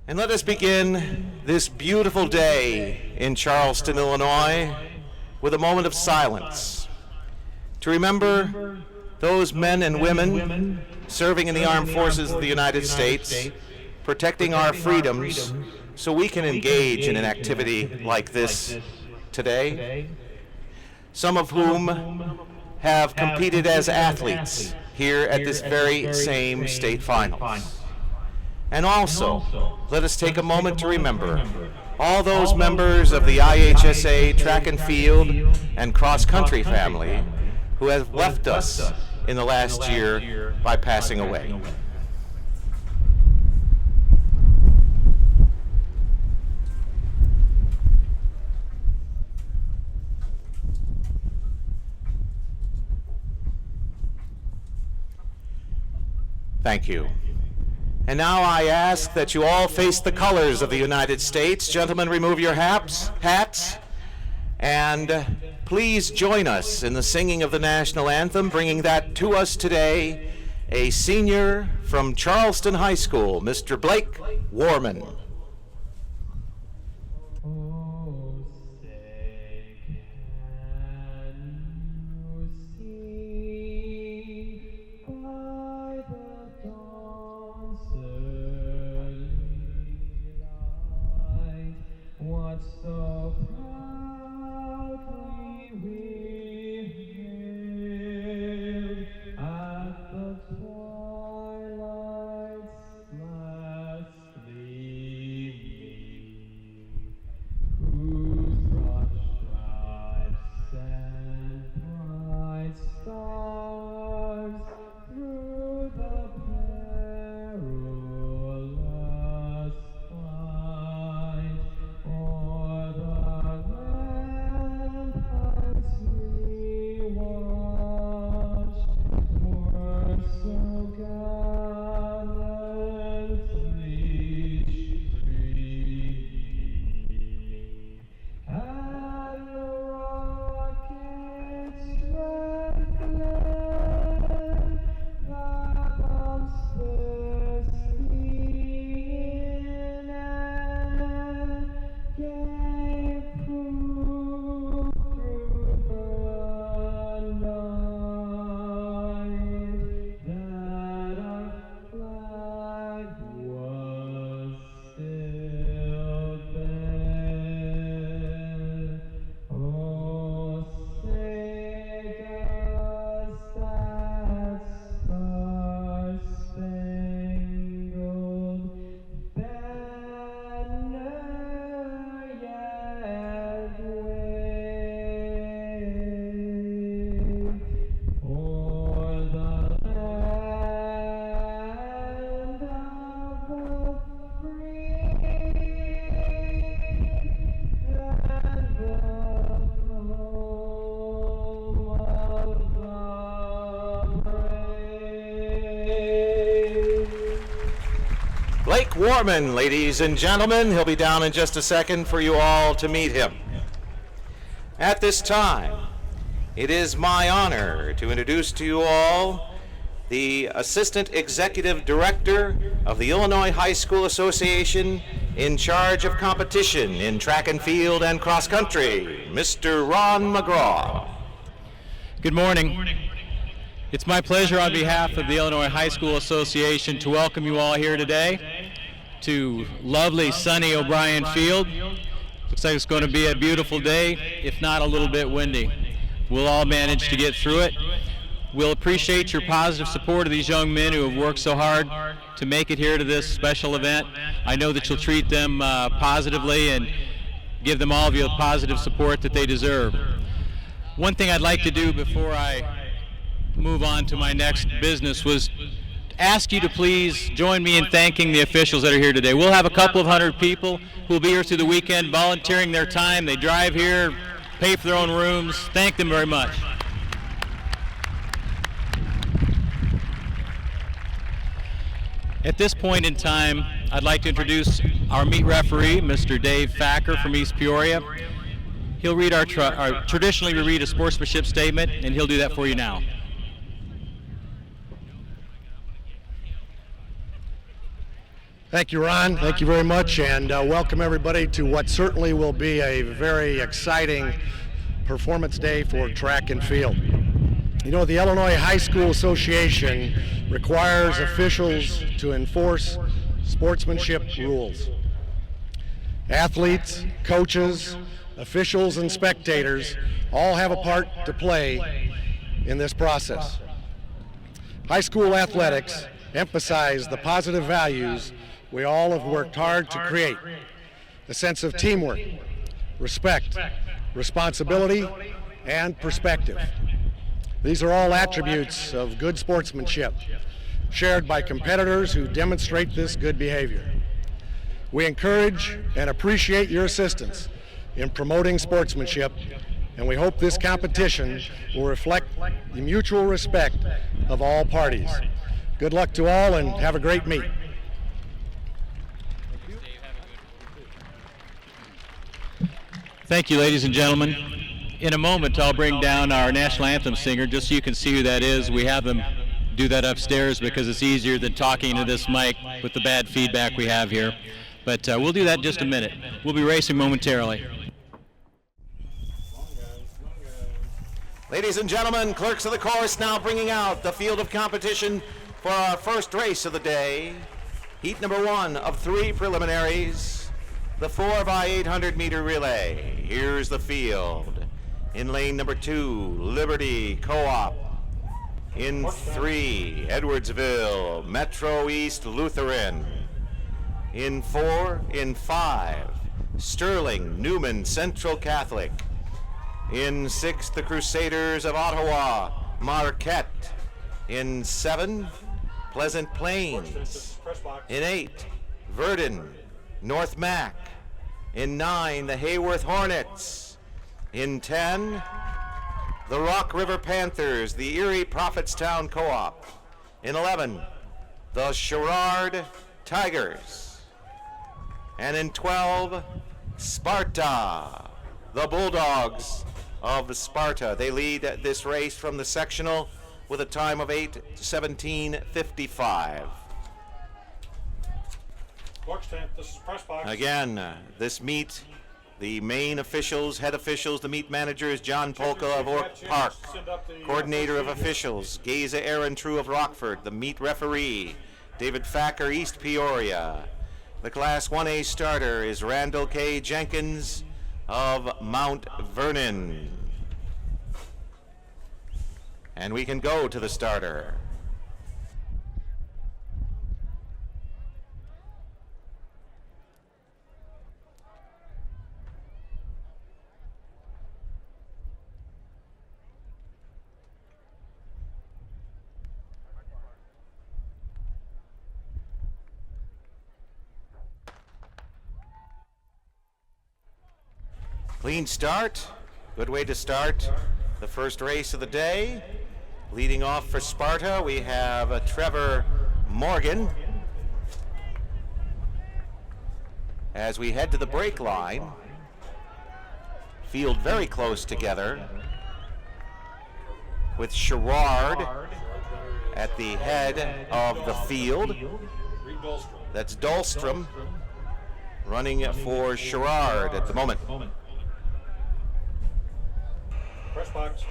And let us begin this beautiful day in Charleston, Illinois, with a moment of silence to remember those men and women serving in the armed forces of the United States, protecting our freedoms so we can engage in an activity like this today, some of whom have competed as athletes here at this very same state finals. And also, let us take a moment to remember all those members of the IHSA track and field and cross-country family who have left us in the last year by passing away. Thank you. And now I ask that you all face the colors of the United States. Gentlemen, remove your hats, and please join us in the singing of the national anthem, bringing that to us today, a senior from Charleston High School, Mr. Blake Warman. So proudly we hailed at the twilight's last gleaming, whose broad stripes and bright stars through the perilous fight o'er the ramparts we watched were so gallantly streaming, and the rocket's red glare that bounced their steam and gave proof through the night that our flag was still there. Oh, say does that star-spangled banner yet wave o'er the land of the free and the home of the brave? Blake Warman, ladies and gentlemen. He'll be down in just a second for you all to meet him. At this time, it is my honor to introduce to you all the Assistant Executive Director of the Illinois High School Association in charge of competition in track and field and cross country, Mr. Ron McGraw. Good morning. It's my pleasure on behalf of the Illinois High School Association to welcome you all here today to lovely sunny O'Brien Field. Looks like it's going to be a beautiful day, if not a little bit windy. We'll all manage to get through it. We'll appreciate your positive support of these young men who have worked so hard to make it here to this special event. I know that you'll treat them positively and give them all of you the positive support that they deserve. One thing I'd like to do before I move on to my next business was ask you to please join me in thanking the officials that are here today. We'll have a couple of hundred people who will be here through the weekend volunteering their time. They drive here, pay for their own rooms. Thank them very much. At this point in time, I'd like to introduce our meet referee, Mr. Dave Facker from East Peoria. He'll read traditionally we read a sportsmanship statement, and he'll do that for you now. Thank you, Ron. Thank you very much, and welcome everybody to what certainly will be a very exciting performance day for track and field. You know, the Illinois High School Association requires officials to enforce sportsmanship rules. Athletes, coaches, officials, and spectators all have a part to play in this process. High school athletics emphasize the positive values we all have worked hard to create: a sense of teamwork, respect, responsibility, and perspective. These are all attributes of good sportsmanship, shared by competitors who demonstrate this good behavior. We encourage and appreciate your assistance in promoting sportsmanship, and we hope this competition will reflect the mutual respect of all parties. Good luck to all, and have a great meet. Thank you, ladies and gentlemen. In a moment, I'll bring down our national anthem singer just so you can see who that is. We have them do that upstairs because it's easier than talking to this mic with the bad feedback we have here. But we'll do that in just a minute. We'll be racing momentarily. Ladies and gentlemen, clerks of the course now bringing out the field of competition for our first race of the day. Heat number 1 of 3 preliminaries, the 4x800 meter relay. Here's the field. In lane number 2, Liberty Co-op. In 3, Edwardsville, Metro East Lutheran. In 4, in 5, Sterling, Newman Central Catholic. In 6, the Crusaders of Ottawa, Marquette. In 7, Pleasant Plains. In 8, Verdun, North Mac. In 9, the Hayworth Hornets. In 10, the Rock River Panthers, the Erie Prophetstown Co-op. In 11, the Sherrard Tigers. And in 12, Sparta, the Bulldogs of Sparta. They lead this race from the sectional with a time of 8:17:55. This is press box. Again, this meet, the main officials, head officials, the meet manager is John Polka of Oak Park. Coordinator of officials, Geza Aaron True of Rockford. The meet referee, David Facker, East Peoria. The Class 1A starter is Randall K. Jenkins of Mount Vernon. And we can go to the starter. Clean start, good way to start the first race of the day. Leading off for Sparta, we have Trevor Morgan. As we head to the break line, field very close together with Sherrard at the head of the field. That's Dahlstrom running for Sherrard at the moment. Press box.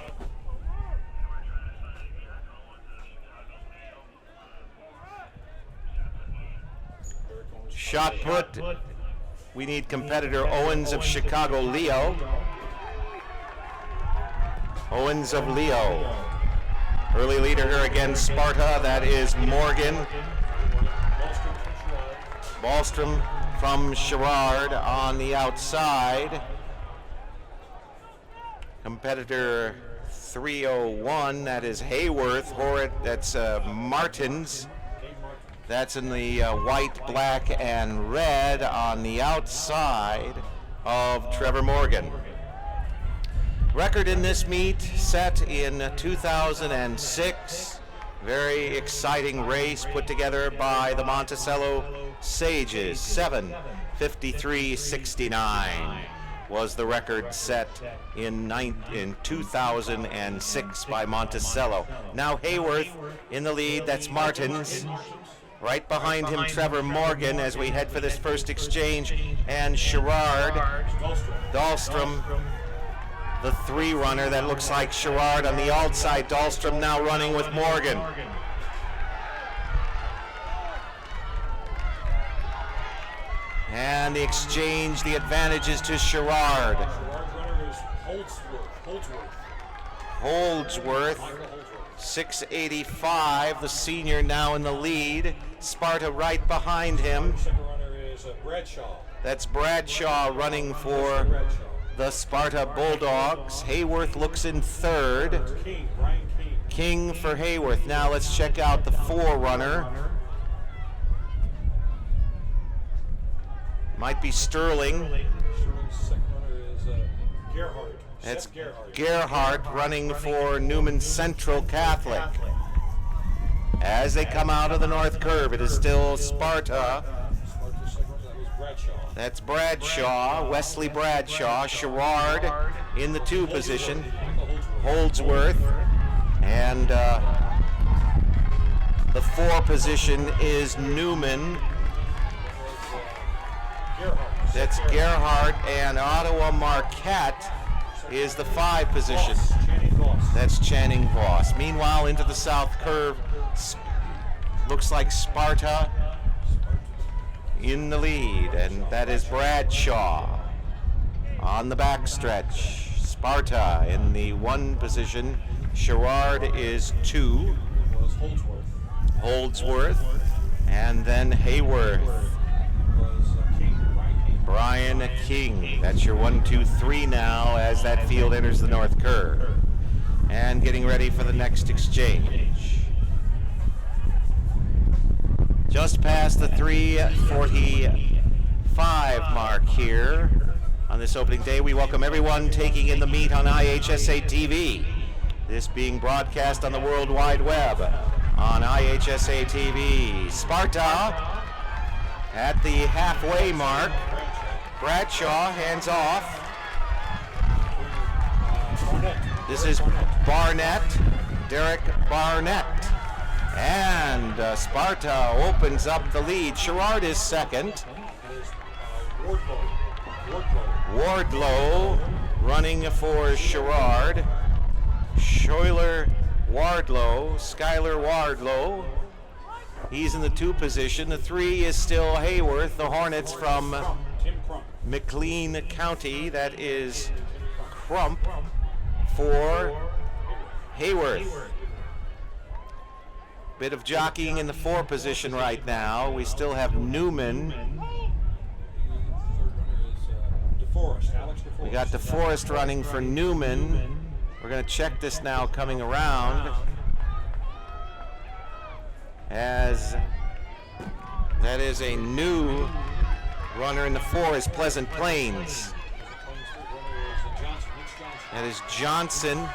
Shot put. We need competitor Owens of Chicago, Leo. Owens of Leo. Early leader here against Sparta, that is Morgan. Ballstrom from Sherrard on the outside. Competitor 301, that is Hayworth. That's Martins. That's in the white, black, and red on the outside of Trevor Morgan. Record in this meet set in 2006. Very exciting race put together by the Monticello Sages. 7:53:69 was the record set in 2006 by Monticello. Now Hayworth in the lead, that's Martins. Right behind him, Trevor Morgan, as we head for this first exchange, and Sherrard Dahlstrom, the 3 runner. That looks like Sherrard on the outside. Dahlstrom now running with Morgan. And the exchange, the advantage is to Sherrard. Sherrard's runner is Holdsworth, 685, the senior now in the lead. Sparta right behind him. Second runner is Bradshaw. That's Bradshaw running for Bradshaw. the Sparta Bulldogs. Hayworth looks in third. King, Brian King. King for Hayworth. Now let's check out the 4 runner. Might be Sterling. Sterling's second runner is Gerhardt. That's Seth Gerhardt. Gerhardt running for Newman Central Catholic. As they come out of the north curve, it is still Sparta. Sparta's second runner, that was Bradshaw. That's Bradshaw, Wesley Bradshaw. Sherrard in the 2 position. Holdsworth. And the 4 position is Newman. Gerhardt. That's Gerhardt, and Ottawa Marquette is the 5 position. Channing Voss. That's Channing Voss. Meanwhile, into the south curve, looks like Sparta in the lead, and that is Bradshaw. On the backstretch, Sparta in the 1 position. Sherrard is 2. It was Holdsworth, and then Hayworth. was King, Brian King. Brian King. That's your 1, 2, 3 now as that field enters the north curve. And getting ready for the next exchange. Just past the 3:45 mark here on this opening day, we welcome everyone taking in the meet on IHSA TV. This being broadcast on the World Wide Web on IHSA TV. Sparta at the halfway mark. Bradshaw hands off. This is Barnett, Derek Barnett. And Sparta opens up the lead. Sherrard is second. Wardlow running for Sherrard. Schuyler Wardlow, Skylar Wardlow. He's in the 2 position. The 3 is still Hayworth, the Hornets from Tim Crump. McLean County. That is Crump for Hayworth. Bit of jockeying in the 4 position right now. We still have Newman. The third runner is DeForest, Alex DeForest. We got DeForest running for Newman. We're going to check this now coming around. As that is a new runner in the 4 is Pleasant Plains. That is Johnson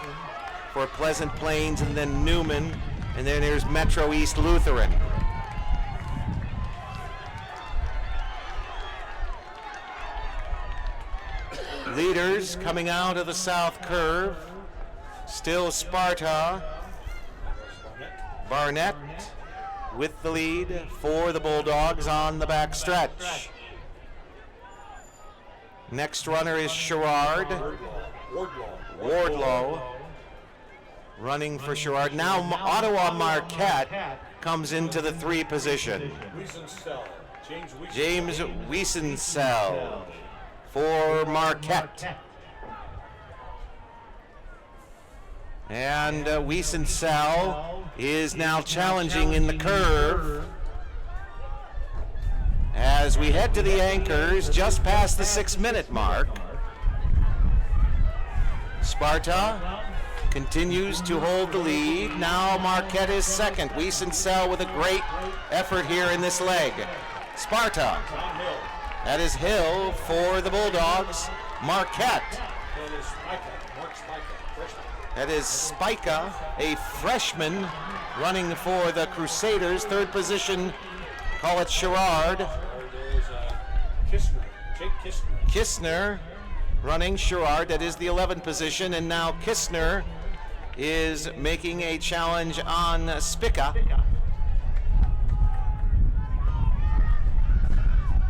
for Pleasant Plains, and then Newman, and then there's Metro East Lutheran. Leaders coming out of the south curve, still Sparta. Barnett with the lead for the Bulldogs on the back stretch. Next runner is Sherrard. Wardlow running for Sherrard. Now Ottawa Marquette comes into the 3 position. James Wiesenthal for Marquette. And Wiesenthal is now challenging in the curve as we head to the anchors just past the 6-minute mark. Sparta continues to hold the lead. Now Marquette is second. Wiesenthal with a great effort here in this leg. Sparta. That is Hill for the Bulldogs. Marquette. That is Spica, a freshman running for the Crusaders. 3rd position, call it Sherrard. Kistner running Sherrard, that is the 11th position, and now Kistner is making a challenge on Spica.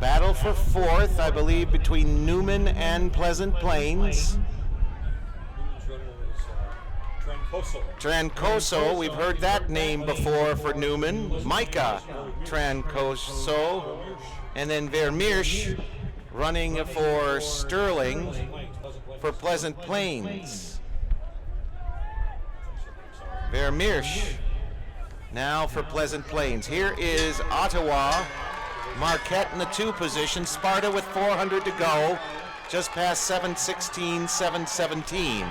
Battle for fourth, I believe, between Newman and Pleasant Plains. Newman's runner is Trancoso. Trancoso, we've heard that name before for Newman. Micah Trancoso. And then Vermeersch running for Sterling for Pleasant Plains. Vermeersch now for Pleasant Plains. Here is Ottawa. Marquette in the 2 position. Sparta with 400 to go. Just past 7:16, 7:17.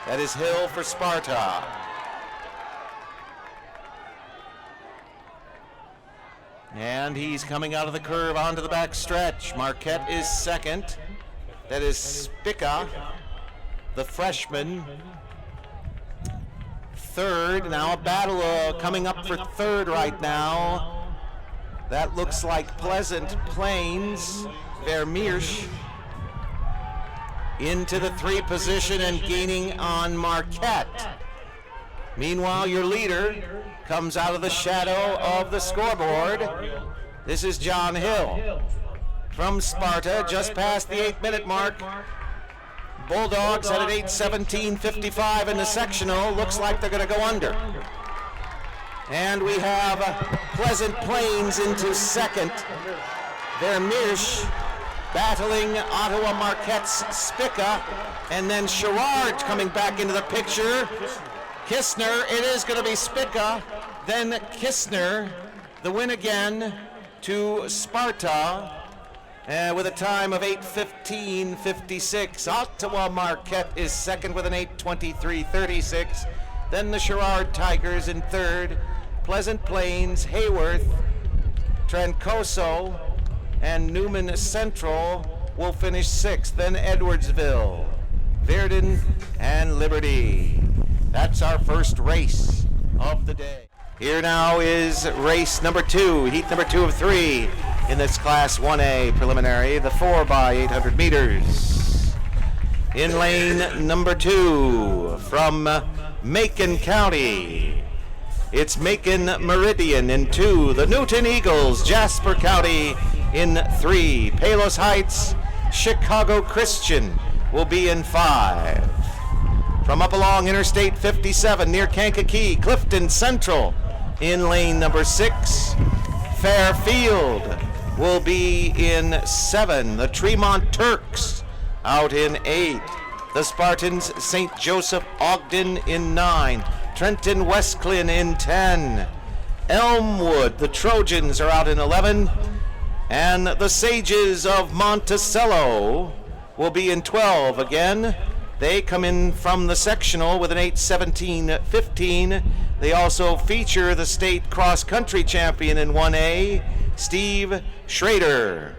That is Hill for Sparta. And he's coming out of the curve onto the back stretch. Marquette is second. That is Spica, the freshman. Third. Now a battle coming up for third right now. That looks like Pleasant Plains. Vermeersch into the 3 position and gaining on Marquette. Meanwhile, your leader comes out of the shadow of the scoreboard. This is John Hill from Sparta, just past the 8-minute mark. Bulldogs had an 8:17.55 in the sectional. Looks like they're going to go under. And we have Pleasant Plains into second. Vermeersch battling Ottawa Marquette's Spica. And then Sherrard coming back into the picture. Kistner, it is going to be Spica. Then Kistner, the win again to Sparta. With a time of 8:15.56. Ottawa Marquette is second with an 8:23.36. Then the Sherrard Tigers in third. Pleasant Plains, Hayworth, Trancoso, and Newman Central will finish sixth. Then Edwardsville, Verdun, and Liberty. That's our first race of the day. Here now is race number 2, heat number 2 of 3 in this Class 1A preliminary, the 4x800 meters. In lane number 2 from Macon County, it's Macon Meridian in 2, the Newton Eagles, Jasper County in 3, Palos Heights, Chicago Christian will be in 5. From up along Interstate 57 near Kankakee, Clifton Central in lane number 6, Fairfield will be in 7, the Tremont Turks out in 8, the Spartans St. Joseph Ogden in 9, Trenton Westcliffe in 10, Elmwood, the Trojans are out in 11, and the Sages of Monticello will be in 12 again. They come in from the sectional with an 8:17.15. They also feature the state cross-country champion in 1A, Steve Schrader.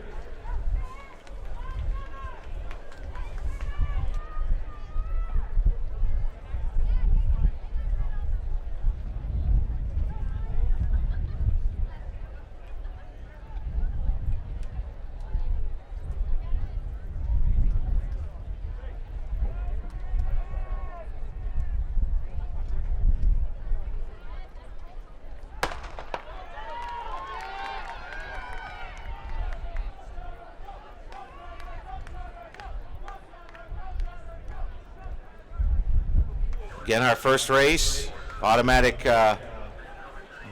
Again, our first race, automatic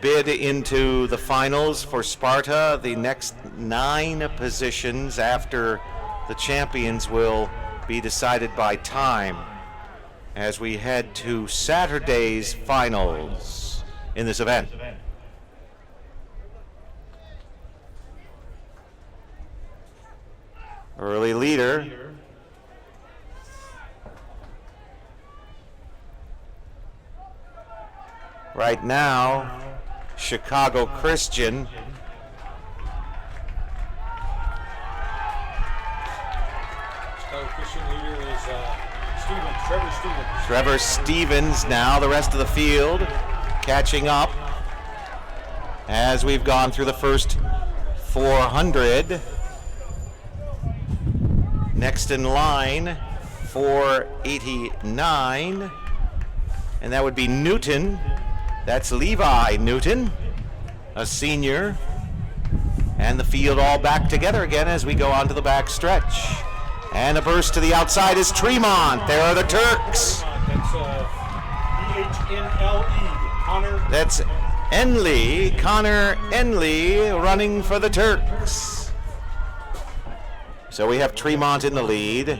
bid into the finals for Sparta. The next 9 positions after the champions will be decided by time as we head to Saturday's finals in this event. Early leader. Right now, Chicago Christian. Chicago Christian leader is Trevor Stevens. Trevor Stevens now, the rest of the field catching up as we've gone through the first 400. Next in line, 489, and that would be Newton. That's Levi Newton, a senior. And the field all back together again as we go onto the back stretch. And a burst to the outside is Tremont. There are the Turks. That's EHNLE. Connor. That's Enley, Connor Enley running for the Turks. So we have Tremont in the lead.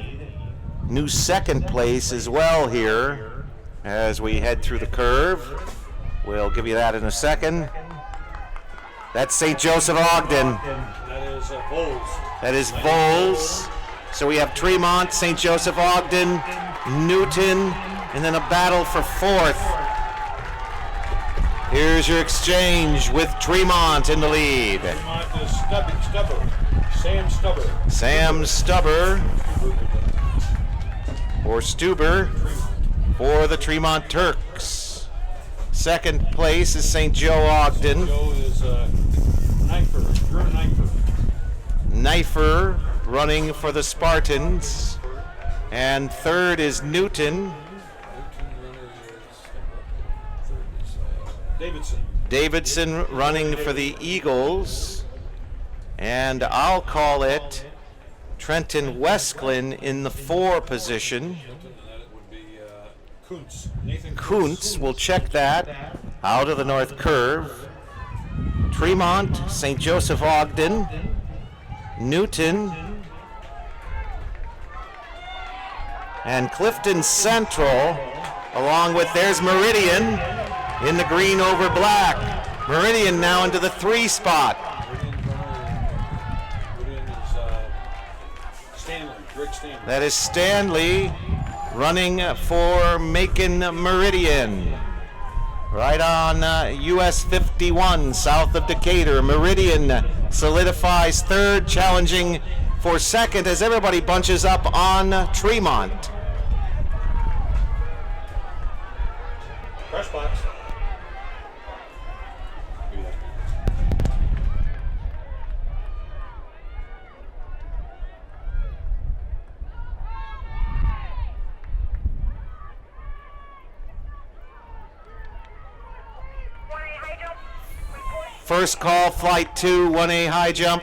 New second place as well here as we head through the curve. We'll give you that in a second. That's St. Joseph Ogden. That is Vols. That is Vols. So we have Tremont, St. Joseph Ogden, Newton, and then a battle for fourth. Here's your exchange with Tremont in the lead. Tremont is Stubber. Sam Stubber. Sam Stubber or Stuber for the Tremont Turks. Second place is St. Joe Ogden. Joe is Knifer. Drew Knifer. Knifer running for the Spartans. And third is Newton. Davidson running for the Eagles. And I'll call it Trenton Westclin in the 4 position. That would be Kuntz. Nathan Kuntz will check that out of the north curve. Tremont, St. Joseph Ogden, Newton, and Clifton Central, along with there's Meridian in the green over black. Meridian now into the 3 spot. Greg Stanley. That is Stanley running for Macon Meridian. Right on US 51 south of Decatur. Meridian solidifies third, challenging for second as everybody bunches up on Tremont. Press box. First call, flight 2, 1A high jump.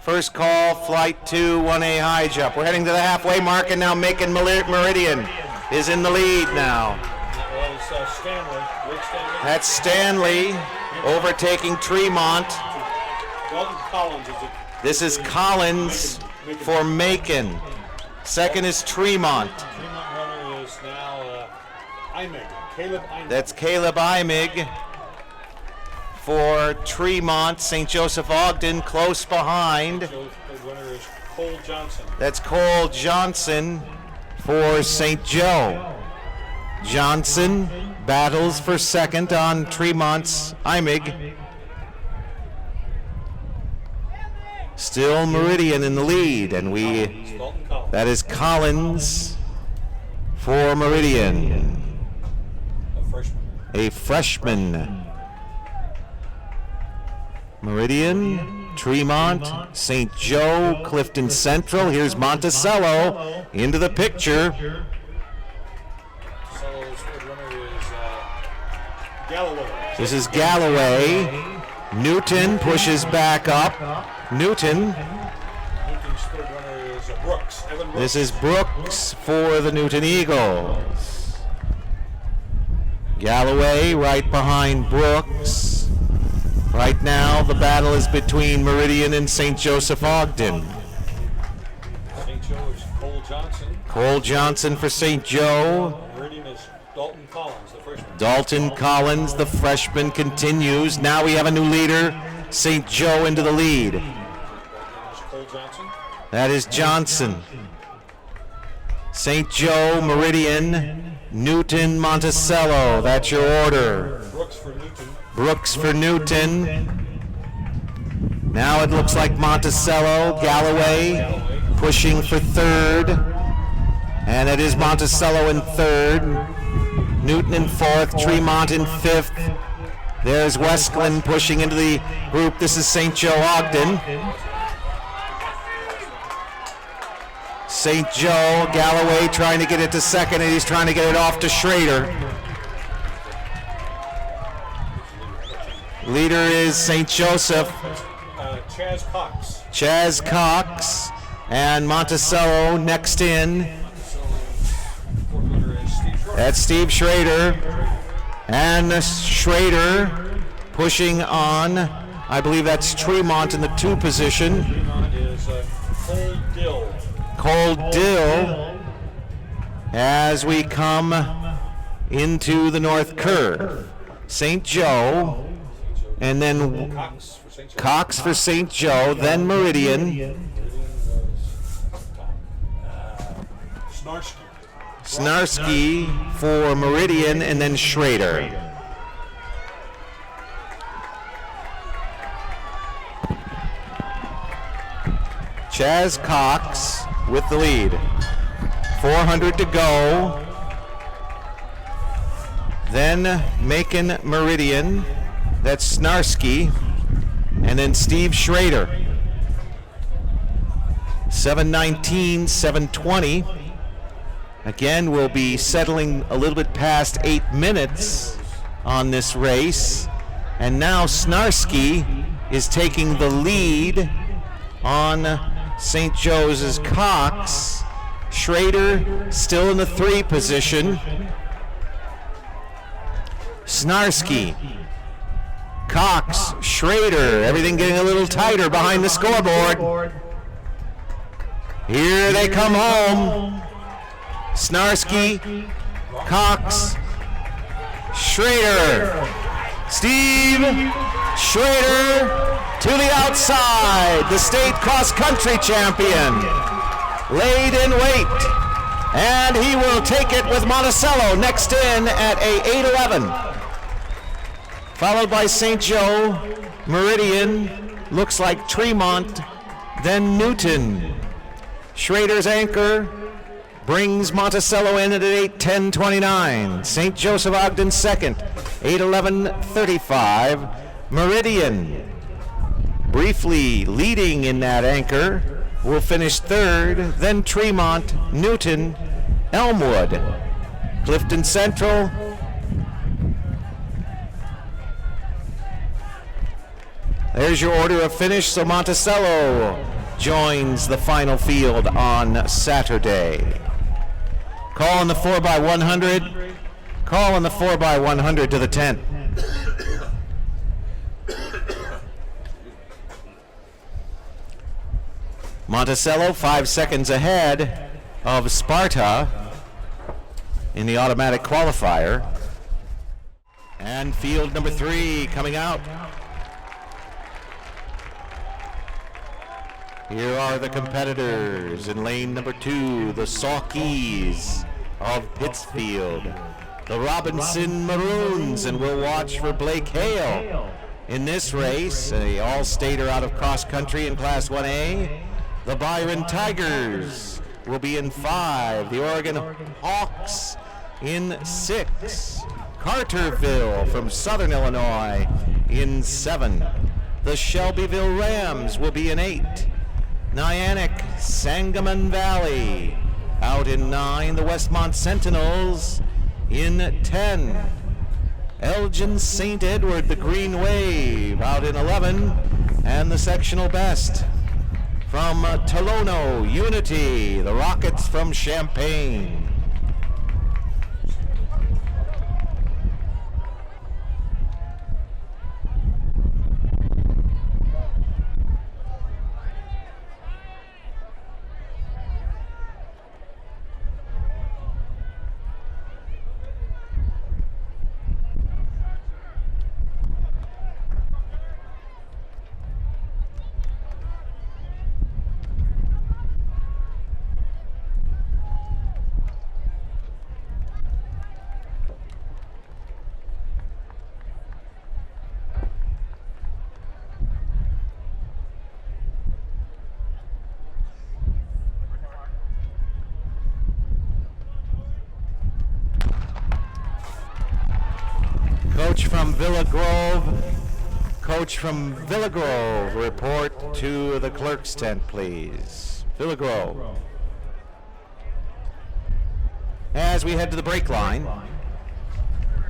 First call, flight 2, 1A high jump. We're heading to the halfway mark and now Macon Meridian is in the lead now. That was Stanley. Greg Stanley. That's Stanley overtaking Tremont. Dalton Collins is it. This is Collins for Macon. Second is Tremont. Tremont runner is now Imig. Caleb Imig. That's Caleb Imig for Tremont. St. Joseph Ogden close behind. The winner is Cole Johnson. That's Cole Johnson for St. Joe. Johnson battles for second on Tremont's Imig. Still Meridian in the lead, and Dalton Collins. that is Collins for Meridian, A freshman. a freshman. Meridian, Tremont, St. Joe, Clifton Central. Here's Monticello into the picture. Monticello's third runner is Galloway. This is Galloway. Newton pushes back up. Newton. Newton's third runner is Brooks. Evan Brooks. This is Brooks for the Newton Eagles. Galloway right behind Brooks. Right now, the battle is between Meridian and St. Joseph Ogden. St. Joe is Cole Johnson. Cole Johnson for St. Joe. Meridian is Dalton Collins, the freshman. Dalton Collins, the freshman, continues. Now we have a new leader, St. Joe into the lead. That is Cole Johnson. That is Johnson. St. Joe, Meridian, Newton, Monticello. That's your order. Brooks for Newton. Brooks for Newton. Now it looks like Monticello, Galloway pushing for third. And it is Monticello in third. Newton in fourth, Tremont in fifth. There's Westclin pushing into the group. This is St. Joe Ogden. St. Joe, Galloway trying to get it to second, and he's trying to get it off to Schrader. Leader is St. Joseph Chaz Cox. Chaz Cox and Monticello next in. Fourth runner is Steve Short. That's Steve Schrader. And Schrader pushing on, I believe that's Tremont in the 2 position. Tremont is Cole Dill. Cole Dill as we come into the north curve. St. Joe, and then Cox for St. Joe. Cox for St. Joe, then Meridian. Snarsky. Snarsky for Meridian, and then Schrader. Chaz Cox with the lead. 400 to go. Then Macon Meridian. That's Snarsky. And then Steve Schrader. 7:19, 7:20. Again, we'll be settling a little bit past 8 minutes on this race. And now Snarsky is taking the lead on St. Joe's Cox. Schrader still in the 3 position. Snarsky, Cox, Schrader, everything getting a little tighter behind the scoreboard. Here they come home. Snarsky, Cox, Schrader. Steve Schrader to the outside, the state cross-country champion. Laid in wait, and he will take it with Monticello next in at a 8:11. Followed by St. Joe, Meridian, looks like Tremont, then Newton. Schrader's anchor brings Monticello in at 8:10:29. St. Joseph Ogden second, 8:11:35. Meridian briefly leading in that anchor will finish third, then Tremont, Newton, Elmwood. Clifton Central, there's your order of finish, so Monticello joins the final field on Saturday. Call on the 4x100. Call on the 4x100 to the tent. Monticello 5 seconds ahead of Sparta in the automatic qualifier. And field number 3 coming out. Here are the competitors in lane number 2, the Saukees of Pittsfield, the Robinson Maroons, and we'll watch for Blake Hale in this race, a all-stater out of cross-country in Class 1A. The Byron Tigers will be in 5, the Oregon Hawks in 6, Carterville from Southern Illinois in 7, the Shelbyville Rams will be in 8, Nyack Sangamon Valley out in 9, the Westmont Sentinels in 10, Elgin St. Edward, the Green Wave out in 11, and the sectional best from Tolono Unity, the Rockets from Champaign. Coach from Villa Grove, report to the clerk's tent, please. Villa Grove. As we head to the brake line,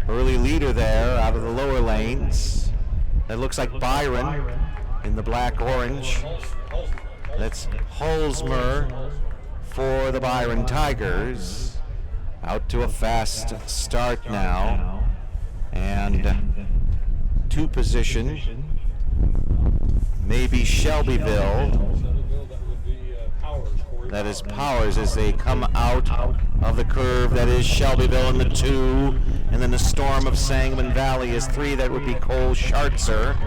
early leader there out of the lower lanes. It looks like Byron in the black-orange. That's Holzmer for the Byron Tigers. Out to a fast start now. And two position, maybe Shelbyville. That is Powers as they come out of the curve. That is Shelbyville in the 2. And then the Storm of Sangamon Valley is 3. That would be Cole Schartzer.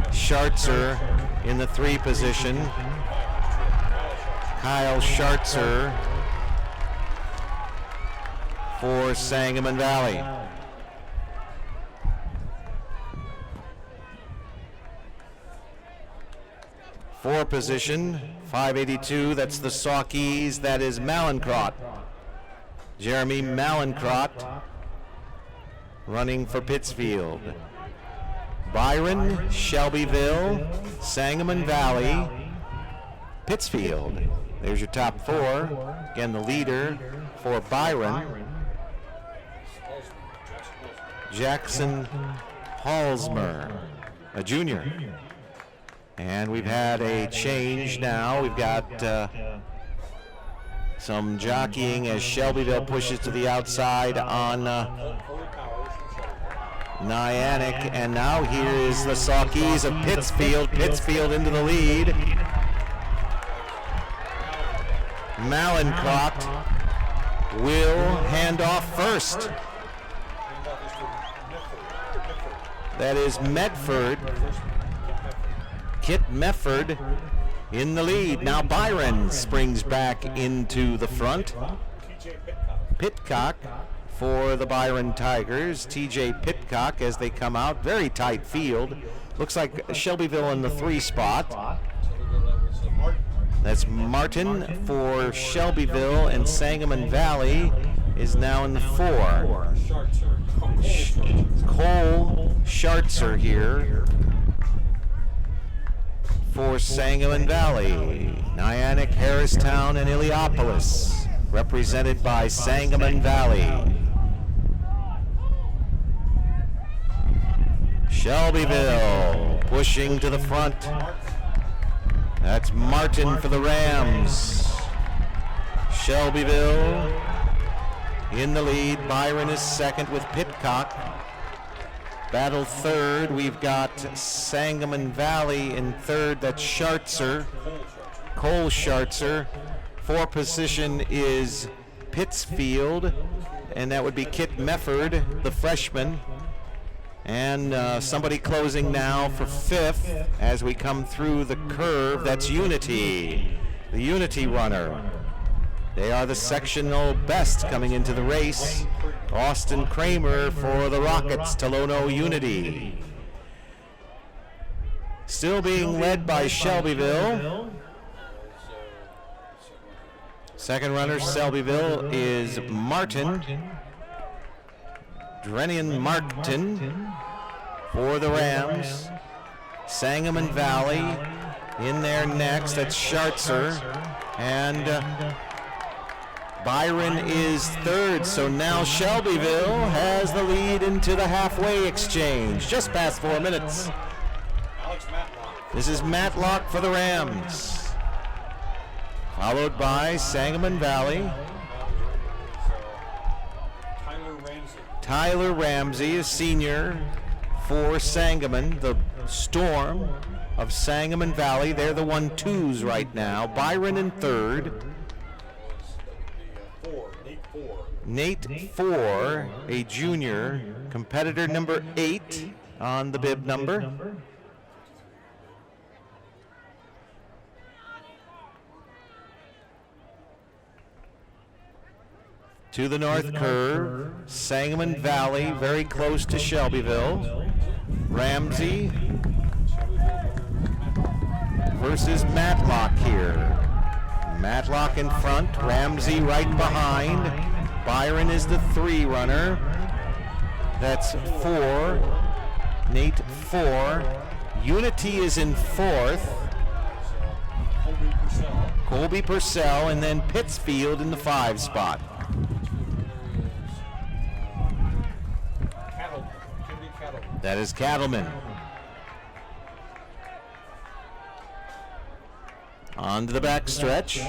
Schartzer in the 3 position. Kyle Schartzer for Sangamon Valley. Four position, 582, that's the Saukees, that is Malincrot. Jeremy Malincrot running for Pittsfield. Byron, Shelbyville, Sangamon Valley, Pittsfield. There's your top 4. Again, the leader for Byron, Jackson Halsmer, a junior. And we've had a change now. We've got some jockeying as Shelbyville pushes to the outside on Nyanek. And now here is the Saukees of Pittsfield. Pittsfield into the lead. Malincrot will hand off first. That is Medford. Kit Mefford in the lead. Now Byron springs back into the front. Pitcock for the Byron Tigers. TJ Pitcock as they come out. Very tight field. Looks like Shelbyville in the 3 spot. That's Martin for Shelbyville, and Sangamon Valley is now in the 4. Cole Schartzer here for Sangamon Valley. Nyanek, Harristown, and Illiopolis represented by Sangamon Valley. Shelbyville pushing to the front. That's Martin for the Rams. Shelbyville in the lead. Byron is second with Pitcock. Battle third, we've got Sangamon Valley in third. That's Schartzer, Cole Schartzer. 4 position is Pittsfield, and that would be Kit Mefford, the freshman. And somebody closing now for 5th as we come through the curve. That's Unity, the Unity runner. They are the sectional best coming into the race. Austin Kramer for the Rockets, Tolono Unity. Still being led by Shelbyville. Second runner, Shelbyville, is Martin. Drenian Martin for the Rams. Sangamon Valley in there next. That's Schartzer. And Byron is third, so now Shelbyville has the lead into the halfway exchange, just past 4 minutes. This is Matlock for the Rams, followed by Sangamon Valley. Tyler Ramsey, a senior for Sangamon, the Storm of Sangamon Valley. They're the 1-2s right now. Byron in third. Nate 4, a junior, competitor number 8 on the bib number. To the north curve, Sangamon Valley, very close to Shelbyville. Ramsey versus Matlock here. Matlock in front, Ramsey right behind. Byron is the 3 runner. That's 4. Nate 4. Unity is in 4th. Colby Purcell, and then Pittsfield in the 5 spot. That is Cattleman. On to the back stretch.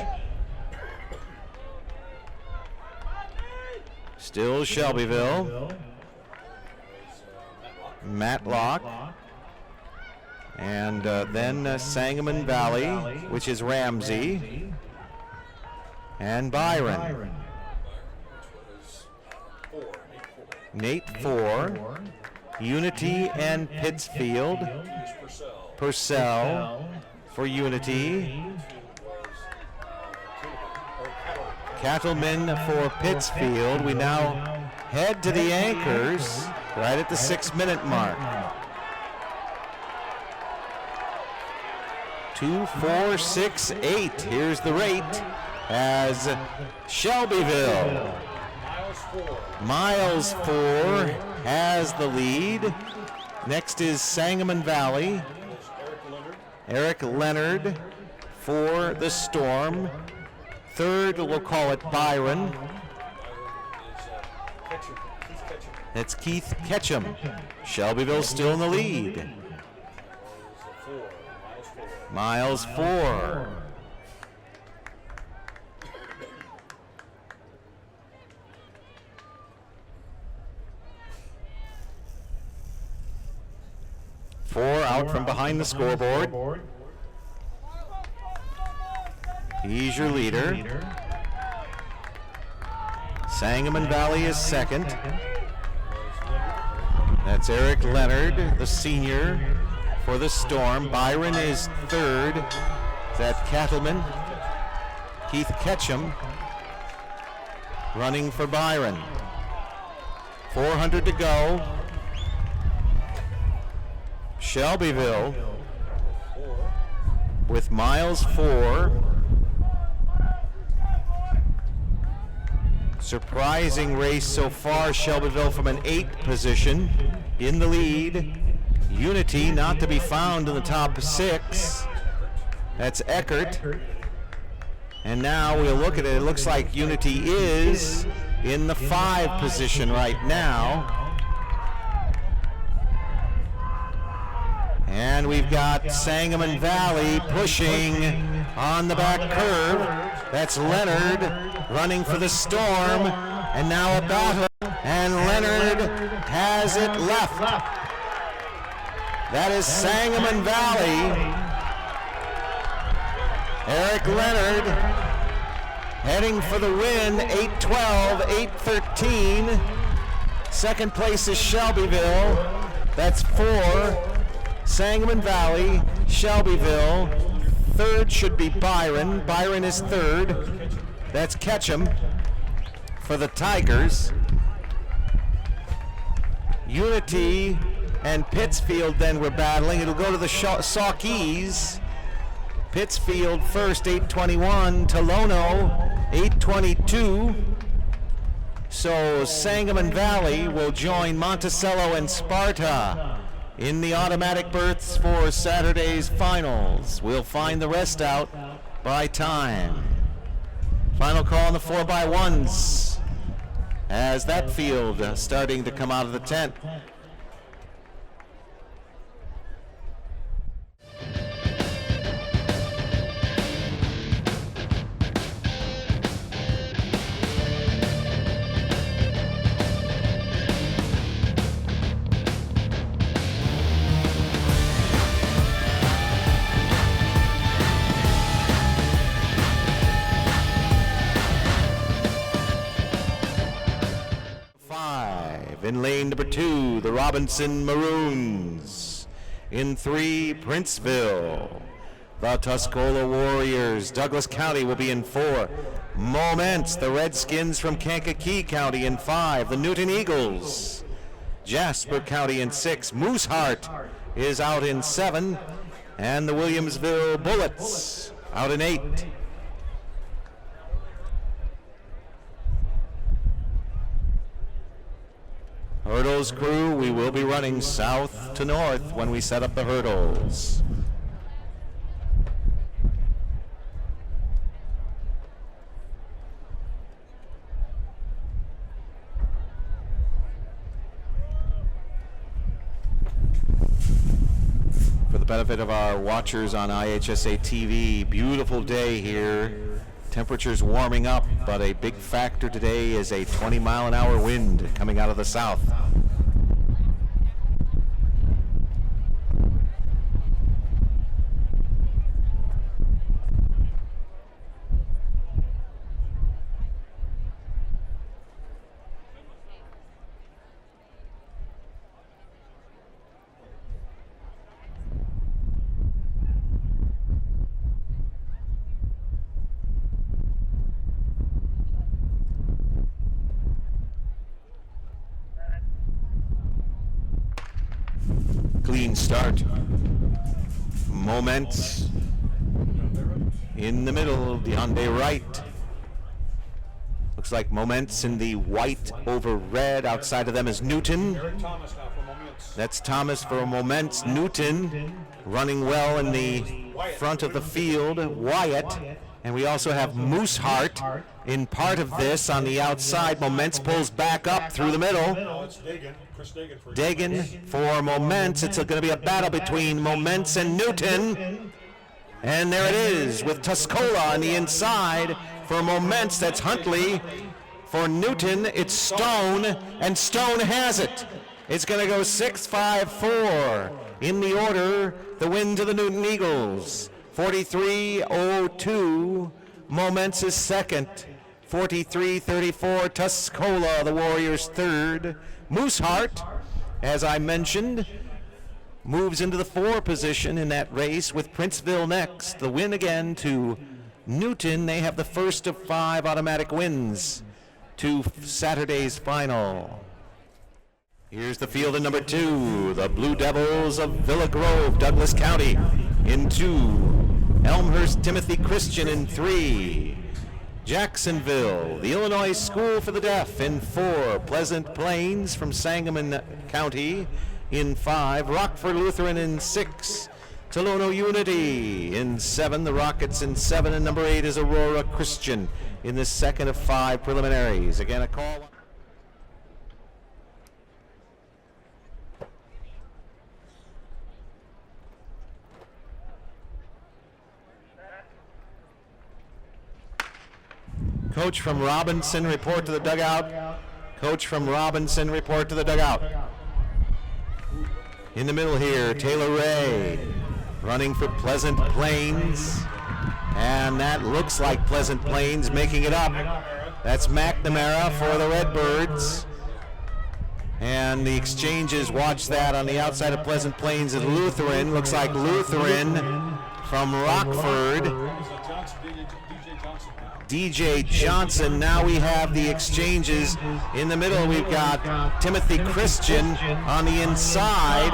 Still Shelbyville. Matlock. And then Sangamon Valley, which is Ramsey. And Byron. Nate 4. Unity and Pittsfield. Purcell for Unity. Cattleman for Pittsfield. We now head to the anchors right at the 6-minute mark. 2:4.68. Here's the rate as Shelbyville. Miles 4 has the lead. Next is Sangamon Valley. Eric Leonard for the Storm. Third, we'll call it Byron. That's Keith Ketchum. Shelbyville still in the lead. Miles 4. Four out from behind the scoreboard. He's your leader. Sangamon Valley is second. That's Eric Leonard, the senior for the Storm. Byron is third. That's Cattleman. Keith Ketchum running for Byron. 400 to go. Shelbyville with Miles 4. Surprising race so far. Shelbyville from an 8 position in the lead. Unity not to be found in the top 6. That's Eckert. And now we'll look at it. It looks like Unity is in the 5 position right now. And we've got Sangamon Valley pushing on the back curve. That's Leonard running for the Storm. And now a battle. And Leonard has it left. That is Sangamon Valley. Eric Leonard heading for the win. 8:12, 8:13. Second place is Shelbyville. That's 4. Sangamon Valley, Shelbyville. Third should be Byron. Byron is third. That's Ketchum for the Tigers. Unity and Pittsfield then we're battling. It'll go to the Saukees. Pittsfield first, 8:21. Tolono, 8:22. So Sangamon Valley will join Monticello and Sparta in the automatic berths for Saturday's finals. We'll find the rest out by time. Final call on the 4x1s as that field starting to come out of the tent. In lane number 2, the Robinson Maroons. In 3, Princeville. The Tuscola Warriors. Douglas County will be in 4. Moments, the Redskins from Kankakee County in 5. The Newton Eagles. Jasper County in 6. Mooseheart is out in 7. And the Williamsville Bullets out in 8. Hurdles crew, we will be running south to north when we set up the hurdles. For the benefit of our watchers on IHSA TV, beautiful day here. Temperatures warming up, but a big factor today is a 20-mile-an-hour wind coming out of the south. Clean start. Moments in the middle, Hyundai right. Looks like Moments in the white over red. Outside of them is Newton. Thomas now for Moments. That's Thomas for Moments. Newton running well in the front of the field. Wyatt. And we also have Mooseheart in part of this on the outside. Moments pulls back up through the middle. Oh, it's Dagan. Chris Dagan for Dagan for Moments. It's going to be a battle between Moments and Newton. And there it is with Tuscola on the inside for Moments. That's Huntley. For Newton, it's Stone, and Stone has it. It's going to go 6-5-4 in the order. The win to the Newton Eagles. 43-02. Moments is second. 43-34. Tuscola, the Warriors, third. Mooseheart, as I mentioned, moves into the 4 position in that race with Princeville next. The win again to Newton. They have the first of 5 automatic wins to Saturday's final. Here's the field in number 2, the Blue Devils of Villa Grove, Douglas County in 2, Elmhurst Timothy Christian in 3, Jacksonville, the Illinois School for the Deaf in 4, Pleasant Plains from Sangamon County in 5, Rockford Lutheran in 6, Tolono Unity in 7, the Rockets in 7, and number 8 is Aurora Christian in the second of 5 preliminaries. Again, a call. Coach from Robinson, report to the dugout. Coach from Robinson, report to the dugout. In the middle here, Taylor Ray running for Pleasant Plains. And that looks like Pleasant Plains making it up. That's McNamara for the Redbirds. And the exchanges, watch that on the outside of Pleasant Plains is Lutheran. Looks like Lutheran from Rockford. DJ Johnson. Now we have the exchanges in the middle. We've got Timothy Christian on the inside.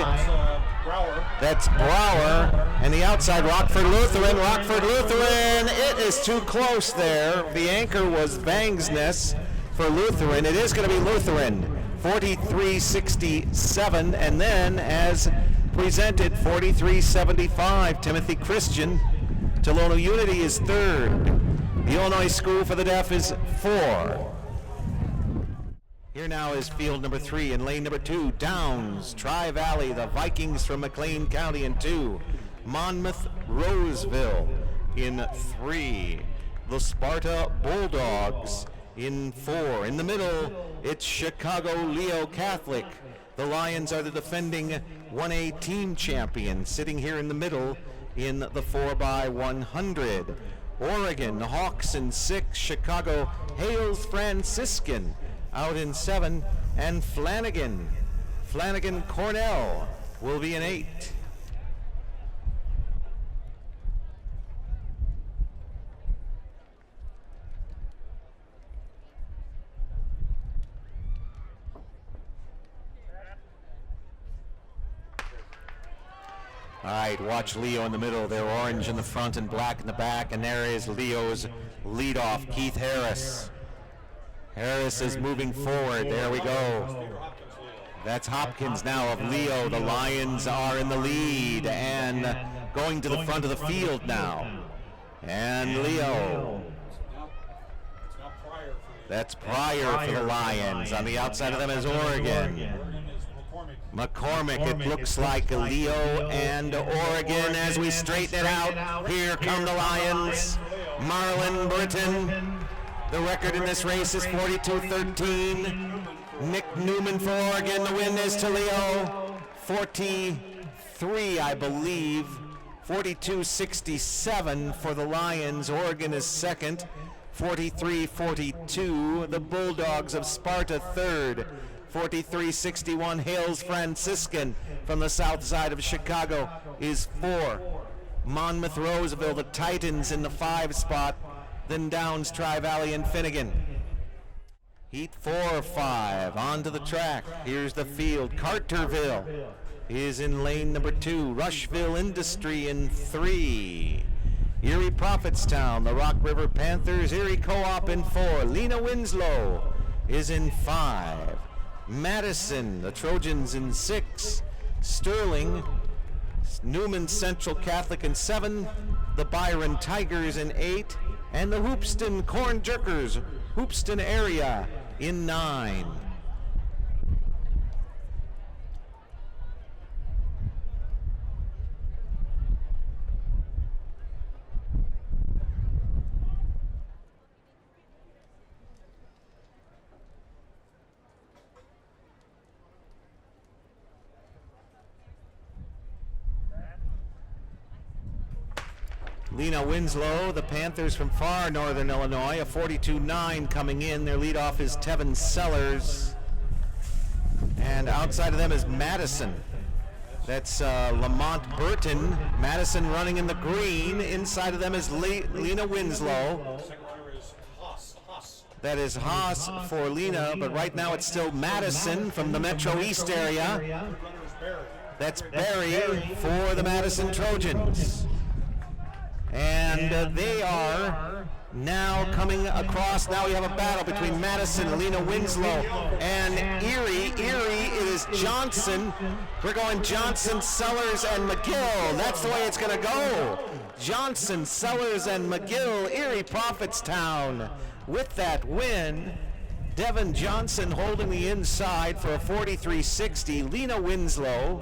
That's Brower. And the outside, Rockford Lutheran. Rockford Lutheran. It is too close there. The anchor was Vangsness for Lutheran. It is going to be Lutheran. 43-67. And then, as presented, 43-75. Timothy Christian. Tolono Unity is third. The Illinois School for the Deaf is 4. Here now is field number 3 in lane number 2. Downs, Tri-Valley, the Vikings from McLean County in 2. Monmouth, Roseville in 3. The Sparta Bulldogs in 4. In the middle, it's Chicago Leo Catholic. The Lions are the defending 1A team champion, sitting here in the middle in the 4x100. Oregon, the Hawks in 6, Chicago Hales Franciscan out in 7, and Flanagan Cornell will be in 8. All right, watch Leo in the middle. They're orange in the front and black in the back, and there is Leo's leadoff, Keith Harris. Harris is moving forward. There we go. That's Hopkins now of Leo. The Lions are in the lead and going to the front of the field now. And Leo. That's Pryor for the Lions. On the outside of them is Oregon. Oregon is McCormick. McCormick, it looks like Leo and Oregon as we straighten it out. Here come the Lions. Marlon Britton. The record in this race is 42-13. Nick Newman for Oregon. The win is to Leo. 43, I believe. 42-67 for the Lions. Oregon is second. 43-42. The Bulldogs of Sparta third. 43-61. Hales Franciscan from the south side of Chicago is 4. Monmouth Roseville, the Titans in the 5 spot. Then Downs, Tri-Valley, and Finnegan. Heat 4 or 5 onto the track. Here's the field. Carterville is in lane number 2. Rushville Industry in 3. Erie Prophetstown, the Rock River Panthers. Erie Co-op in 4. Lena Winslow is in 5. Madison, the Trojans in 6. Sterling, Newman Central Catholic in 7. The Byron Tigers in 8. And the Hoopston Corn Jerkers, Hoopston area in 9. Lena Winslow, the Panthers from far northern Illinois, a 42-9 coming in. Their leadoff is Tevin Sellers. And outside of them is Madison. That's Lamont Burton. Madison running in the green. Inside of them is Lena Winslow. That is Haas for Lena, but right now it's still Madison from the Metro East area. That's Barry for the Madison Trojans. And they are now coming across. Now we have a battle between Madison and Lena Winslow and Erie. It is Johnson. We're going Johnson, Sellers, and McGill. That's the way it's going to go. Johnson, Sellers, and McGill. Erie Prophetstown with that win. Devin Johnson holding the inside for a 43-60. Lena Winslow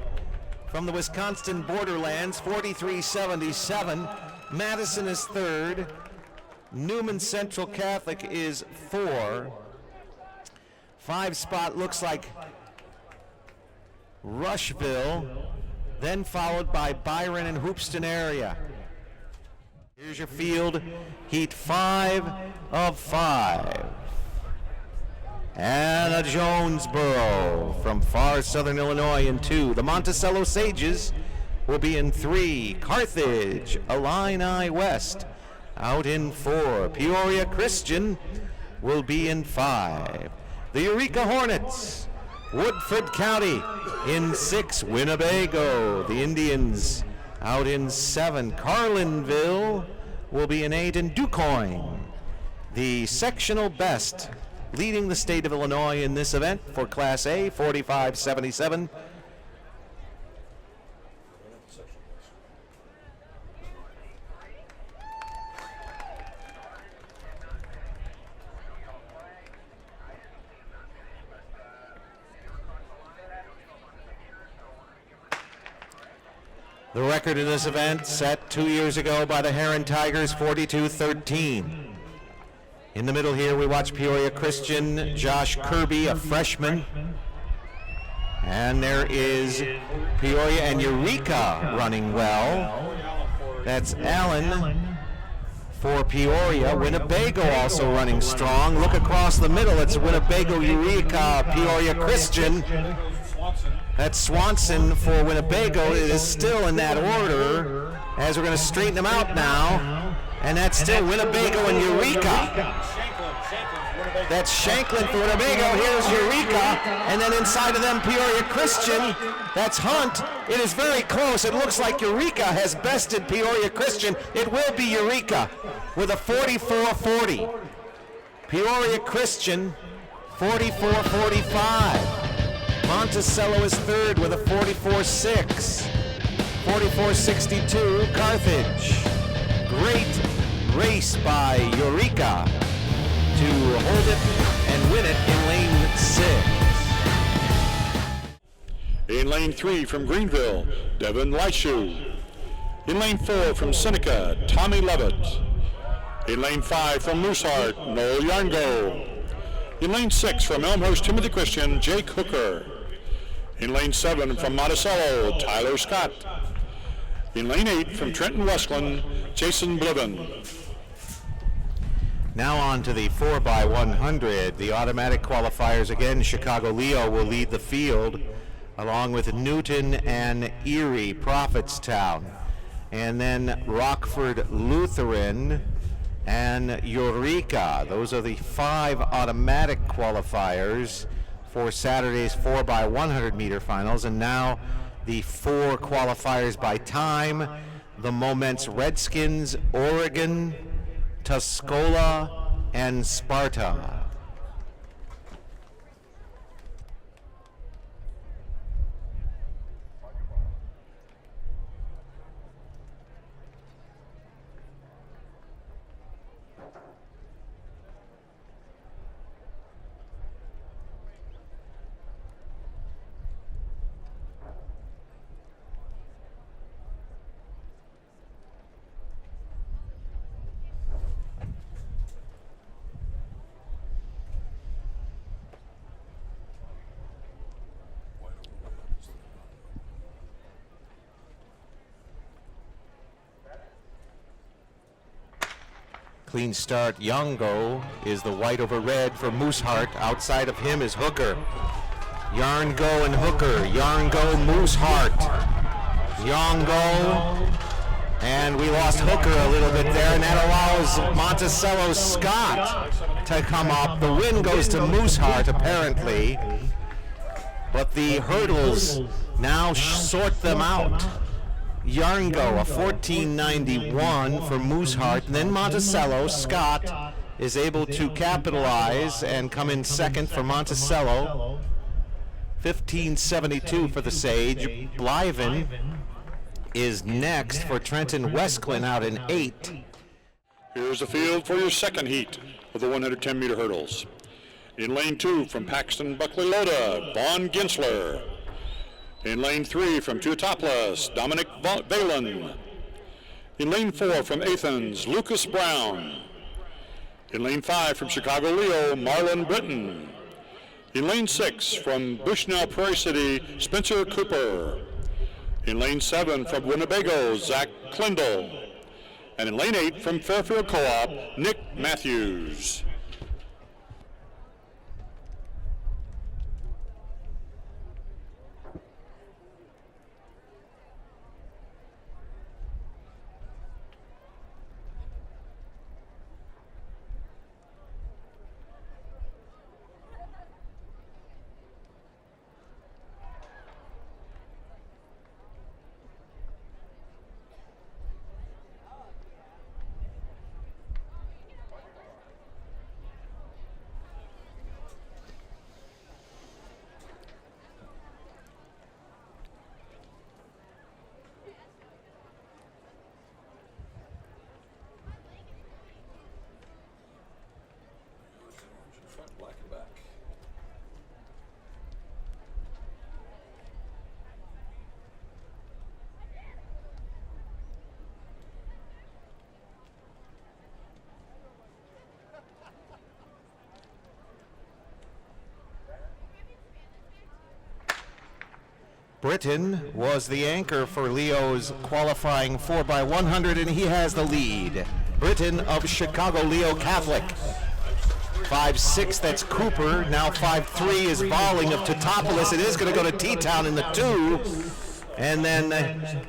from the Wisconsin borderlands, 43-77. Madison is third. Newman Central Catholic is 4. 5 spot looks like Rushville, then followed by Byron and Hoopston area. Here's your field. Heat 5 of 5. Anna Jonesboro from far southern Illinois in 2. The Monticello Sages will be in 3. Carthage, Illini West, out in 4. Peoria Christian will be in 5. The Eureka Hornets, Woodford County in 6. Winnebago, the Indians, out in 7. Carlinville will be in 8. And DuQuoin, the sectional best, leading the state of Illinois in this event for Class A, 45-77. The record in this event set 2 years ago by the Heron Tigers, 42-13. In the middle here we watch Peoria Christian, Josh Kirby, a freshman. And there is Peoria and Eureka running well. That's Allen for Peoria. Winnebago also running strong. Look across the middle, it's Winnebago, Eureka, Peoria Christian. That's Swanson for Winnebago. It is still in that order as we're going to straighten them out now. And that's still Winnebago and Eureka. That's Shanklin for Winnebago. Here's Eureka. And then inside of them, Peoria Christian. That's Hunt. It is very close. It looks like Eureka has bested Peoria Christian. It will be Eureka with a 44-40. Peoria Christian, 44-45. Monticello is third with a 44-6. 44-62, Carthage. Great race by Eureka to hold it and win it in lane 6. In lane 3 from Greenville, Devin Leishu. In lane 4 from Seneca, Tommy Levitt. In lane 5 from Mooseheart, Noel Yarngo. In lane 6 from Elmhurst, Timothy Christian, Jake Hooker. In lane 7 from Monticello, Tyler Scott. In lane 8 from Trenton Westland, Jason Bliven. Now on to the 4x100. The automatic qualifiers again. Chicago Leo will lead the field along with Newton and Erie, Prophetstown. And then Rockford Lutheran and Eureka. Those are the 5 automatic qualifiers for Saturday's 4x100 meter finals. And now the 4 qualifiers by time. The Moments Redskins, Oregon, Tuscola, and Sparta. Clean start. Yarngo is the white over red for Mooseheart. Outside of him is Hooker. Yarngo and Hooker. Yarngo, Mooseheart. Yarngo. And we lost Hooker a little bit there, and that allows Monticello Scott to come up. The win goes to Mooseheart, apparently. But the hurdles now sort them out. Yarngo, a 14.91 for Mooseheart, and then Monticello Scott is able to capitalize and come in second for Monticello. 15.72 for the Sage. Blyven is next for Trenton Westclin out in 8. Here's the field for your second heat of the 110-meter hurdles. In lane 2 from Paxton Buckley Loda, Vaughn Ginsler. In lane 3 from Teotopolis, Dominic Valen. In lane 4 from Athens, Lucas Brown. In lane 5 from Chicago Leo, Marlon Britton. In lane 6 from Bushnell Prairie City, Spencer Cooper. In lane 7 from Winnebago, Zach Klindle. And in lane 8 from Fairfield Co-op, Nick Matthews. Black and back. Britton was the anchor for Leo's qualifying 4x100, and he has the lead. Britton of Chicago Leo Catholic. 5'6", that's Cooper. Now 5'3" is Volling of Teotopolis. It is going to go to T-Town in the 2. And then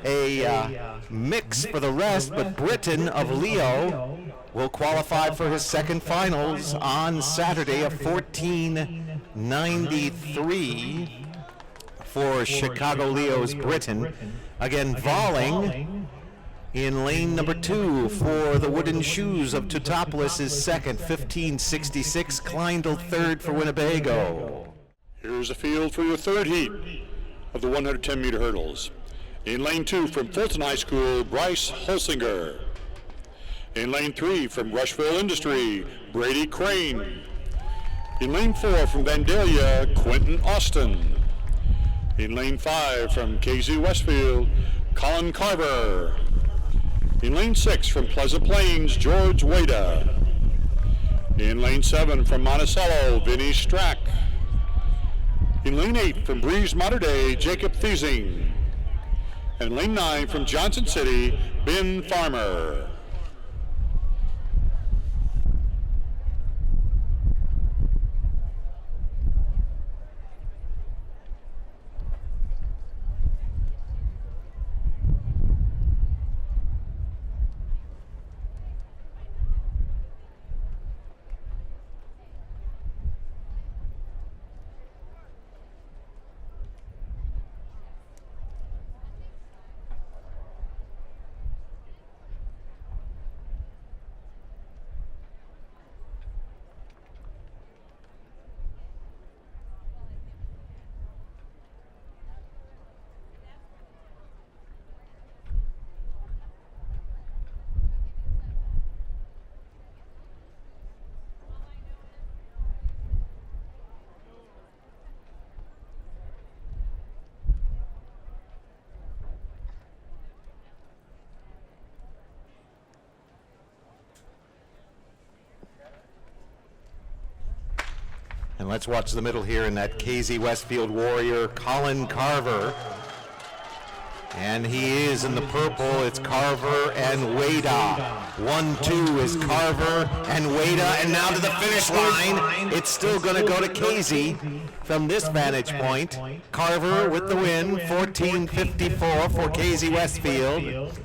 a mix for the rest, but Britton of Leo will qualify for his second finals on Saturday, a 14.93 for Chicago Leo's Britton. Again, Volling in lane number 2 for the Wooden Shoes of Teotopolis is second, 15.66. Kleindl third for Winnebago. Here's the field for your third heat of the 110-meter hurdles. In lane 2 from Fulton High School, Bryce Holsinger. In lane 3 from Rushville Industry, Brady Crane. In lane 4 from Vandalia, Quentin Austin. In lane 5 from KZ Westfield, Colin Carver. In lane 6 from Pleasant Plains, George Wada. In lane 7 from Monticello, Vinny Strack. In lane 8 from Breeze Mater Dei, Jacob Thiesing. And lane 9 from Johnson City, Ben Farmer. And let's watch the middle here in that KZ Westfield warrior, Colin Carver. And he is in the purple. It's Carver and Wada. 1-2 is Carver and Wada. And now to the finish line. It's still going to go to KZ from this vantage point. Carver with the win, 14:54 for KZ Westfield.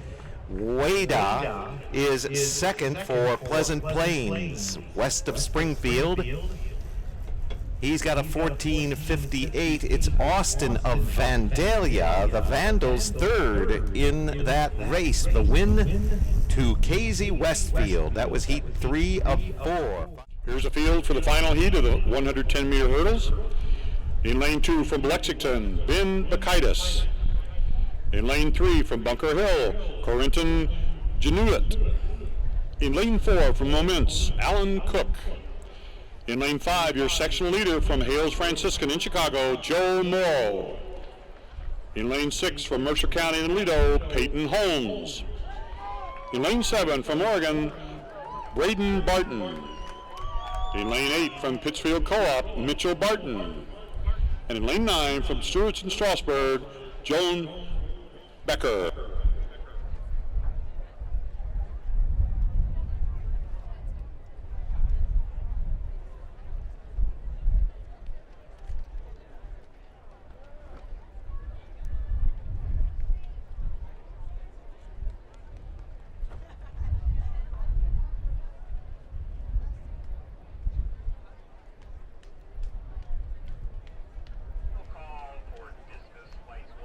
Wada is second for Pleasant Plains, west of Springfield. He's got a 14:58. It's Austin of Vandalia, the Vandals, third in that race. The win to KZ Westfield. That was heat 3 of 4. Here's a field for the final heat of the 110-meter hurdles. In lane 2 from Lexington, Ben Bakaitis. In lane 3 from Bunker Hill, Corinton Januet. In lane 4 from Moments, Alan Cook. In lane 5, your sectional leader from Hales Franciscan in Chicago, Joe Morrow. In lane 6 from Mercer County and Lido, Peyton Holmes. In lane 7 from Oregon, Braden Barton. In lane 8 from Pittsfield Co-op, Mitchell Barton. And in lane 9 from Stewart's and Strasburg, Joan Becker.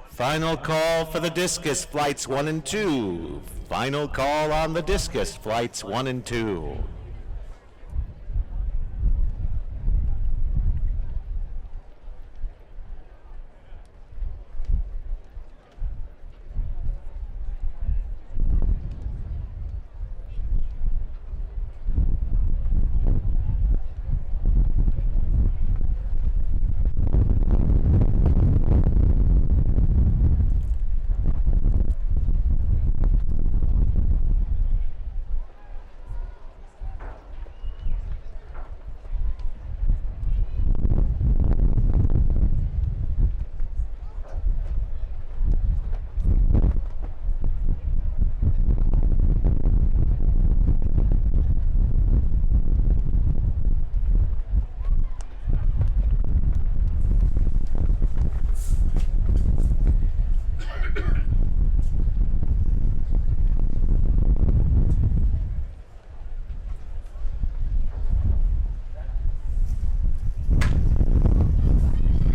Final call for the discus, flights 1 and 2. Final call on the discus, flights 1 and 2.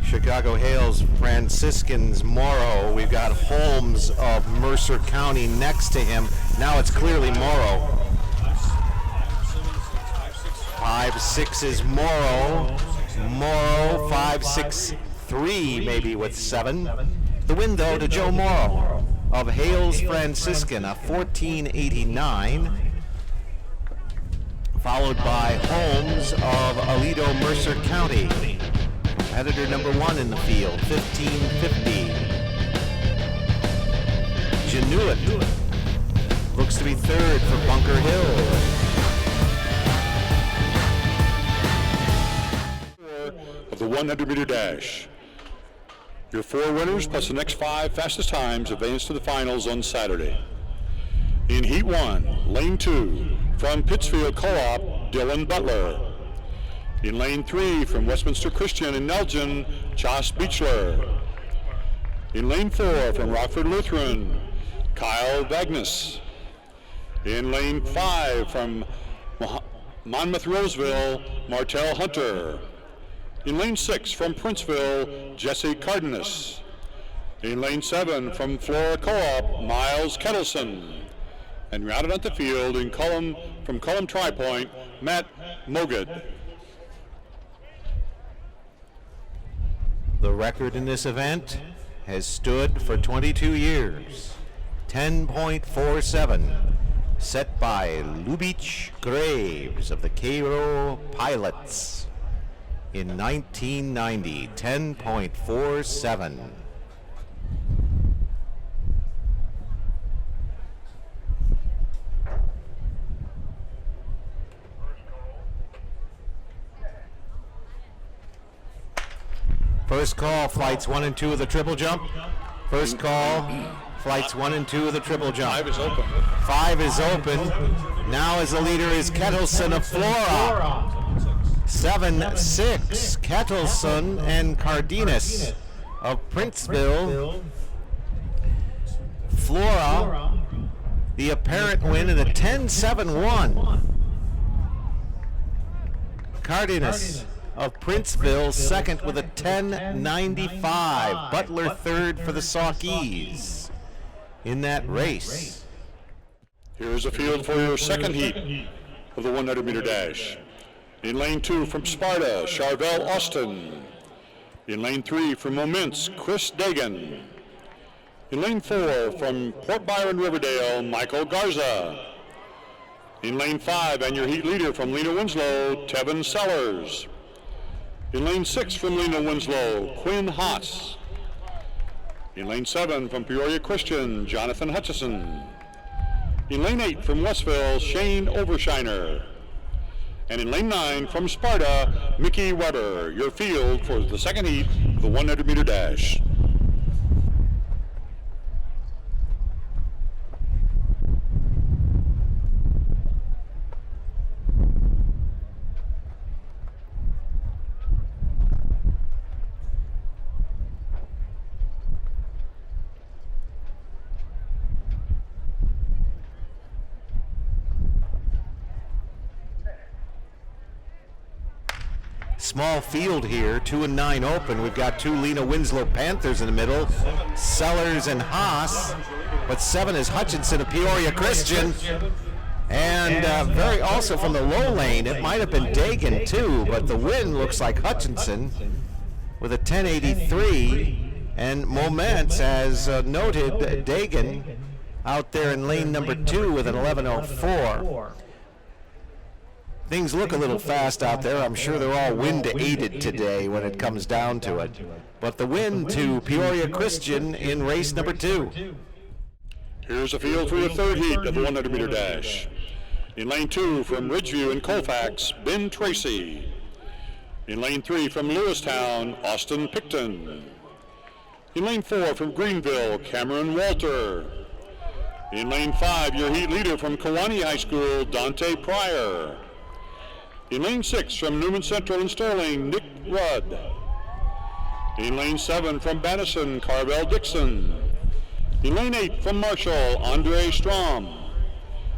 Chicago Hales Franciscans Morrow. We've got Holmes of Mercer County next to him. Now it's clearly Morrow. 5-6 is Morrow. Morrow 5-6-3 maybe with 7. The win though to Joe Morrow of Hales Franciscan, a 14:89. Followed by Holmes of Aledo Mercer County competitor number 1 in the field, 1550. Januit looks to be third for Bunker Hill. Of the 100-meter dash. Your 4 winners plus the next 5 fastest times advance to the finals on Saturday. In Heat 1, Lane 2, from Pittsfield Co-op, Dylan Butler. In Lane 3, from Westminster Christian in Elgin, Josh Beechler. In Lane 4, from Rockford Lutheran, Kyle Vagnus. In Lane 5, from Monmouth Roseville, Martell Hunter. In Lane 6, from Princeville, Jesse Cardenas. In Lane 7, from Flora Co-op, Miles Kettleson. And rounded out the field from Cullum Tri-Point, Matt Mogad. The record in this event has stood for 22 years, 10.47, set by Lubitsch Graves of the Cairo Pilots in 1990, 10.47. First call, flights 1 and 2 of the triple jump. First call, flights 1 and 2 of the triple jump. 5 is open. 5 is open. Now as the leader is Kettleson of Flora. 7-6, Kettleson and Cardenas of Princeville. Flora, the apparent win in a 10-7-1. Cardenas of Princeville second with a 10.95. Butler third for the Saukees in that race. Here's a field for your second heat of the 100-meter dash. In Lane 2 from Sparta, Charvel Austin. In Lane 3 from Moments, Chris Dagan. In Lane 4 from Port Byron Riverdale, Michael Garza. In Lane 5 and your heat leader from Lena Winslow, Tevin Sellers. In Lane 6 from Lena Winslow, Quinn Haas. In Lane 7 from Peoria Christian, Jonathan Hutchison. In Lane 8 from Westville, Shane Overshiner. And in Lane 9 from Sparta, Mickey Weber, your field for the second heat of the 100-meter dash. Small field here, 2 and 9 open. We've got 2 Lena Winslow Panthers in the middle, Sellers and Haas, but 7 is Hutchinson of Peoria Christian. And very also from the low lane, it might have been Dagan too, but the win looks like Hutchinson with a 10.83. And Moments, as noted, Dagan out there in lane number 2 with an 11.04. Things look a little fast out there. I'm sure they're all wind-aided today when it comes down to it. But the win to Peoria Christian in race number 2. Here's a field for your third heat of the 100-meter dash. In lane 2 from Ridgeview and Colfax, Ben Tracy. In lane 3 from Lewistown, Austin Picton. In lane 4 from Greenville, Cameron Walter. In lane 5, your heat leader from Kewanee High School, Dante Pryor. In lane 6 from Newman Central and Sterling, Nick Rudd. In lane 7 from Madison, Carvel Dixon. In lane 8 from Marshall, Andre Strom.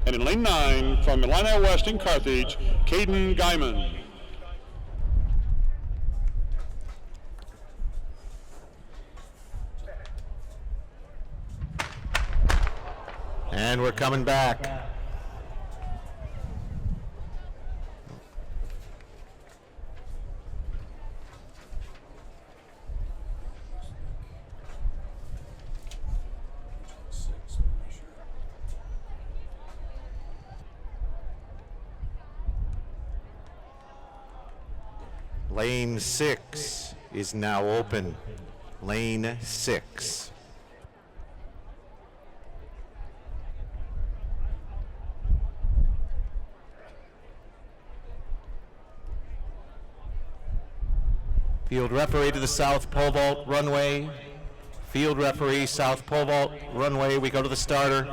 And in lane 9 from Illini West in Carthage, Caden Guyman. And we're coming back. Lane 6, is now open. Lane 6. Field referee to the south pole vault runway. Field referee, south pole vault runway. We go to the starter.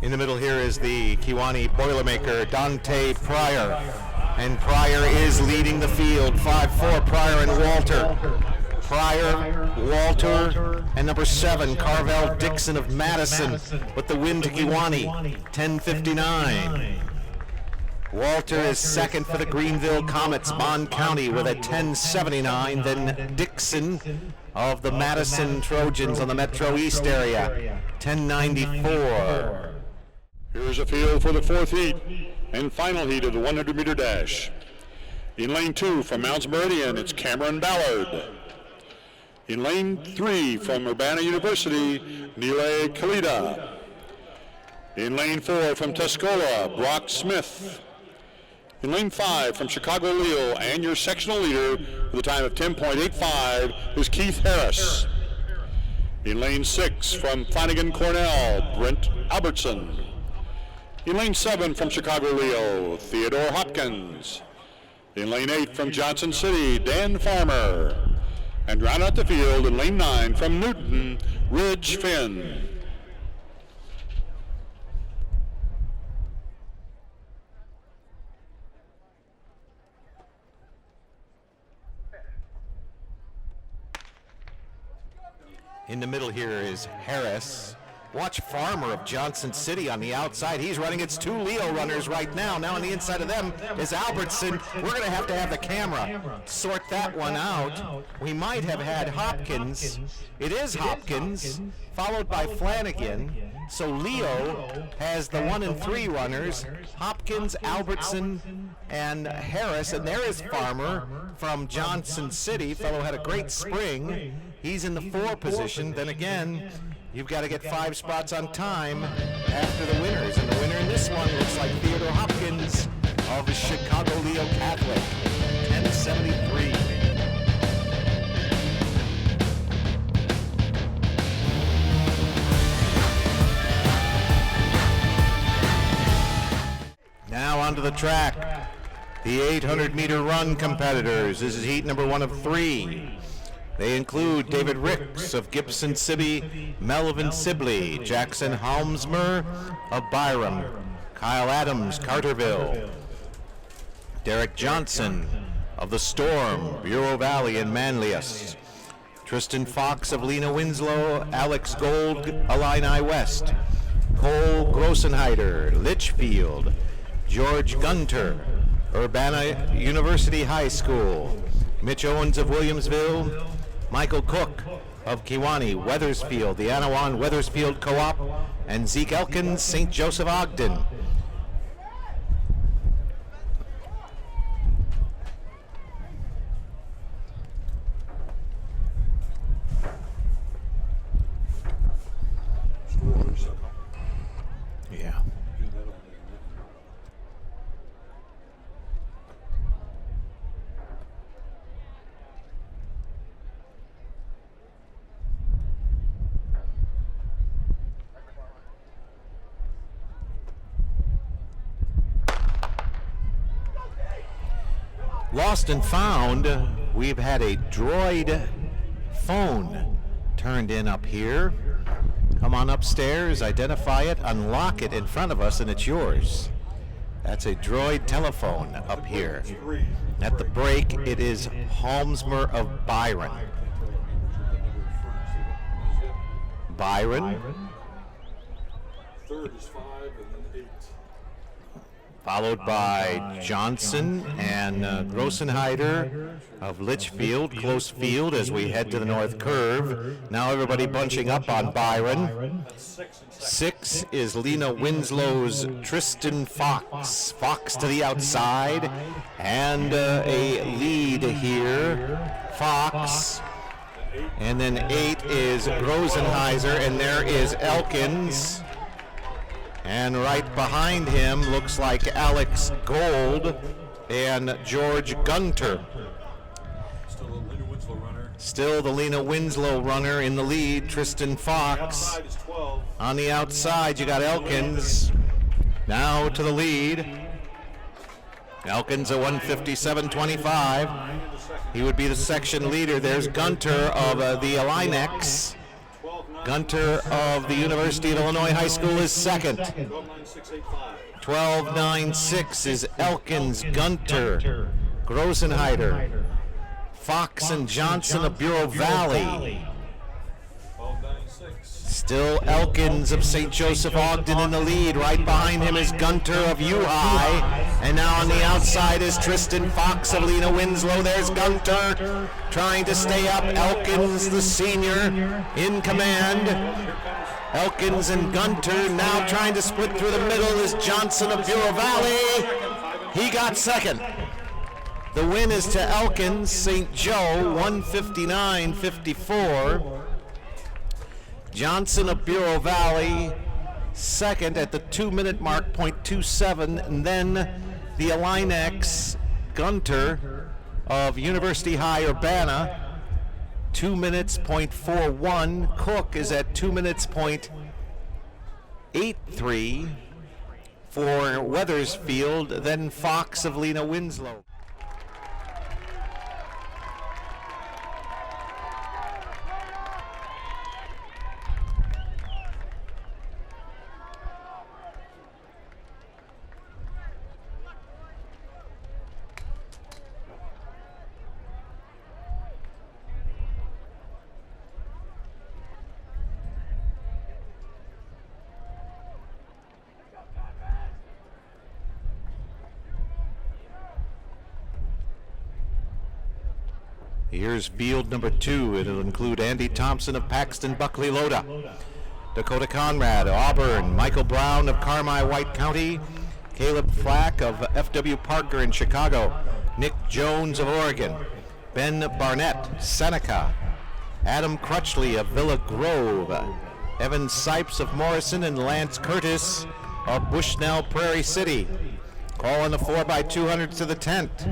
In the middle here is the Kewanee Boilermaker, Dante Pryor. And Pryor is leading the field. 5-4, Pryor and Walter. Pryor, Walter, and number 7, Carvel Dixon of Madison with the win to Kewanee, 10:59. Walter is second for the Greenville Comets, Bond County with a 10:79. Then Dixon of the Madison Trojans on the Metro East area, 10:94. Here's a field for the 4th heat and final heat of the 100-meter dash. In lane 2 from Mounds Meridian, it's Cameron Ballard. In lane 3 from Urbana University, Nile Kalida. In lane 4 from Tuscola, Brock Smith. In lane 5 from Chicago Leo, and your sectional leader with a time of 10.85 is Keith Harris. In lane 6 from Flanagan Cornell, Brent Albertson. In lane 7 from Chicago Leo, Theodore Hopkins. In lane 8 from Johnson City, Dan Farmer. And round out the field in lane 9 from Newton, Ridge Finn. In the middle here is Harris. Watch Farmer of Johnson City on the outside. He's running. It's 2 Leo runners right now. Now on the inside of them is Albertson. We're going to have the camera sort that one out. We might have had Hopkins. It is Hopkins, followed by Flanagan. So Leo has the 1 and 3 runners, Hopkins, Albertson, and Harris. And there is Farmer from Johnson City. Fellow had a great spring. He's in the 4 position. Then again, you've got to get 5 spots on time after the winners. And the winner in this one looks like Theodore Hopkins of the Chicago Leo Catholic, 10:73. Now onto the track. The 800-meter run competitors. This is heat number 1 of 3. They include David Ricks of Gibson City, Melvin Sibley, Jackson Halmsmer of Byram, Kyle Adams, Carterville, Derek Johnson of the Storm, Bureau Valley and Manlius, Tristan Fox of Lena Winslow, Alex Gold, Illini West, Cole Grossenheider, Litchfield, George Gunter, Urbana University High School, Mitch Owens of Williamsville, Michael Cook of Kewanee, Weathersfield, the Anawan Weathersfield Co-op, and Zeke Elkins, St. Joseph Ogden. Yeah. Lost and found, we've had a Droid phone turned in up here. Come on upstairs, identify it, unlock it in front of us, and it's yours. That's a Droid telephone up here. At the break, it is Halmsmer of Byron. Byron? third is 5, and then 8. Followed by Johnson and Grossenheider of Litchfield, close field as we head to the north curve. Now everybody bunching up on Byron. That's 6 and 7. 6 is Lena Winslow's Tristan Fox. Fox to the outside, and a lead here, Fox. And then 8 is Grosenheiser, and there is Elkins. And right behind him looks like Alex Gold and George Gunter. Still the Lena Winslow runner. Still the Lena Winslow runner in the lead, Tristan Fox. Outside is 12. On the outside, you got Elkins. Now to the lead. Elkins at 157.25. He would be the section leader. There's Gunter of the Illinois. Gunter of the University of Illinois High School is second. 12.96 is Elkins, Gunter, Grosenheider, Fox and Johnson of Bureau Valley. 12.96. Still Elkins of St. Joseph Ogden in the lead. Right behind him is Gunter of U-High. And now on the outside is Tristan Fox of Lena Winslow. There's Gunter trying to stay up. Elkins, the senior, in command. Elkins and Gunter now trying to split through the middle is Johnson of Bureau Valley. He got second. The win is to Elkins, St. Joe, 159.54. Johnson of Bureau Valley, second at the 2-minute mark, .27, and then the Illinois Gunter of University High Urbana, 2 minutes, .41. Cook is at 2 minutes, .83 for Weathersfield, then Fox of Lena Winslow. Here's field number 2. It'll include Andy Thompson of Paxton Buckley Loda, Dakota Conrad of Auburn, Michael Brown of Carmi White County, Caleb Flack of F.W. Parker in Chicago, Nick Jones of Oregon, Ben Barnett, Seneca, Adam Crutchley of Villa Grove, Evan Sipes of Morrison, and Lance Curtis of Bushnell Prairie City. Call in the 4x200 to the tent.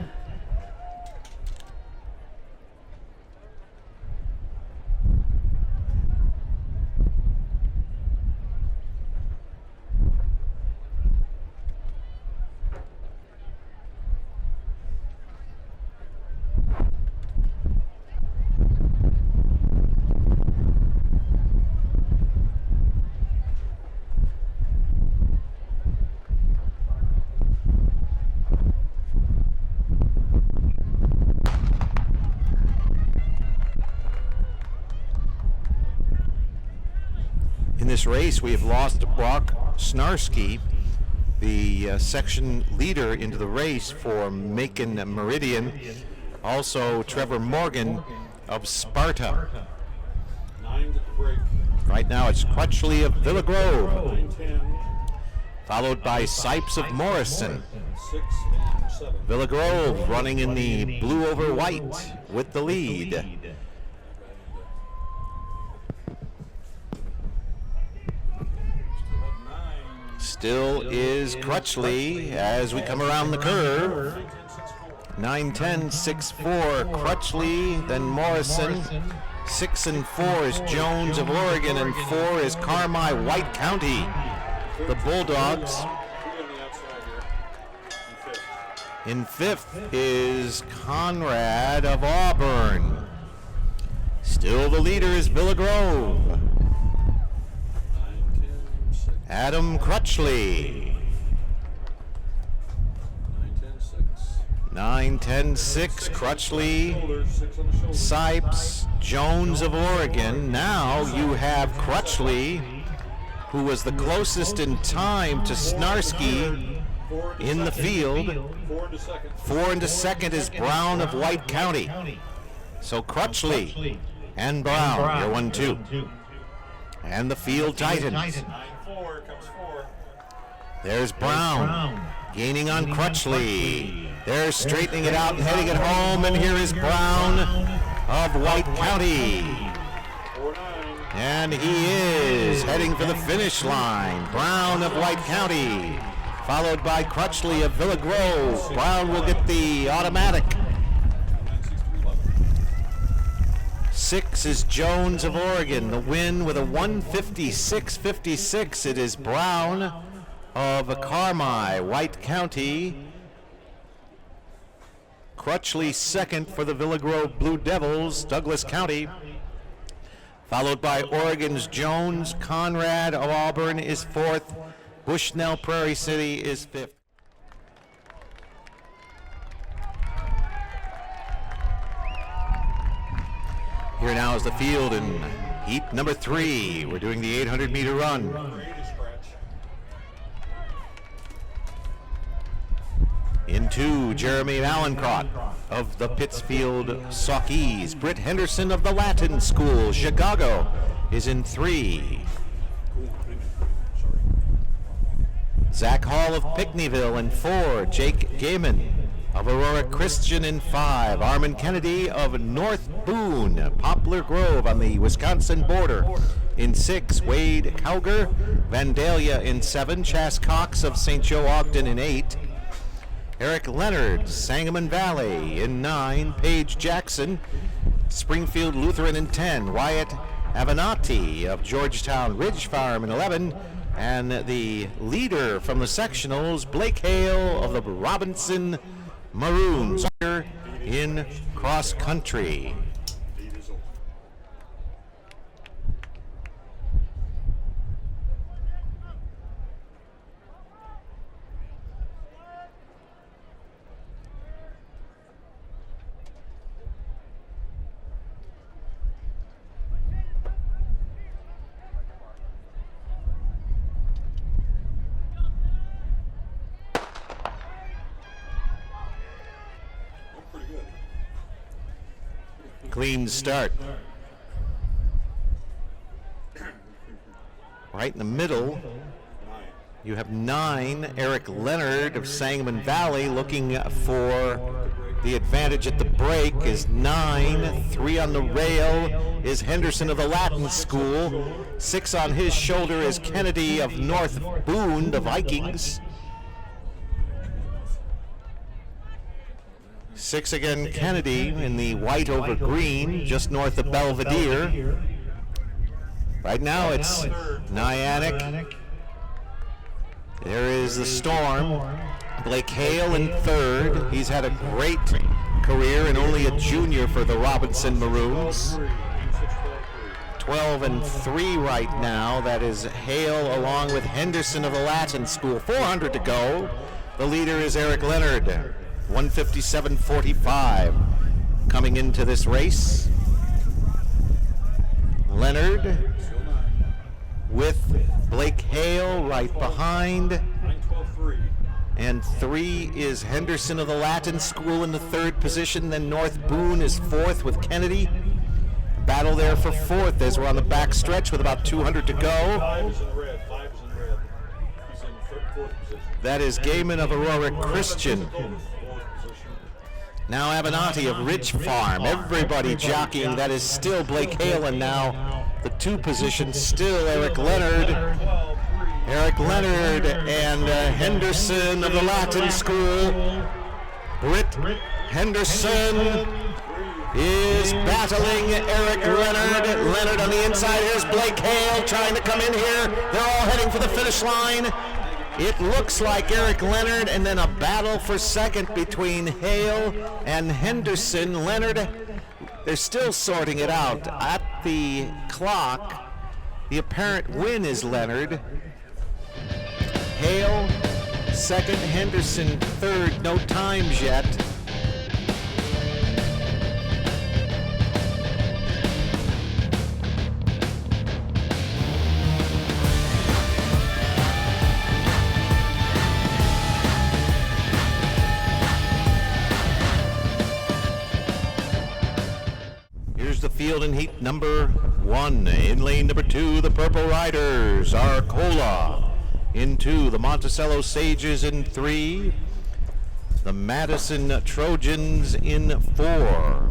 In this race, we have lost Brock Snarsky, the section leader into the race for Macon Meridian. Also, Trevor Morgan of Sparta. 9 to the break. Right now, it's Crutchley of Villa Grove, 9-10. followed by Sipes of Morrison. 6 and 7. Villa Grove running in the blue over white with the lead. Still is Crutchley as we come around the curve. 9-10-6-4 Crutchley, then Morrison. 6 and 4 is Jones of Oregon, and 4 is Carmi White County. The Bulldogs. In 5th is Conrad of Auburn. Still the leader is Villa Grove. Adam Crutchley. 9-10-6 Crutchley, Sipes, Jones of Oregon. Now you have Crutchley who was the closest in time to Snarsky in the field. 4 into second. 4 into second is Brown of White County. So Crutchley and Brown, you're 1-2. And the field tightens. 9-4 comes 4. There's Brown gaining on Crutchley. They're straightening it out and heading it home, and here is Brown of White County. 4-9. And he is heading for the finish line. Brown of White County, followed by Crutchley of Villa Grove. Brown will get the automatic. 6 is Jones of Oregon, the win with a 156.56. It is Brown of Carmi, White County. Crutchley second for the Villa Grove Blue Devils, Douglas County. Followed by Oregon's Jones. Conrad of Auburn is fourth. Bushnell Prairie City is fifth. Here now is the field in heat number 3. We're doing the 800-meter run. In 2, Jeremy Malencrot of the Pittsfield Saukees. Britt Henderson of the Latin School, Chicago, is in 3. Zach Hall of Pinckneyville in 4. Jake Gaiman of Aurora Christian in 5. Armin Kennedy of North Boone, Poplar Grove on the Wisconsin border in 6. Wade Cowger, Vandalia in 7. Chas Cox of St. Joe Ogden in 8. Eric Leonard, Sangamon Valley in 9. Paige Jackson, Springfield Lutheran in 10. Wyatt Avenatti of Georgetown Ridge Farm in 11. And the leader from the sectionals, Blake Hale of the Robinson Maroons in cross country. Clean start. Right in the middle, you have 9. Eric Leonard of Sangamon Valley looking for the advantage at the break is 9. 3 on the rail is Henderson of the Latin School. 6 on his shoulder is Kennedy of North Boone, the Vikings. 6 again, Kennedy in the white over green, just north of Belvedere. Right now it's Nyack. There is the Storm. Blake Hale in 3rd. He's had a great career and only a junior for the Robinson Maroons. 12-3 right now. That is Hale along with Henderson of the Latin School. 400 to go. The leader is Eric Leonard. 157.45 coming into this race. Leonard with Blake Hale right behind. 9-12-3. And 3 is Henderson of the Latin School in the 3rd position. Then North Boone is 4th with Kennedy. Battle there for 4th as we're on the back stretch with about 200 to go. 5 is in the red. 5 is in the red. He's in 4th position. That is Gaiman of Aurora Christian. 4th position. Now Avenatti of Ridge Farm. Everybody jockeying. That is still Blake Hale, and now the 2 positions still Eric Leonard. Eric Leonard and Henderson of the Latin School. Britt Henderson is battling Eric Leonard. Leonard on the inside. Here's Blake Hale trying to come in here. They're all heading for the finish line. It looks like Eric Leonard, and then a battle for second between Hale and Henderson. Leonard, they're still sorting it out. At the clock, the apparent win is Leonard. Hale, second. Henderson, third. No times yet. field in heat number 1. In lane number 2, the Purple Riders, Arcola. In 2, the Monticello Sages in 3. The Madison Trojans in 4.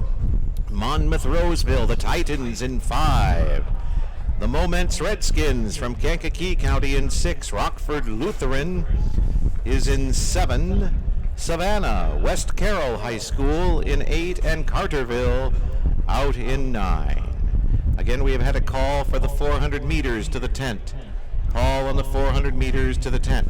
Monmouth Roseville, the Titans in 5. The Moments Redskins from Kankakee County in 6. Rockford Lutheran is in 7. Savannah West Carroll High School in 8, and Carterville out in 9. Again, we have had a call for the 400 meters to the tent. Call on the 400 meters to the tent.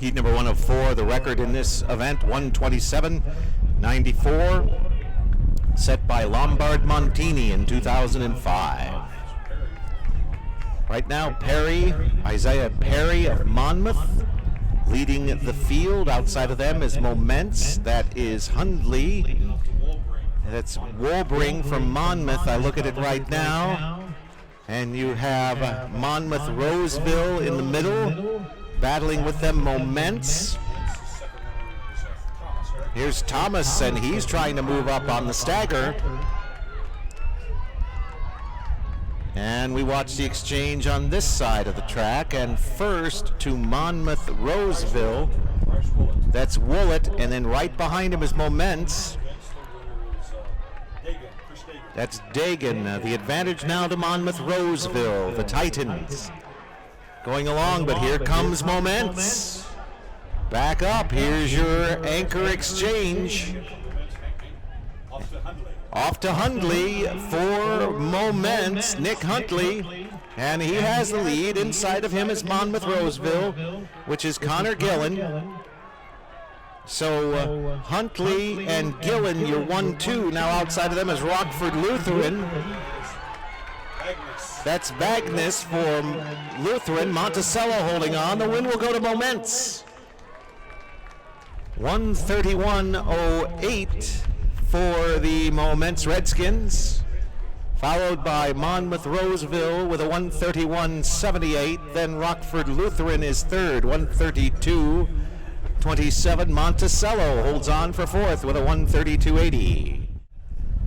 Heat number 1 of 4, the record in this event, 127.94, set by Lombard Montini in 2005. Right now, Isaiah Perry of Monmouth, leading the field. Outside of them is Moments, that is Hundley, that's Wolbring from Monmouth. I look at it right now, and you have Monmouth Roseville in the middle. Battling with them, Moments. Here's Thomas, and he's trying to move up on the stagger. And we watch the exchange on this side of the track, and first to Monmouth Roseville. That's Woollett, and then right behind him is Moments. That's Dagan. The advantage now to Monmouth Roseville, the Titans. Going along, but here comes Moments. Back up, here's your anchor exchange. Off to Hundley for Moments, Nick Huntley. And he has the lead. Inside of him is Monmouth Roseville, which is Connor Gillen. So Huntley and Gillen, your 1-2. Now outside of them is Rockford Lutheran. That's Bagnes for Lutheran. Monticello holding on. The win will go to Moments. 131.08 for the Moments Redskins, followed by Monmouth Roseville with a 131.78. Then Rockford Lutheran is third, 132.27. Monticello holds on for fourth with a 132.80.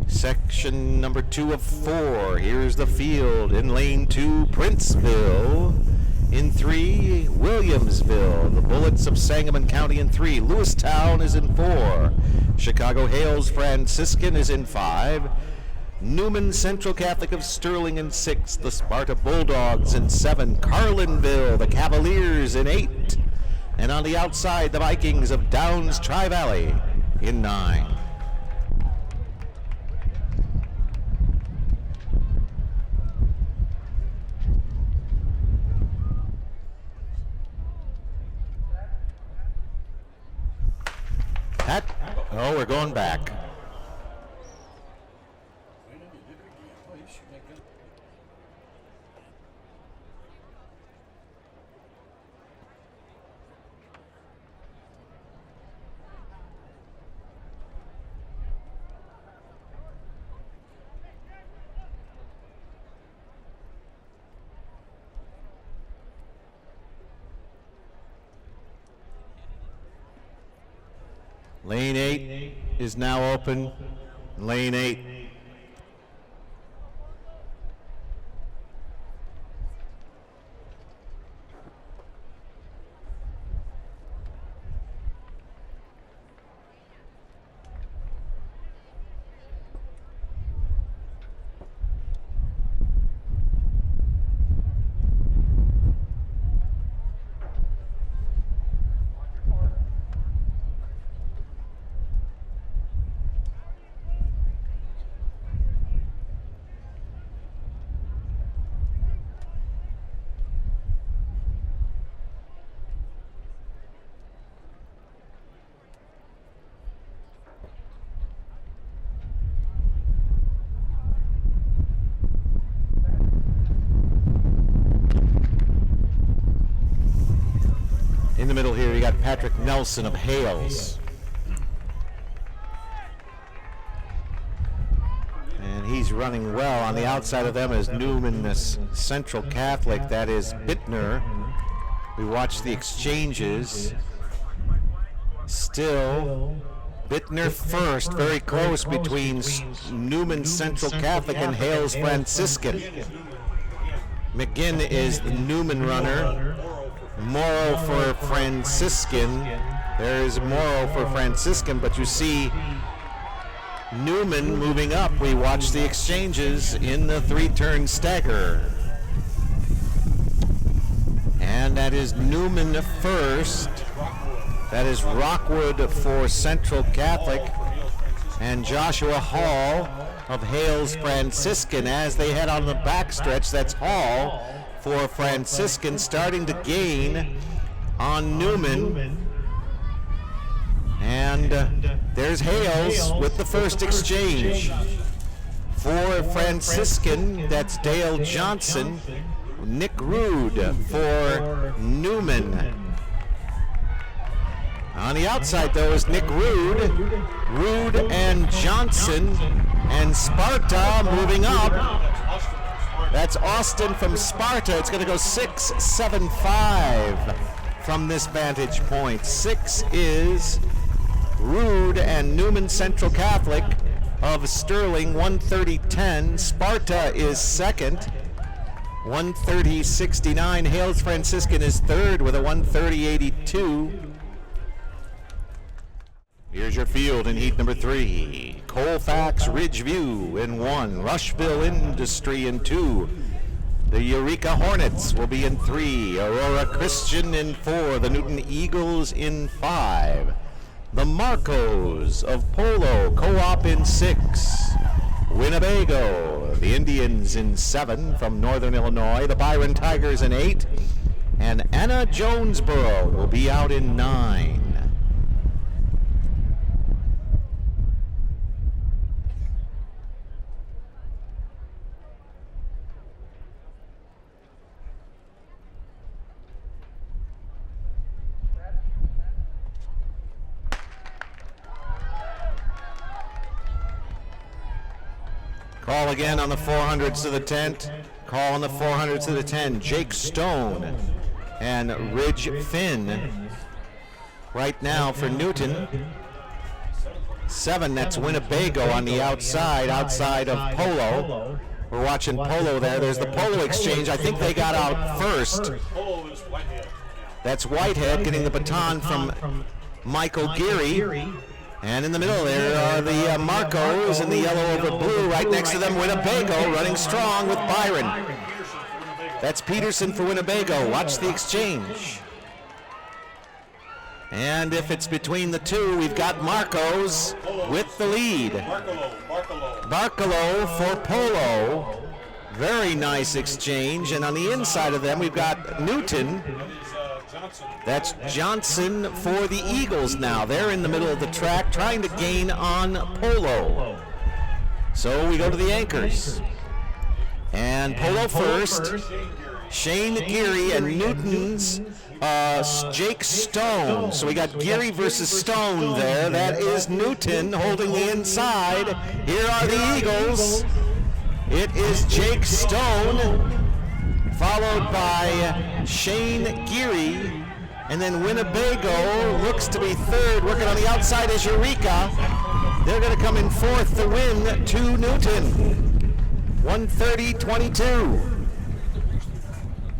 Section number 2 of 4. Here's the field. In lane 2, Princeville. In 3, Williamsville. The Bullets of Sangamon County in 3. Lewistown is in 4. Chicago Hales Franciscan is in 5. Newman Central Catholic of Sterling in 6. The Sparta Bulldogs in 7. Carlinville, the Cavaliers in 8. And on the outside, the Vikings of Downs Tri-Valley in 9. Oh, we're going back. Lane 8 is now open. Lane 8. In the middle here, you got Patrick Nelson of Hales. And he's running well. On the outside of them is Newman Central Catholic. That is Bittner. We watch the exchanges. Still, Bittner first, very close between Newman Central Catholic and Hales Franciscan. McGinn is the Newman runner. Morrow for Franciscan. There is Morrow for Franciscan, but you see Newman moving up. We watch the exchanges in the three-turn stagger. And that is Newman first. That is Rockwood for Central Catholic. And Joshua Hall of Hales Franciscan as they head on the backstretch. That's Hall for Franciscan, starting to gain on Newman. And there's Hales with the first exchange. For Franciscan, that's Dale Johnson. Nick Rude for Newman. On the outside, though, is Nick Rude. Rude and Johnson. And Sparta moving up. That's Austin from Sparta. It's going to go 6-7-5 from this vantage point. 6 is Rude and Newman Central Catholic of Sterling, 130-10. Sparta is second, 130-69. Hales Franciscan is third with a 130-82. Here's your field in heat number 3. Colfax Ridgeview in 1. Rushville Industry in 2. The Eureka Hornets will be in 3. Aurora Christian in 4. The Newton Eagles in 5. The Marcos of Polo Co-op in 6. Winnebago, the Indians in 7 from Northern Illinois. The Byron Tigers in 8. And Anna Jonesboro will be out in 9. Call again on the 400s to the tent. Call on the 400s to the 10. Jake Stone and Ridge Finn. Right now for Newton. 7, that's Winnebago on the outside of Polo. We're watching Polo there. There's the Polo exchange. I think they got out first. That's Whitehead getting the baton from Michael Geary. And in the middle there are the Marcos in the yellow over blue. Right next to them, Winnebago running strong with Byron. That's Peterson for Winnebago. Watch the exchange. And if it's between the two, we've got Marcos with the lead. Barcalo for Polo. Very nice exchange. And on the inside of them, we've got Newton. That's Johnson for the Eagles now. They're in the middle of the track trying to gain on Polo. So we go to the anchors. And Polo first. Shane Geary and Newton's Jake Stone. So we got Geary versus Stone there. That is Newton holding the inside. Here are the Eagles. It is Jake Stone, followed by Shane Geary. And then Winnebago looks to be third. Working on the outside is Eureka. They're going to come in fourth to win to Newton. 130-22.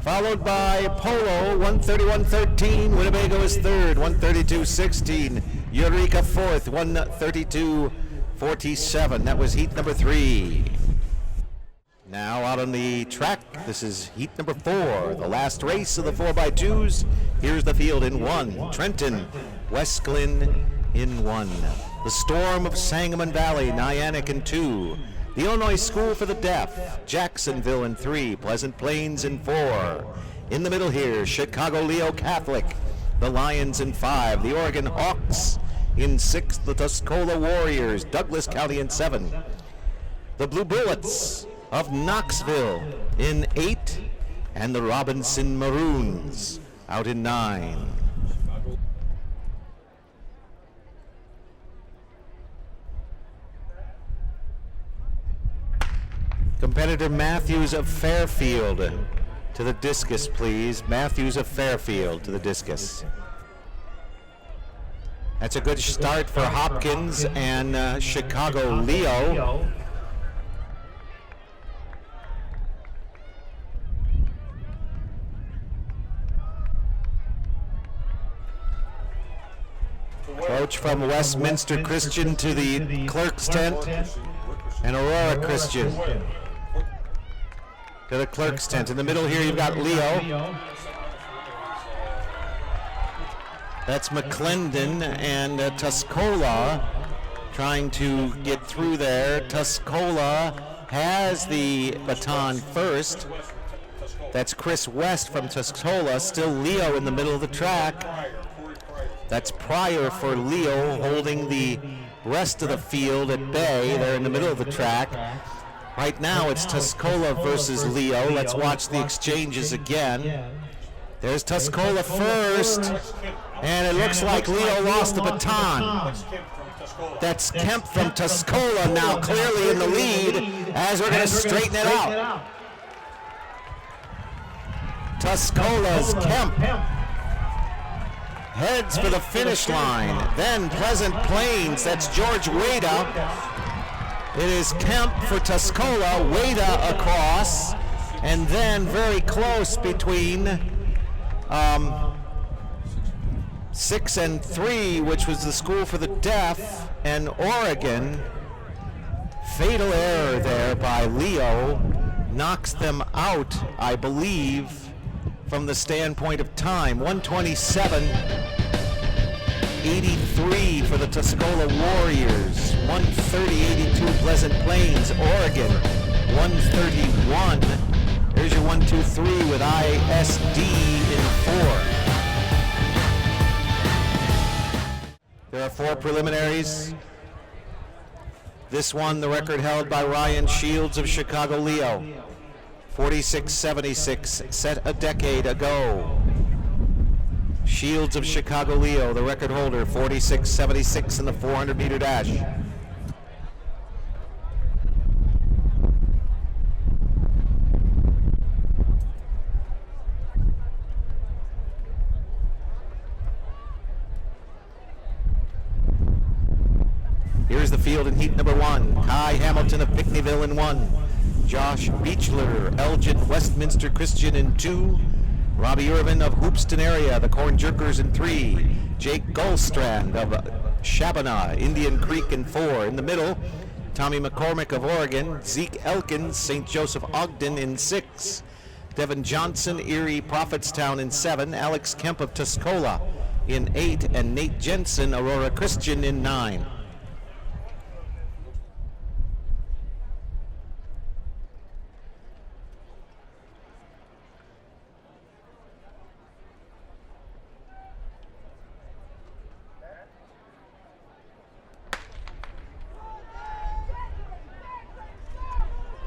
Followed by Polo, 131-13. Winnebago is third, 132-16. Eureka fourth, 132-47. That was heat number 3. Now out on the track, this is heat number 4, the last race of the 4x2s. Here's the field in 1. Trenton, West Glen in 1. The Storm of Sangamon Valley, Nyack in 2. The Illinois School for the Deaf, Jacksonville in 3. Pleasant Plains in 4. In the middle here, Chicago Leo Catholic, the Lions in 5. The Oregon Hawks in 6. The Tuscola Warriors, Douglas County in 7. The Blue Bullets of Knoxville in 8, and the Robinson Maroons out in 9. Senator Matthews of Fairfield to the discus, please. Matthews of Fairfield to the discus. That's a good start for Hopkins and Chicago Leo. Coach from Westminster Christian to the clerk's tent, and Aurora Christian to the clerk's tent. In the middle here you've got Leo. That's McClendon and Tuscola trying to get through there. Tuscola has the baton first. That's Chris West from Tuscola. Still Leo in the middle of the track. That's Pryor for Leo, holding the rest of the field at bay. They're in the middle of the track. Right now it's Tuscola versus Leo. Let's watch the exchanges again. There's Tuscola first, and it looks like Leo lost the baton. That's Kemp from Tuscola now clearly in the lead as we're going to straighten it out. Tuscola's Kemp heads for the finish line. Then Pleasant Plains, that's George Wada. It is Kemp for Tuscola, Wada across, and then very close between 6 and 3, which was the School for the Deaf, and Oregon. Fatal error there by Leo knocks them out, I believe, from the standpoint of time. 127.83 for the Tuscola Warriors. 130.82 Pleasant Plains, Oregon. 131. There's your 1, 2, 3 with ISD in 4. There are 4 preliminaries. This one, the record held by Ryan Shields of Chicago Leo. 46.76, set a decade ago. Shields of Chicago Leo, the record holder, 46.76 in the 400-meter dash. Here's the field in heat number 1. Kai Hamilton of Pinckneyville in 1. Josh Beechler, Elgin Westminster Christian in 2. Robbie Irvin of Hoopston area, the Corn Jerkers in 3. Jake Goldstrand of Shabana, Indian Creek in 4. In the middle, Tommy McCormick of Oregon, Zeke Elkins, St. Joseph Ogden in 6. Devin Johnson, Erie Prophetstown in 7. Alex Kemp of Tuscola in 8. And Nate Jensen, Aurora Christian in 9.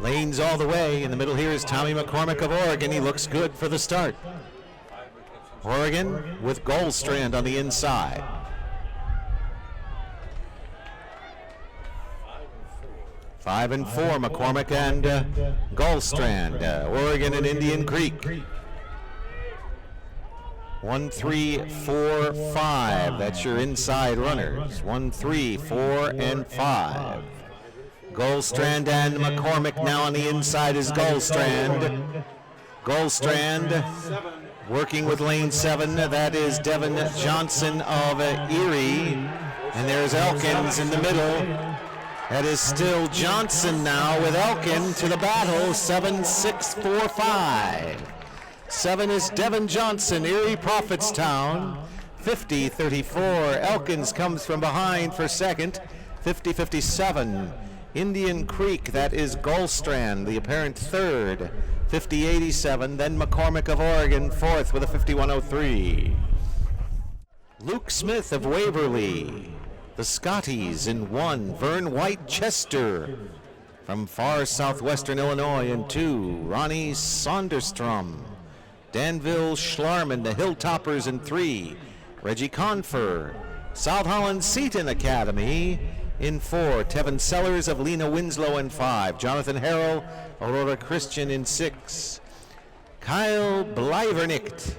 Lanes all the way. In the middle here is Tommy McCormick of Oregon. He looks good for the start. Oregon with Goldstrand on the inside. 5 and 4, McCormick and Goldstrand. Oregon and Indian Creek. 1, 3, 4, 5. That's your inside runners. 1, 3, 4, and 5. Goldstrand and McCormick now on the inside is Goldstrand. Goldstrand working with lane 7. That is Devin Johnson of Erie. And there's Elkins in the middle. That is still Johnson now with Elkin to the battle. 7, 6, 4, 5. 7 is Devin Johnson, Erie Prophetstown. 50-34. Elkins comes from behind for second. 50-57. Indian Creek, that is Goldstrand, the apparent third. 50-87. Then McCormick of Oregon, fourth with a 51-03. Luke Smith of Waverly. The Scotties in 1. Vern White Chester from far southwestern Illinois in 2. Ronnie Sonderstrom. Danville Schlarman, the Hilltoppers in 3. Reggie Confer. South Holland Seton Academy. In 4, Tevin Sellers of Lena Winslow in 5. Jonathan Harrell, Aurora Christian in 6. Kyle Bleivernicht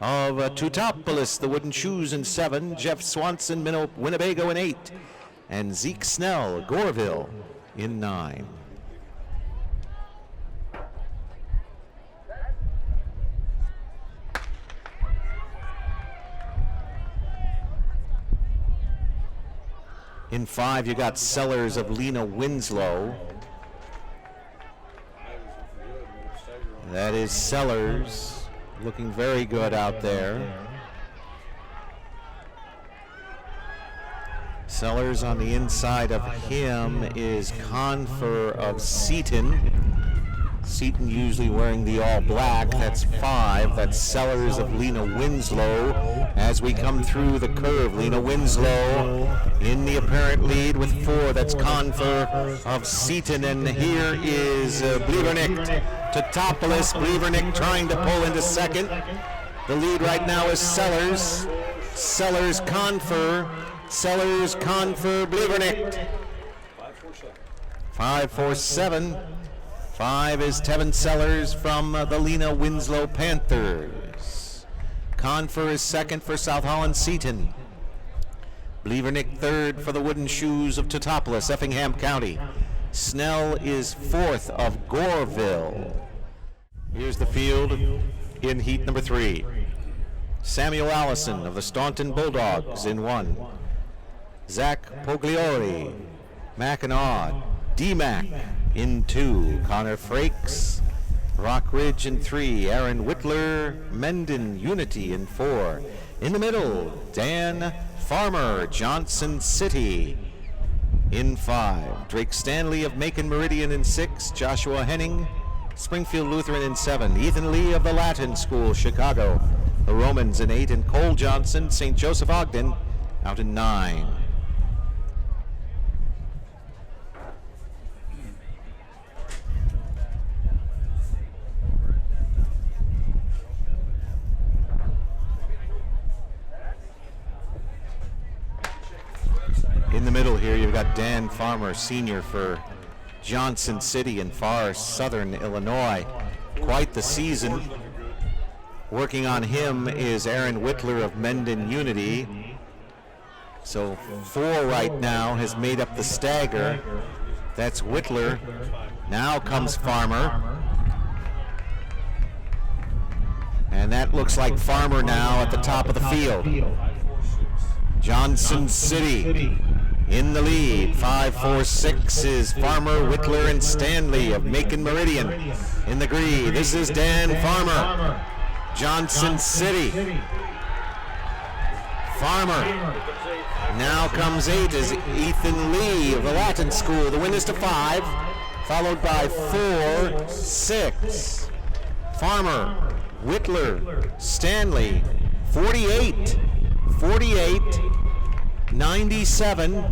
of Teutopolis, the Wooden Shoes in 7. Jeff Swanson, Winnebago in 8. And Zeke Snell, Goreville in 9. In 5, you got Sellers of Lena Winslow. That is Sellers, looking very good out there. Sellers on the inside of him is Confer of Seaton. Seaton usually wearing the all black. That's 5. That's Sellers of Lena Winslow. As we come through the curve, Lena Winslow in the apparent lead with 4. That's Confer of Seaton. And here is Bleivernicht. Teutopolis, Bleivernicht trying to pull into second. The lead right now is Sellers. Sellers, Confer. Sellers, Confer, Bleivernicht. 5-4-7. 5 is Tevin Sellers from the Lena Winslow Panthers. Confer is second for South Holland Seaton. Bleivernicht third for the Wooden Shoes of Teutopolis, Effingham County. Snell is fourth of Goreville. Here's the field in heat number 3. Samuel Allison of the Staunton Bulldogs in 1. Zach Pogliori, Mackinac, D-Mac in 2. Connor Frakes, Rock Ridge in 3. Aaron Whitler, Mendon Unity in 4. In the middle, Dan Farmer, Johnson City in 5. Drake Stanley of Macon Meridian in 6. Joshua Henning, Springfield Lutheran in 7. Ethan Lee of the Latin School, Chicago, the Romans in 8. And Cole Johnson, St. Joseph Ogden, out in 9. In the middle here, you've got Dan Farmer, senior for Johnson City in far southern Illinois. Quite the season. Working on him is Aaron Whitler of Mendon Unity. So 4 right now has made up the stagger. That's Whitler. Now comes Farmer. And that looks like Farmer now at the top of the field. Johnson City in the lead. 5-4-6 is Farmer, Whitler, and Stanley of Macon Meridian in the green. This is Dan Farmer. Johnson City. Farmer. Now comes 8 is Ethan Lee of the Latin School. The win is to 5, followed by 4-6. Farmer, Whitler, Stanley, 48, 97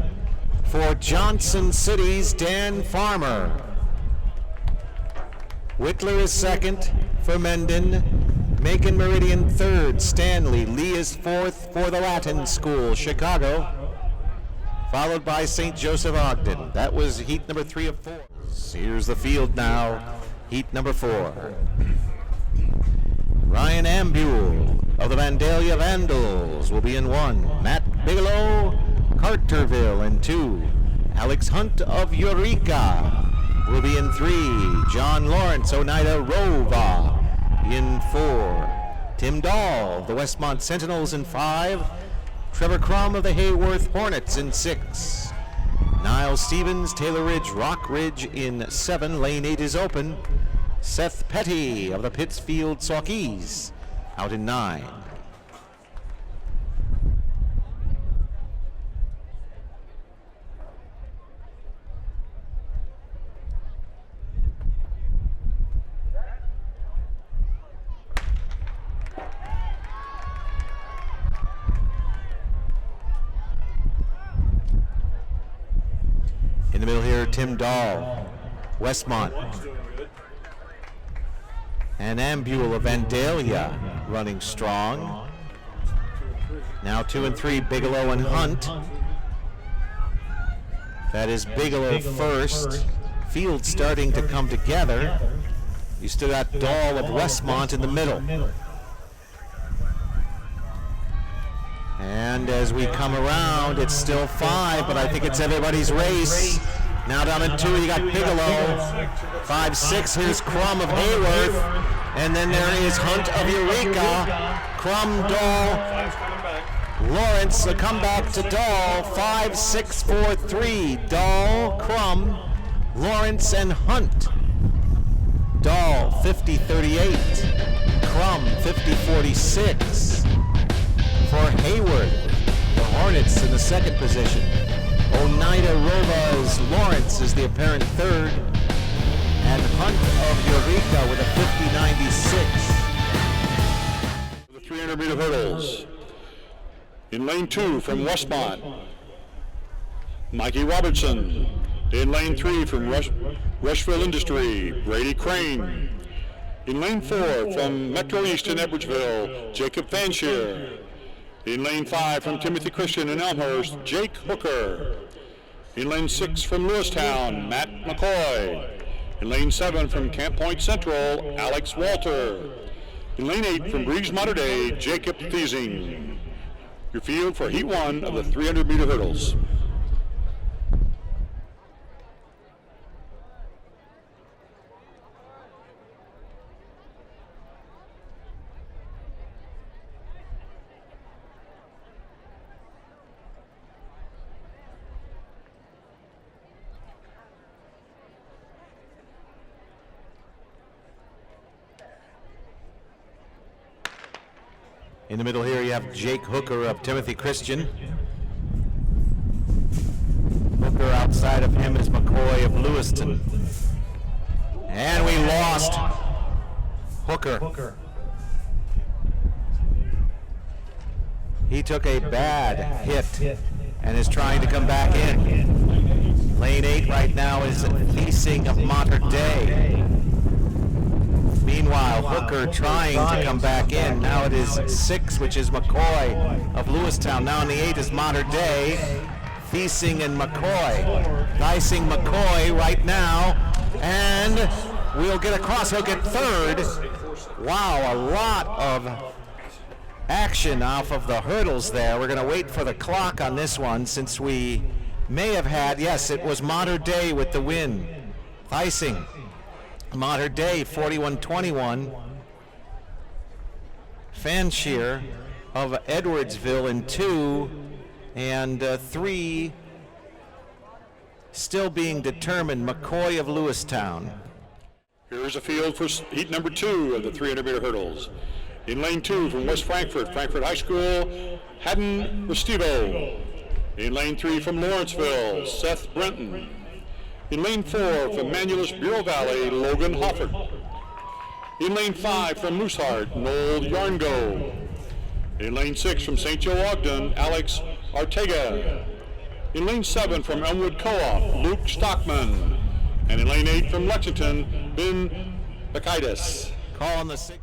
for Johnson City's Dan Farmer. Whitler is second for Mendon. Macon Meridian third. Stanley. Lee is fourth for the Latin School, Chicago, followed by St. Joseph Ogden. That was heat number 3 of 4. Here's the field now, heat number 4. Ryan Ambule of the Vandalia Vandals will be in 1. Matt Bigelow, Carterville in 2. Alex Hunt of Eureka will be in 3. John Lawrence, Oneida Rova in 4. Tim Dahl of the Westmont Sentinels in 5. Trevor Crum of the Hayworth Hornets in 6. Niall Stevens, Taylor Ridge, Rock Ridge in 7. Lane 8 is open. Seth Petty of the Pittsfield Saukees out in 9. In the middle here, Tim Dahl, Westmont. And Ambule of Vandalia running strong. Now 2 and 3, Bigelow and Hunt. That is Bigelow first. Field starting to come together. You still got Dahl of Westmont in the middle. And as we come around, it's still 5, but I think it's everybody's race. Now down in 2, you got Bigelow. 5-6, here's Crum of Hayworth. And then there is Hunt of Eureka. Crum, Dahl, Lawrence, a comeback to Dahl. 5-6-4-3. Dahl, Crum, Lawrence, and Hunt. Dahl, 50-38. Crum, 50-46. For Hayworth, the Hornets in the second position. Oneida Rova's Lawrence is the apparent third. And Hunt of Eureka with a 50-96. The 300-meter hurdles. In lane 2 from Westmont, Mikey Robertson. In lane 3 from Rushville Industry, Brady Crane. In lane 4 from Metro East in Edwardsville, Jacob Fanshear. In lane 5 from Timothy Christian in Elmhurst, Jake Hooker. In lane 6 from Lewistown, Matt McCoy. In lane 7 from Camp Point Central, Alex Walter. In lane 8 from Breeze Mater Dei, Jacob Thiesing. Your field for Heat 1 of the 300-meter hurdles. In the middle here, you have Jake Hooker of Timothy Christian. Hooker outside of him is McCoy of Lewiston. And we lost Hooker. He took a bad hit and is trying to come back in. Lane 8 right now is Thiesing of Mater Dei. Meanwhile, Hooker trying to come back in. Now it is 6, which is McCoy of Lewistown. Now in the 8 is Mater Dei, Thiesing and McCoy. Thiesing McCoy right now, and we'll get across. He'll get third. Wow, a lot of action off of the hurdles there. We're going to wait for the clock on this one since we may have had, yes, it was Mater Dei with the win. Thiesing. Mater Dei 41-21. Fanshear of Edwardsville in 2, and 3 still being determined, McCoy of Lewistown. Here's a field for heat number 2 of the 300-meter hurdles. In lane 2 from West Frankfort, Frankfort High School, Haddon Restivo. In lane 3 from Lawrenceville, Seth Brenton. In lane 4 from Manulus Bureau Valley, Logan Hoffert. In lane 5 from Mooseheart, Noel Yarngo. In lane 6 from St. Joe Ogden, Alex Artega. In lane 7 from Elmwood Co-op, Luke Stockman. And in lane 8 from Lexington, Ben Bakaitis. Call on the 6.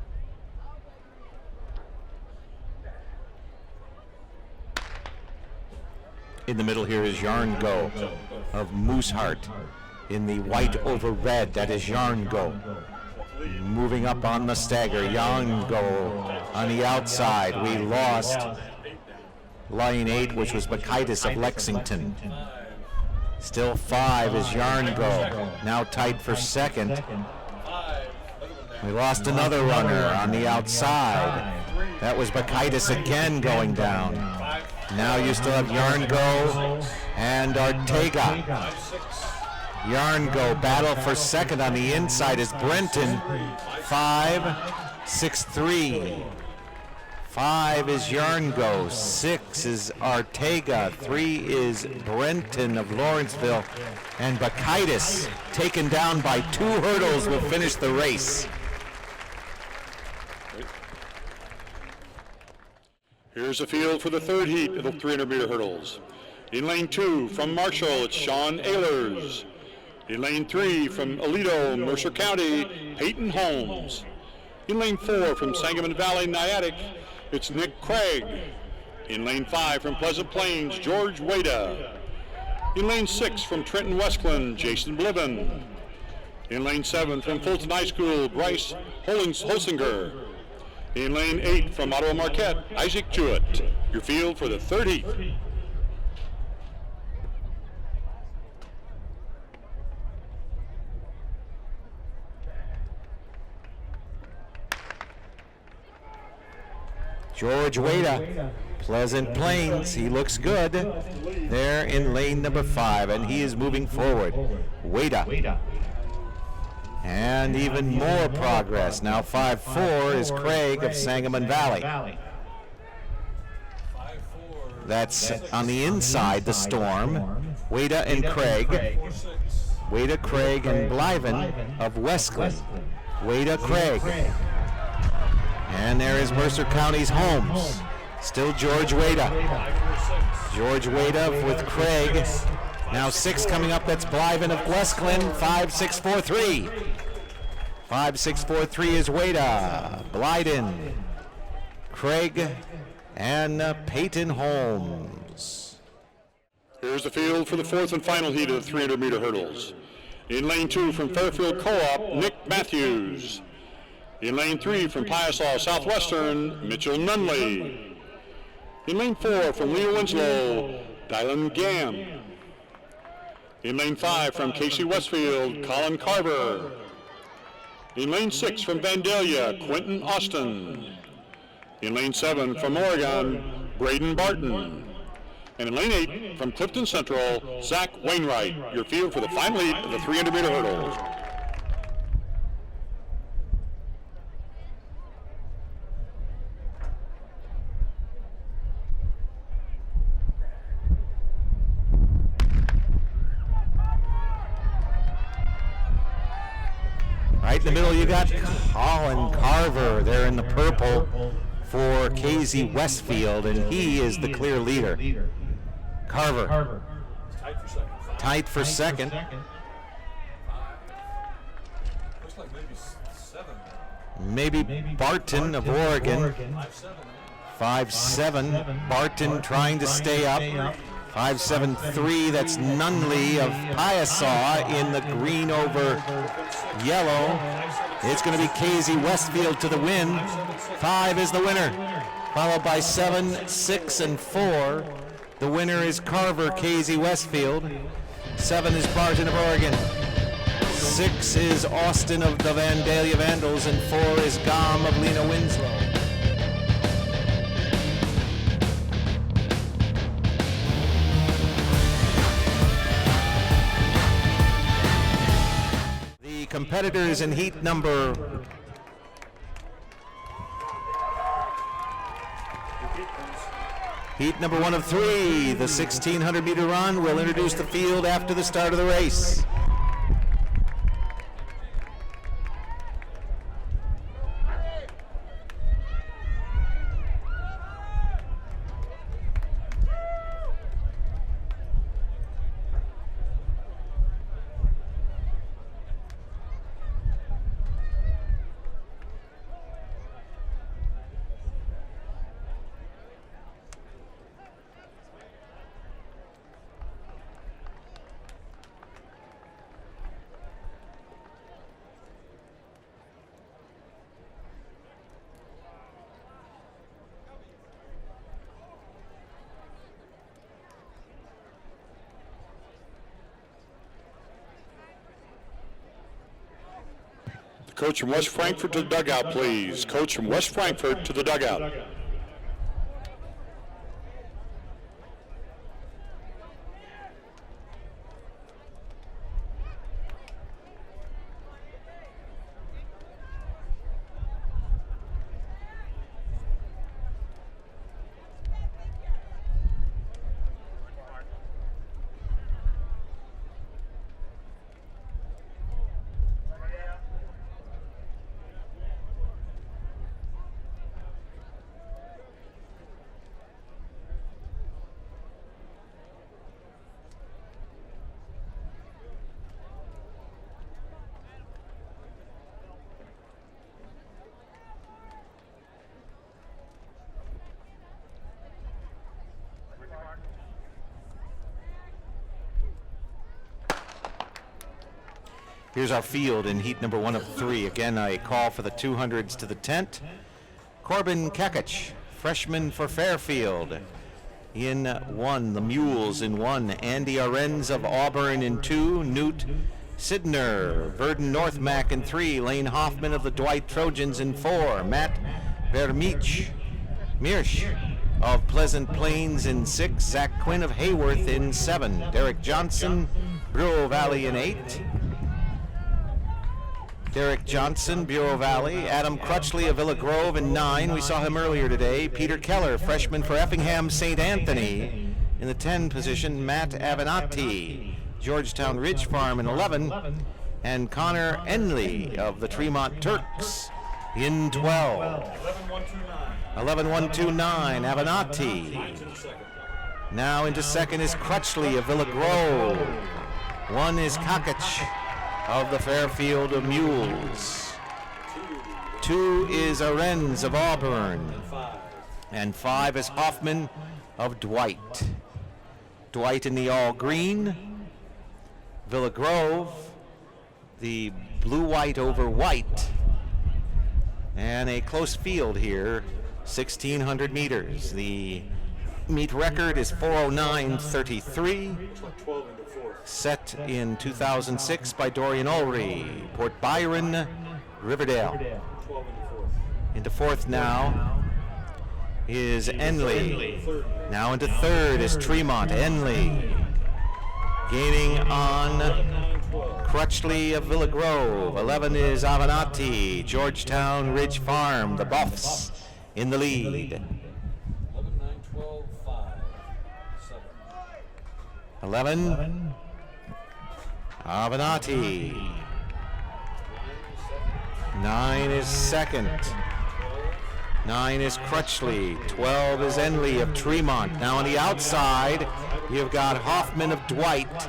In the middle here is Yarngo of Mooseheart in the white over red. That is Yarngo. Moving up on the stagger, Yarngo on the outside. We lost lane 8, which was Bakaitis of Lexington. Still 5 is Yarngo, now tied for second. We lost another runner on the outside. That was Bakaitis again going down. Now you still have Yarngo and Artega. Yarngo battle for second on the inside is Brenton. 5-6-3. 5 is Yarngo, 6 is Artega, 3 is Brenton of Lawrenceville, and Bakaitis, taken down by 2 hurdles, will finish the race. Here's the field for the third heat of the 300-meter hurdles. In lane 2 from Marshall, it's Sean Ehlers. In lane 3 from Aledo, Mercer County, Peyton Holmes. In lane 4 from Sangamon Valley, Nyack, it's Nick Craig. In lane 5 from Pleasant Plains, George Wada. In lane 6 from Trenton Westland, Jason Bliven. In lane 7 from Fulton High School, Bryce Holsinger. In lane 8 from Ottawa Marquette, Isaac Jewett. Your field for the third heat. George Wada, Pleasant Plains, he looks good there in lane number 5, and he is moving forward. Wada. And even more progress. Now 5-4 is Craig of Sangamon Valley. That's on the inside, the Storm. Wada and Craig. Wada, Craig, and Bliven of Westland. Wada, Craig. And there is Mercer County's Holmes. Still George Wada. George Wada with Craig. Now 6 coming up, that's Bliven of Westland, 5-6-4-3. 5-6-4-3 is Wada, Blyden, Craig, and Peyton Holmes. Here's the field for the fourth and final heat of the 300-meter hurdles. In lane 2 from Fairfield Co-op, Nick Matthews. In lane 3 from Piasaw Southwestern, Mitchell Nunley. In lane 4 from Leo Winslow, Dylan Gam. In lane 5 from Casey Westfield, Colin Carver. In lane 6 from Vandalia, Quentin Austin. In lane 7 from Oregon, Braden Barton. And in lane 8 from Clifton Central, Zach Wainwright. Your field for the final heat of the 300-meter hurdles. Right in the middle, you got Colin Carver there in the purple for KZ Westfield, and he is the clear leader. Carver. Tight for second. Looks like maybe 7. Maybe Barton of Oregon. 5-7. Barton trying to stay up. 5-7-3, that's Nunley of Piasaw in the green over yellow. It's going to be KZ Westfield to the win. 5 is the winner, followed by 7, 6, and 4. The winner is Carver, KZ Westfield. 7 is Barton of Oregon. 6 is Austin of the Vandalia Vandals, and 4 is Gom of Lena Winslow. Competitors in heat number Heat number 1 of 3, the 1,600-meter run. We'll introduce the field after the start of the race. Coach from West Frankfort to the dugout, please. Coach from West Frankfort to the dugout. Here's our field in heat number 1 of 3. Again, I call for the 200s to the tent. Corbin Kakich, freshman for Fairfield, in 1. The Mules in 1. Andy Arens of Auburn in 2. Newt Sidner, Verdon Northmac in 3. Lane Hoffman of the Dwight Trojans in 4. Matt Vermeersch of Pleasant Plains in 6. Zach Quinn of Hayworth in 7. Derek Johnson, Bureau Valley in 8. Derek Johnson, Bureau Valley. Adam Crutchley of Villa Grove in 9. We saw him earlier today. Peter Keller, freshman for Effingham St. Anthony, in the 10 position. Matt Avenatti, Georgetown Ridge Farm in 11. And Connor Enley of the Tremont Turks in 12. 11-1-2-9, Avenatti. Now into second is Crutchley of Villa Grove. 1 is Kakich of the Fairfield Mules. 2 is Arens of Auburn. And 5 is Hoffman of Dwight. Dwight in the all green. Villa Grove, the blue-white over white. And a close field here, 1,600 meters. The meet record is 4:09:33. Set in 2006 by Dorian Ulrey. Port Byron, Riverdale. Into 4th now is Enley. Now into 3rd is Tremont. Enley gaining on Crutchley of Villa Grove. 11 is Avenatti, Georgetown Ridge Farm. The Buffs in the lead. 11, Avenatti. 9 is second. 9 is Crutchley. 12 is Enley of Tremont. Now on the outside, you've got Hoffman of Dwight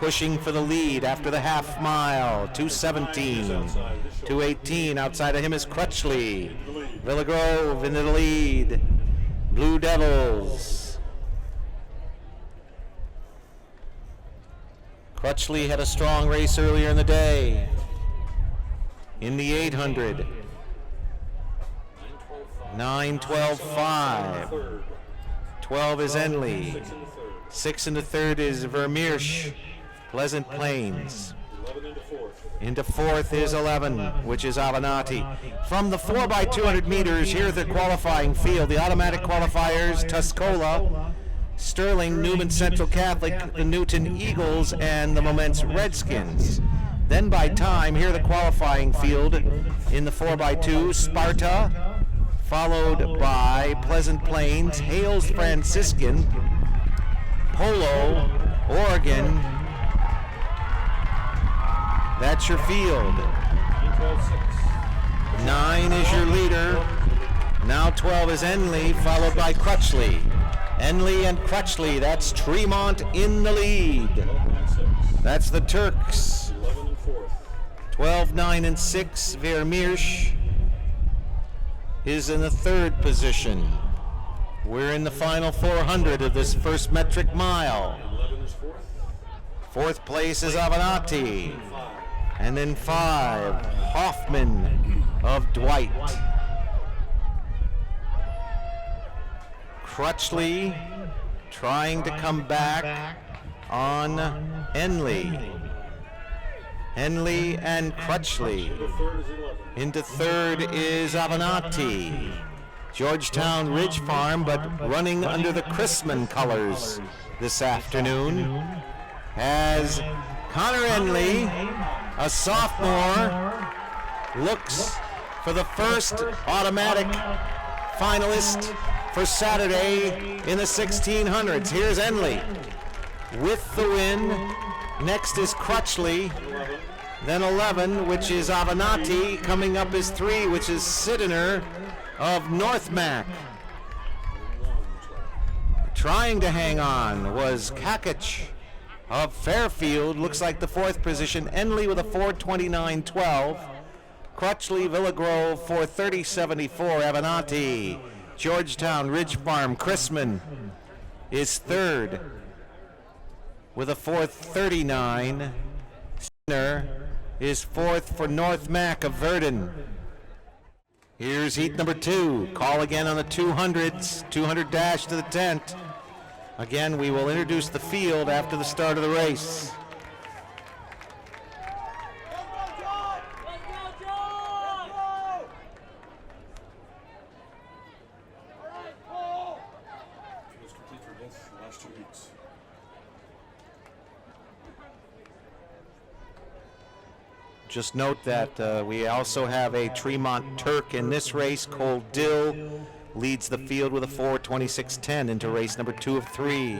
pushing for the lead after the half mile. 2:17, 2:18. Outside of him is Crutchley. Villa Grove into the lead. Blue Devils. Crutchley had a strong race earlier in the day. In the 800. 9:12.5. 12 is Enley. 6 in the 3rd is Vermeersch, Pleasant Plains. Into 4th is 11, which is Avenatti. From the 4x200 meters, here's the qualifying field. The automatic qualifiers, Tuscola, Sterling, Newman Central Catholic, the Newton Eagles, and the Moments Redskins. Then by time, here the qualifying field in the 4x2, Sparta, followed by Pleasant Plains, Hales Franciscan, Polo, Oregon. That's your field. 9 is your leader. Now 12 is Enley, followed by Crutchley. Enley and Crutchley, that's Tremont in the lead. That's the Turks. 12, 9, and 6, Vermeersch is in the 3rd position. We're in the final 400 of this first metric mile. 4th place is Avenatti. And then 5, Hoffman of Dwight. Crutchley trying to come back on Enley. Enley and Crutchley. Into 3rd is Avenatti. Georgetown Ridge Farm, but running under the Chrisman colors this afternoon, has Connor Enley, a sophomore, looks for the first automatic finalist for Saturday in the 1600s. Here's Enley with the win. Next is Crutchley. Then 11, which is Avenatti. Coming up is 3, which is Sidner of Northmac. Trying to hang on was Kakich of Fairfield. Looks like the 4th position. Enley with a 4:29.12. Crutchley, Villa Grove, 4:30.74. Avenatti. Georgetown Ridge Farm, Chrisman is 3rd with a 4:39. Sidner is fourth for North Mac of Verdon. Here's heat number 2. Call again on the 200s. 200 dash to the tent. Again, we will introduce the field after the start of the race. Fields complete for both the last 2 heats. Just note that we also have a Tremont Turk in this race. Cole Dill leads the field with a 4:26.10 into race number 2 of 3.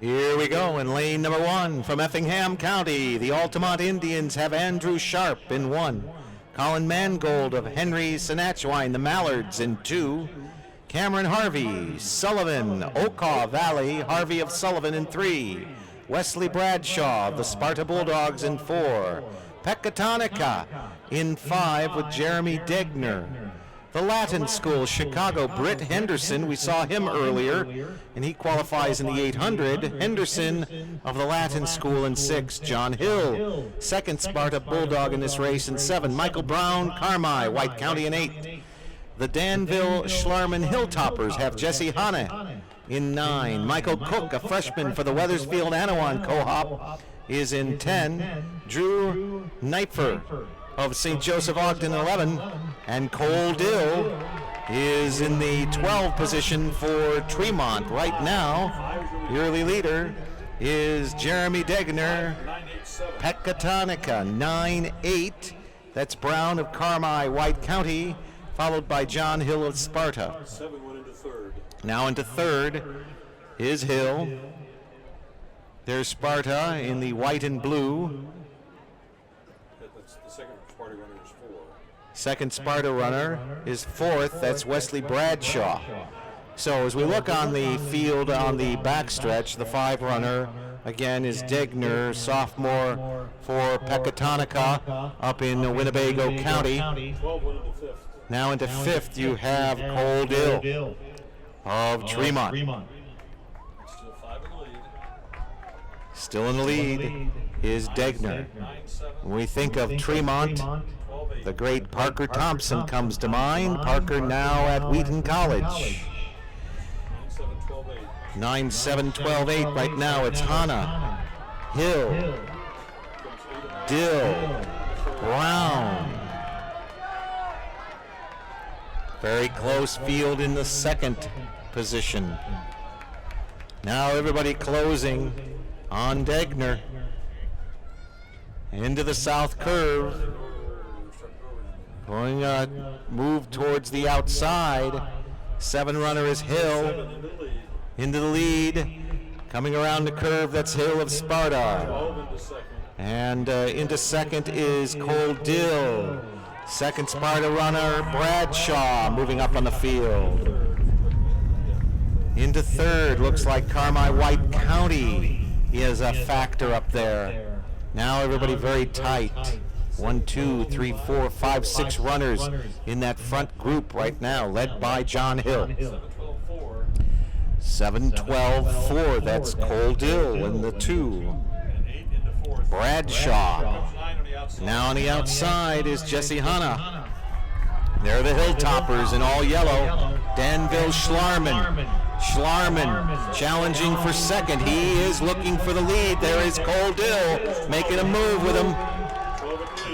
Here we go in lane number 1 from Effingham County. The Altamont Indians have Andrew Sharp in 1. Colin Mangold of Henry Senachwine, the Mallards, in 2. Cameron Harvey, Sullivan, Okaw Valley, Harvey of Sullivan in 3. Wesley Bradshaw of the Sparta Bulldogs in 4. Pecatonica in 5 with Jeremy Degner. The Latin School, Chicago, Britt Henderson, we saw him earlier, and he qualifies in the 800. Henderson of the Latin School in 6. John Hill, second Sparta Bulldog in this race in 7. Michael Brown, Carmi, White County in 8. The Danville Schlarman Hilltoppers have Jesse Hanne in 9. Michael Cook, a freshman for the Weathersfield Anawan Co-op, is in 10. Drew Kneifer of St. Joseph Ogden 11, and Cole Dill is in the 12 position for Tremont. Right now, the early leader is Jeremy Degner, Pecatonica 9-8. That's Brown of Carmi, White County, followed by John Hill of Sparta. 7 went into 3rd. Now into 3rd is Hill. There's Sparta in the white and blue. That's the second Sparta runner is 4. Second Sparta runner is 4th. That's Wesley Bradshaw. So as we look on the field on the backstretch, the 5 runner again is Degner, sophomore for Pecatonica up in Winnebago County. 12 went into 5th. Now into 5th you have Cole Dill of Tremont. Still 5 in the lead. Still in the lead is Degner. 9-7. When we think of Tremont, 12-8. the great Parker Thompson comes to mind. Parker now at Wheaton College. 9-7, 12-8. 9-7, 12-8 right now. It's Hanna, Hill, Dill, Brown. Very close field in the second position. Now everybody closing on Degner. Into the south curve. Going move towards the outside. 7 runner is Hill. Into the lead. Coming around the curve, that's Hill of Sparta. 12 into 2nd. And into second is Cole Dill. Second Sparta runner, Bradshaw, moving up on the field. Into third, looks like Carmi White County is a factor up there. Now everybody very tight. 1, 2, 3, 4, 5, 6 runners in that front group right now, led by John Hill. 7-12-4, that's Cole Dill in the 2. Bradshaw. Now on the outside is Jesse Hanna. They're the Hilltoppers in all yellow. Danville Schlarman. Schlarman challenging for second. He is looking for the lead. There is Cole Dill making a move with him.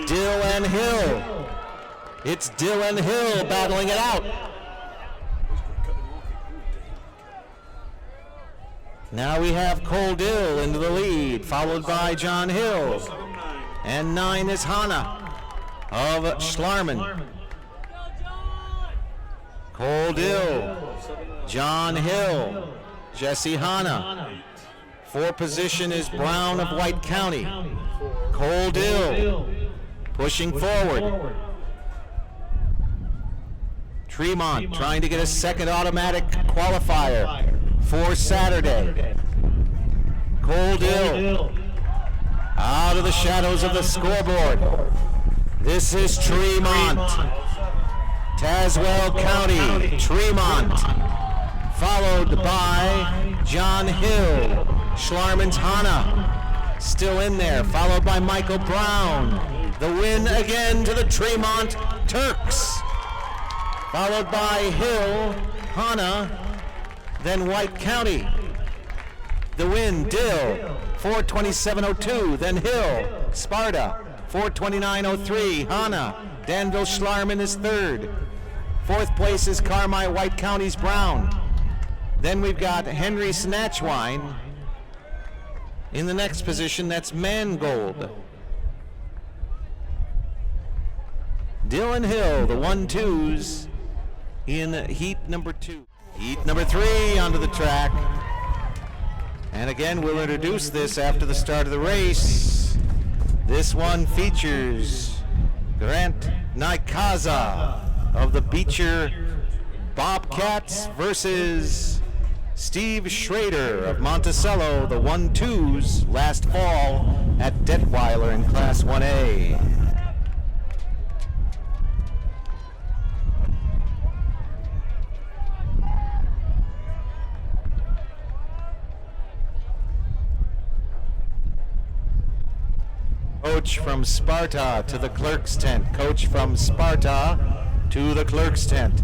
Dill and Hill. It's Dill and Hill battling it out. Now we have Cole Dill into the lead, followed by John Hill. And 9 is Hannah of Schlarman. Cole Dill, John Hill, Jesse Hanna. 4 position is Brown of White County. Cole Dill pushing forward. Tremont trying to get a second automatic qualifier for Saturday. Cole Dill out of the shadows of the scoreboard. This is Tremont. Tazewell County, Tremont, followed by John Hill. Schlarman's Hannah still in there, followed by Michael Brown. The win again to the Tremont Turks, followed by Hill, Hannah, then White County. The win, Dill, 4:27.02, then Hill, Sparta, 4:29.03, Hannah. Danville Schlarman is third. 4th place is Carmi White County's Brown. Then we've got Henry Snatchwine in the next position, that's Mangold. Dylan Hill, the 1-2s in heat number 2. Heat number 3 onto the track. And again, we'll introduce this after the start of the race. This one features Grant Nykaza of the Beecher Bobcats versus Steve Schrader of Monticello, the 1-2s last fall at Detweiler in Class 1A. Coach from Sparta to the clerk's tent. Coach from Sparta to the clerk's tent.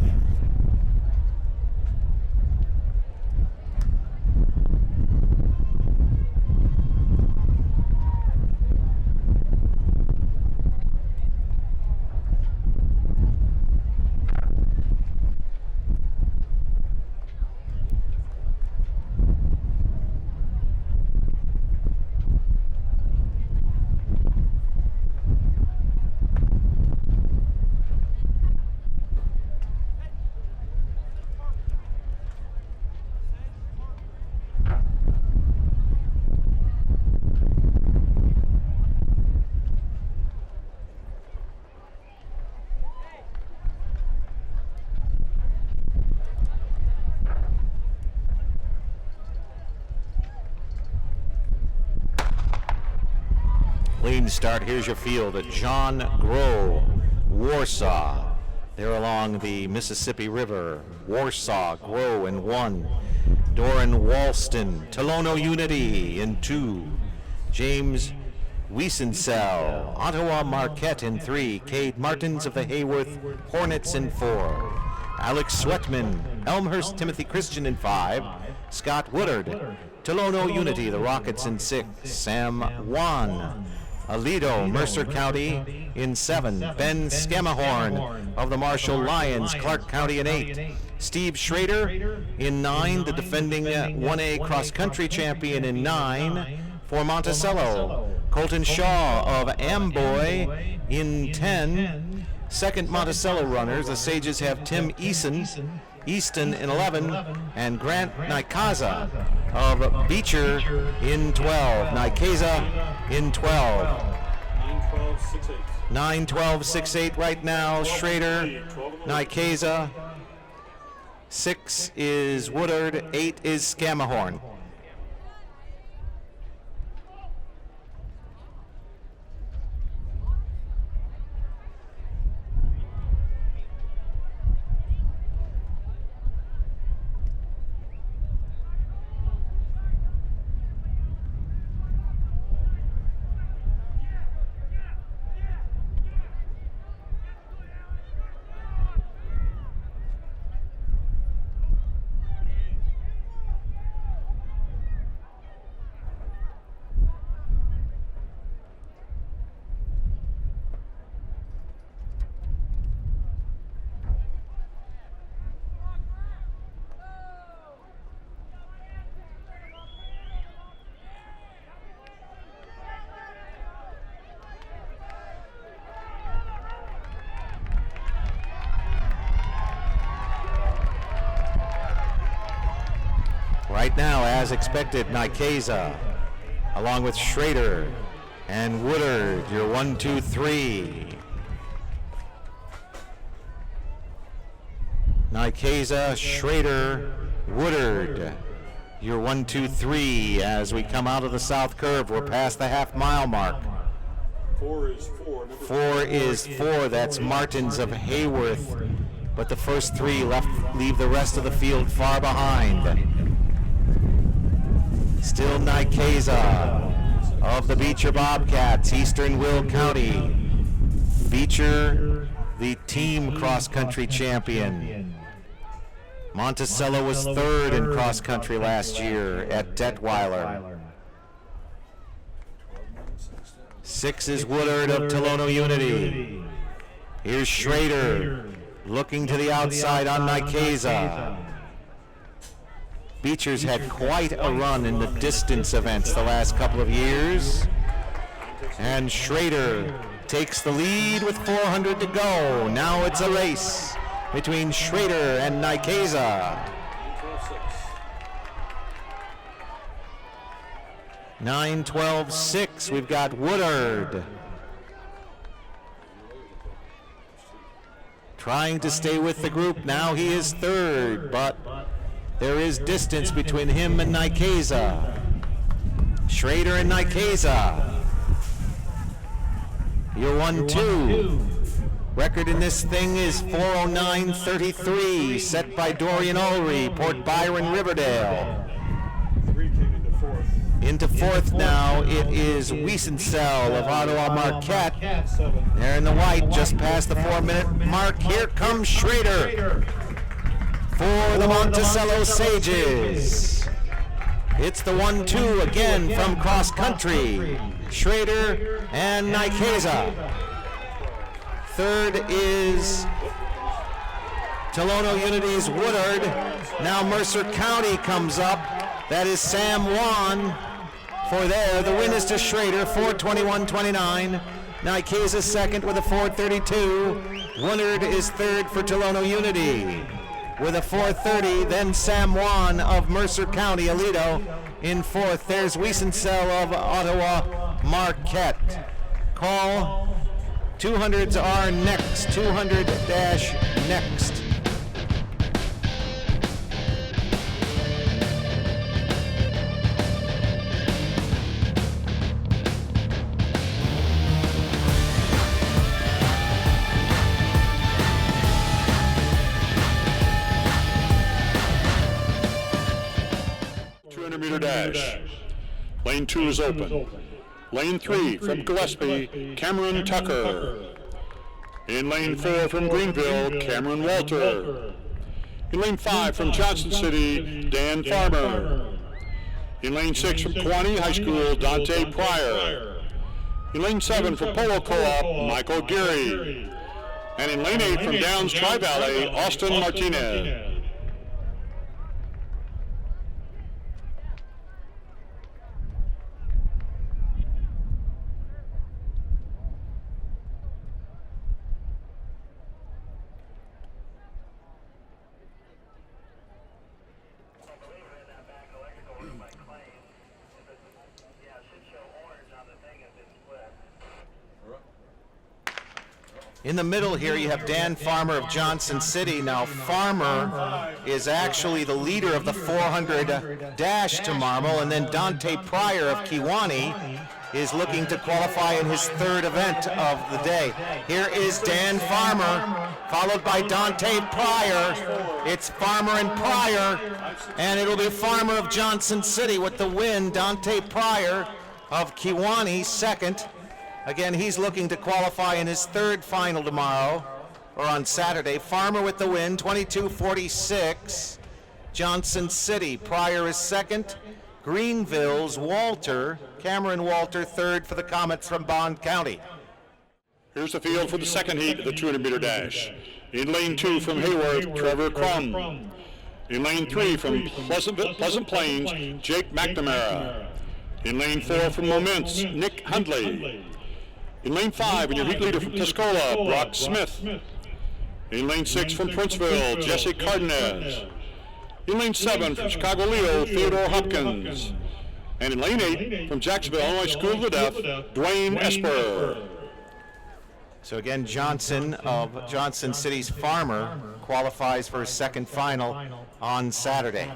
Clean start. Here's your field at John Grow, Warsaw. They're along the Mississippi River. Warsaw, Grow in 1. Doran Walston, Tolono Unity in 2. James Wiesencell, Ottawa Marquette in 3. Cade Martins of the Hayworth Hornets in 4. Alex Sweatman, Elmhurst Timothy Christian in 5. Scott Woodard, Tolono Unity, the Rockets in 6. Sam Wan, Aledo, Mercer County in 7. Ben Scammahorn of the Marshall Lions, Clark County in 8. Steve Schrader in 9, the defending 1A cross-country champion in 9 for Monticello. Colton Shaw of Amboy in 10. Second Monticello runners, the Sages have Tim Easton in 11, and Grant Nykaza of Beecher in 12. Nykaza in 12. 9-12-6-8 right now. Schrader, Nykaza. 6 is Woodard. 8 is Scammahorn. Right now, as expected, Nikeza, along with Schrader and Woodard, your 1, 2, 3. Nikeza, Schrader, Woodard, your 1, 2, 3. As we come out of the south curve, we're past the half-mile mark. 4 is 4. 4 is 4. That's Martins of Hayworth. But the first 3 leave the rest of the field far behind. Still Nikeza of the Beecher Bobcats, Eastern Will County. Beecher, the team cross-country champion. Monticello was 3rd in cross-country last year at Detweiler. 6 is Woodard of Tolono Unity. Here's Schrader looking to the outside on Nikeza. Beecher's had quite a run in the distance events the last couple of years. And Schrader takes the lead with 400 to go. Now it's a race between Schrader and Nikeza. 9-12-6, we've got Woodard trying to stay with the group. Now he is 3rd, but there is distance between him and Nikeza. Schrader and Nikeza. Your 1, 2. Record in this thing is 4:09:33, set by Dorian Ulrey, Port Byron, Riverdale. 3 came into 4th. Into 4th now, it is Wiesenthal of Ottawa Marquette. 7. There in the white, just past the 4-minute mark. Here comes Schrader for the Monticello Sages. It's the 1, 2 again from cross country. Schrader and Nikeza. 3rd is Tolono Unity's Woodard. Now Mercer County comes up. That is Sam Wan for there. The win is to Schrader, 4:21:29. Nikeza 2nd with a 4:32. Woodard is 3rd for Tolono Unity with a 4:30. Then Sam Wan of Mercer County, Aledo, in 4th. There's Wiesenthal of Ottawa Marquette. Call 200s are next. 200-next. Meter dash. Lane 2 is open. Lane 3 from Gillespie, Cameron Tucker. In lane 4 from Greenville, Cameron Walter. In lane 5 from Johnson City, Dan Farmer. In lane 6 from Kewanee High School, Dante Pryor. In lane 7 from Polo Co-op, Michael Geary. And in lane 8 from Downs Tri-Valley, Austin Martinez. In the middle here, you have Dan Farmer of Johnson City. Now, Farmer is actually the leader of the 400 dash to Marmol, and then Dante Pryor of Kewanee is looking to qualify in his 3rd event of the day. Here is Dan Farmer, followed by Dante Pryor. It's Farmer and Pryor, and it'll be Farmer of Johnson City with the win. Dante Pryor of Kewanee 2nd. Again, he's looking to qualify in his 3rd final tomorrow, or on Saturday. Farmer with the win, 22:46. Johnson City, Pryor is 2nd. Greenville's Walter, Cameron Walter, 3rd for the Comets from Bond County. Here's the field for the 2nd heat of the 200-meter dash. In lane 2 from Hayworth, Trevor Crum. In lane 3 from Pleasant Plains, Jake McNamara. In lane 4 from Moments, Nick Hundley. In lane 5, and your heat leader from Tuscola, Brock Smith. In lane 6 from Princeville, Jesse Cardenas. In lane 7 from Chicago Leo, Theodore Hopkins. And in lane 8 from Jacksonville, Illinois School of the Deaf, Dwayne Esper. So again, Johnson of Johnson City's Farmer qualifies for his second final on Saturday.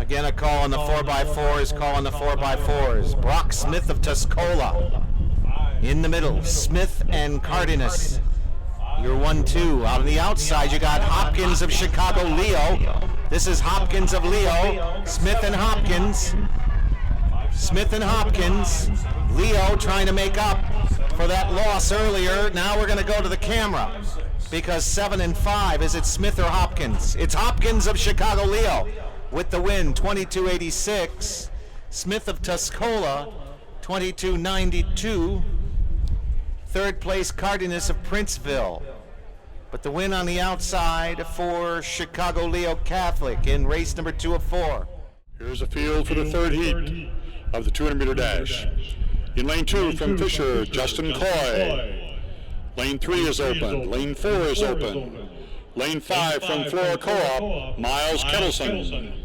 Again, a call on the 4x4s, call on the 4x4s. Brock Smith of Tuscola in the middle. Smith and Cardenas, your 1-2. Out on the outside, you got Hopkins of Chicago Leo. This is Hopkins of Leo. Smith and Hopkins. Smith and Hopkins. Leo trying to make up for that loss earlier. Now we're going to go to the camera because 7 and 5. Is it Smith or Hopkins? It's Hopkins of Chicago Leo with the win, 22-86. Smith of Tuscola, 22-92. Third place, Cardenas of Princeville. But the win on the outside for Chicago Leo Catholic in race number 2 of 4. Here's a field for the third heat of the 200-meter dash. In lane 2 from Fisher, Justin Coy. Lane 3 is open. Lane 4 is open. Lane 5 from Flora Co-op, Miles Kettleson.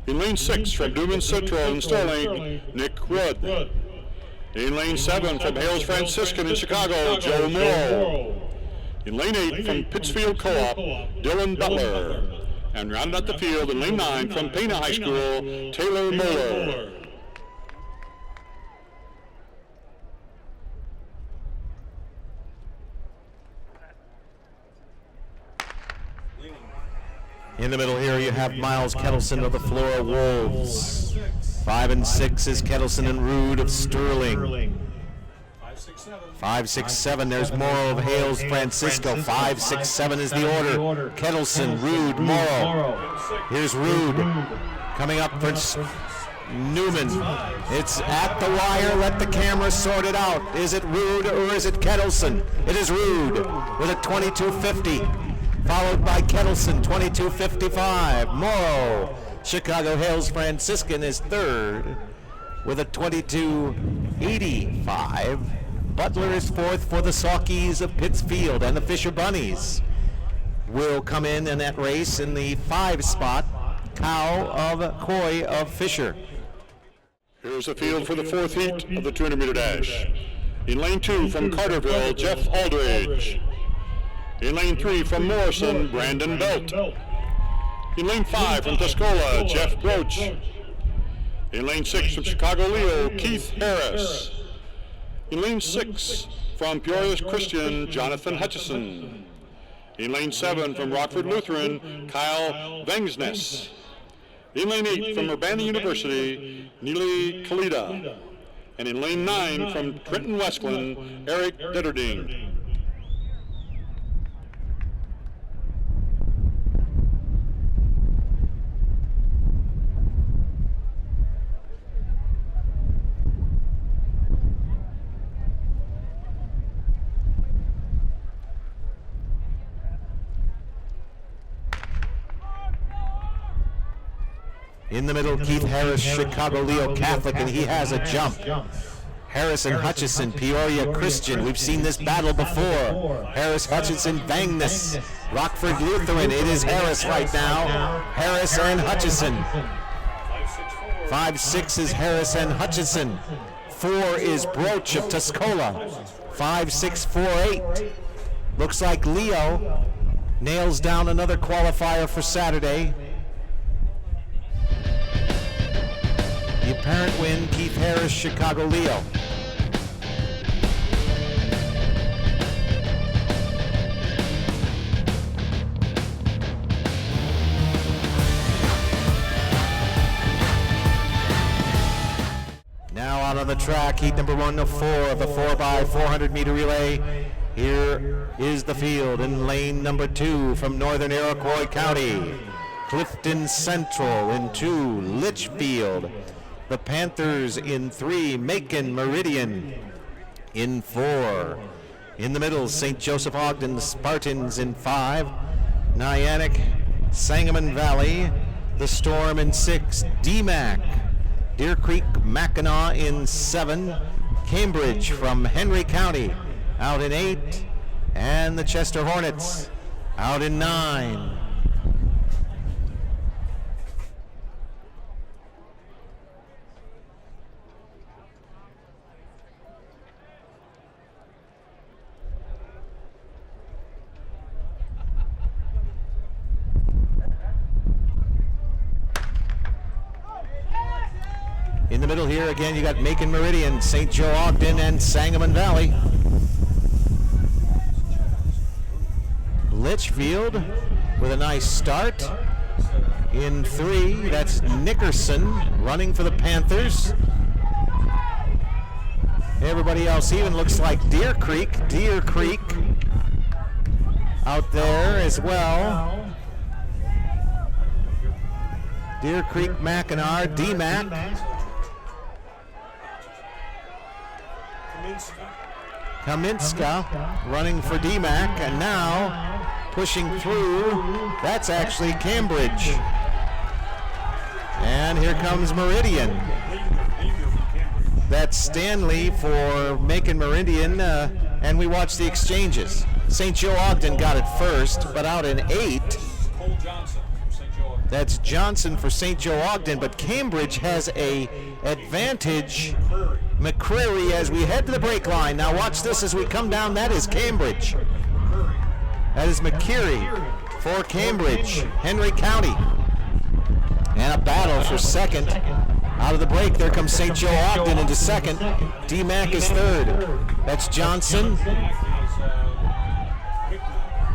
In lane 6 from Newman Citro and Sterling, Nick Wood. In lane 7 from Hales Franciscan in Chicago, Joe Moore. In lane 8 from Pittsfield Co-op, Dylan Butler. And rounding out the field in lane 9 from Pana High School, Taylor Moeller. In the middle here, you have Miles Kettleson of the Flora Wolves. 5 and 6 is Kettleson and Rude of Sterling. 5, 6, 7. There's Morrow of Hales Francisco. 5, 6, 7 is the order. Kettleson, Rude, Morrow. Here's Rude coming up for Newman. It's at the wire. Let the camera sort it out. Is it Rude or is it Kettleson? It is Rude with a 22.50. Followed by Kettleson, 22.55. Morrow, Chicago Hales Franciscan is third with a 22.85. Butler is fourth for the Saukees of Pittsfield, and the Fisher Bunnies will come in that race in the 5 spot. Cow of Coy of Fisher. Here's a field for the fourth heat of the 200-meter dash. In lane 2 from Carterville, Jeff Aldridge. In lane 3 from Morrison, Brandon Belt. In lane 5 from Tuscola, Jeff Broach. In lane 6 from Chicago Leo, Keith Harris. In lane 6 from Peoria Christian, Jonathan Hutchison. In lane 7 from Rockford Lutheran, Kyle Vangsness. In lane 8 from Urbana University, Neely Kalida. And in lane 9 from Trenton Westland, Eric Ditterding. In the middle, Keith Harris, Chicago Leo Catholic, and he has a jump. Harris and Hutchison, Peoria Christian. We've seen this battle before. Harris, Hutchison, Vangsness. Rockford Lutheran, it is Harris right now. Harris and Hutchison. 5-6 is Harris and Hutchison. 4 is Broach of Tuscola. 5-6-4-8. Looks like Leo nails down another qualifier for Saturday. The apparent win, Keith Harris, Chicago Leo. Now out on the track, heat number 1 of 4 of the 4x400 meter relay. Here is the field in lane number 2 from Northern Iroquois County. Clifton Central in 2, Litchfield. The Panthers in 3, Macon Meridian in 4. In the middle, St. Joseph Ogden, the Spartans in 5. Nyack, Sangamon Valley, the Storm in 6, DMAC. Deer Creek Mackinac in 7. Cambridge from Henry County out in 8. And the Chester Hornets out in 9. In the middle here, again, you got Macon Meridian, St. Joe Ogden, and Sangamon Valley. Litchfield with a nice start. In 3, that's Nickerson running for the Panthers. Everybody else even looks like Deer Creek out there as well. Deer Creek Mackinac, DMAC. Kaminska running for DMAC, and now pushing through, that's actually Cambridge. And here comes Meridian. That's Stanley for Macon Meridian, and we watch the exchanges. St. Joe Ogden got it first, but out in 8. That's Johnson for St. Joe Ogden, but Cambridge has a advantage. McCreary as we head to the break line. Now watch this as we come down. That is Cambridge. That is McCreary for Cambridge, Henry County. And a battle for second. Out of the break, there comes St. Joe Ogden into second. DMAC is third. That's Johnson.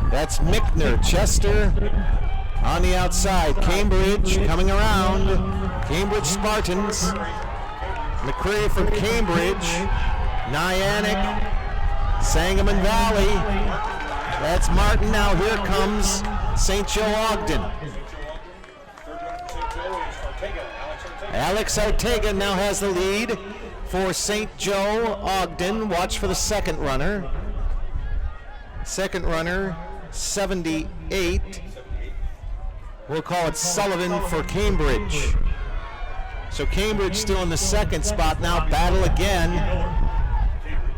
That's Mickner. Chester on the outside. Cambridge coming around. Cambridge Spartans. McCreary from Cambridge. Nyack. Sangamon Valley. That's Martin. Now here comes St. Joe Ogden. Alex Ortega now has the lead for St. Joe Ogden. Watch for the second runner. Second runner, 78. We'll call it Sullivan for Cambridge. So Cambridge still in the second spot now. Battle again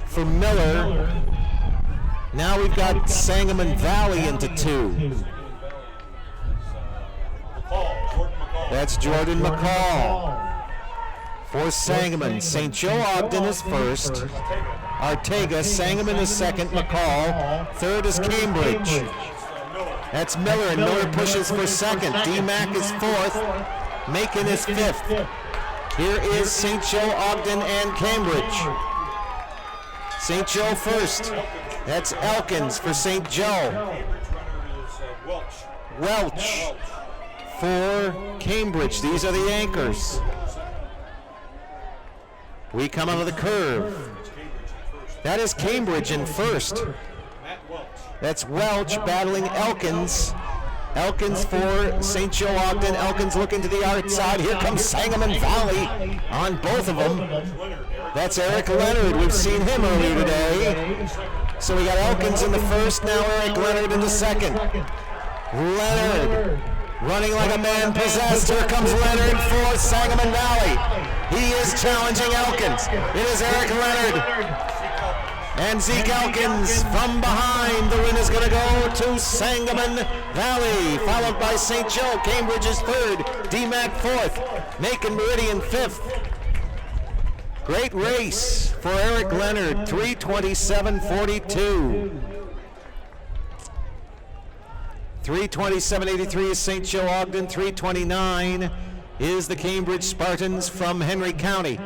for Miller. Now we've got Sangamon Valley into 2. That's Jordan McCall for Sangamon. St. Joe Ogden is first. Ortega, Sangamon is second. McCall. Third is Cambridge. That's Miller, and Miller pushes for second. DMAC is fourth. Macon is fifth. Here is St. Joe Ogden and Cambridge. St. Joe first. That's Elkins for St. Joe. Welch for Cambridge. These are the anchors. We come out of the curve. That is Cambridge in first. That's Welch battling Elkins. Elkins for St. Joe Ogden. Elkins looking to the outside. Here comes Sangamon Valley on both of them. That's Eric Leonard. We've seen him earlier today. So we got Elkins in the first, now Eric Leonard in the second. Leonard running like a man possessed. Here comes Leonard for Sangamon Valley. He is challenging Elkins. It is Eric Leonard. And Zeke Elkins from behind. The win is going to go to Sangamon Valley, followed by St. Joe. Cambridge is third. DMAC fourth. Macon Meridian fifth. Great race for Eric Leonard, 3:27.42. 3:27.83 is St. Joe Ogden. 3:29 is the Cambridge Spartans from Henry County.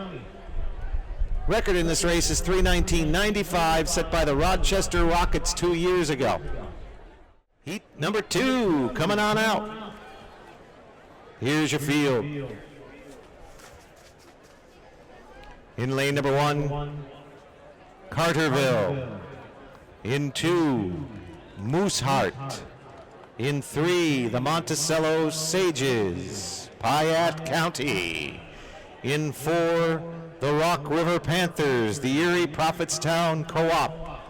Record in this race is 3:19.95, set by the Rochester Rockets 2 years ago. Heat number 2 coming on out. Here's your field. In lane number 1, Carterville. In 2, Mooseheart. In 3, the Monticello Sages, Piatt County. In 4, the Rock River Panthers, the Erie Prophetstown Co-op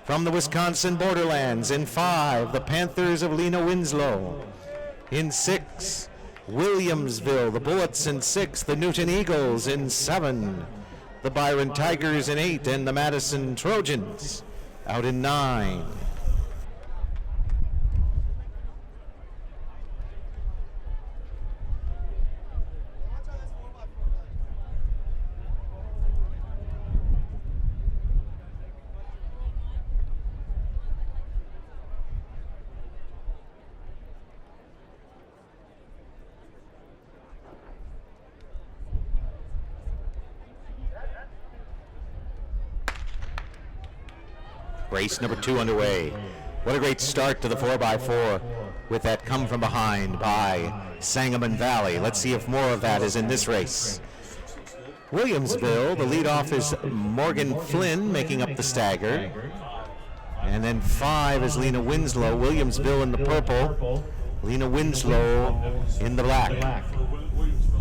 from the Wisconsin borderlands. In 5, the Panthers of Lena Winslow. In 6, Williamsville, the Bullets in 6, the Newton Eagles in 7, the Byron Tigers in 8, and the Madison Trojans out in 9. Race number 2 underway. What a great start to the 4x4 with that come from behind by Sangamon Valley. Let's see if more of that is in this race. Williamsville, the leadoff is Morgan Flynn making up the stagger. And then 5 is Lena Winslow. Williamsville in the purple, Lena Winslow in the black.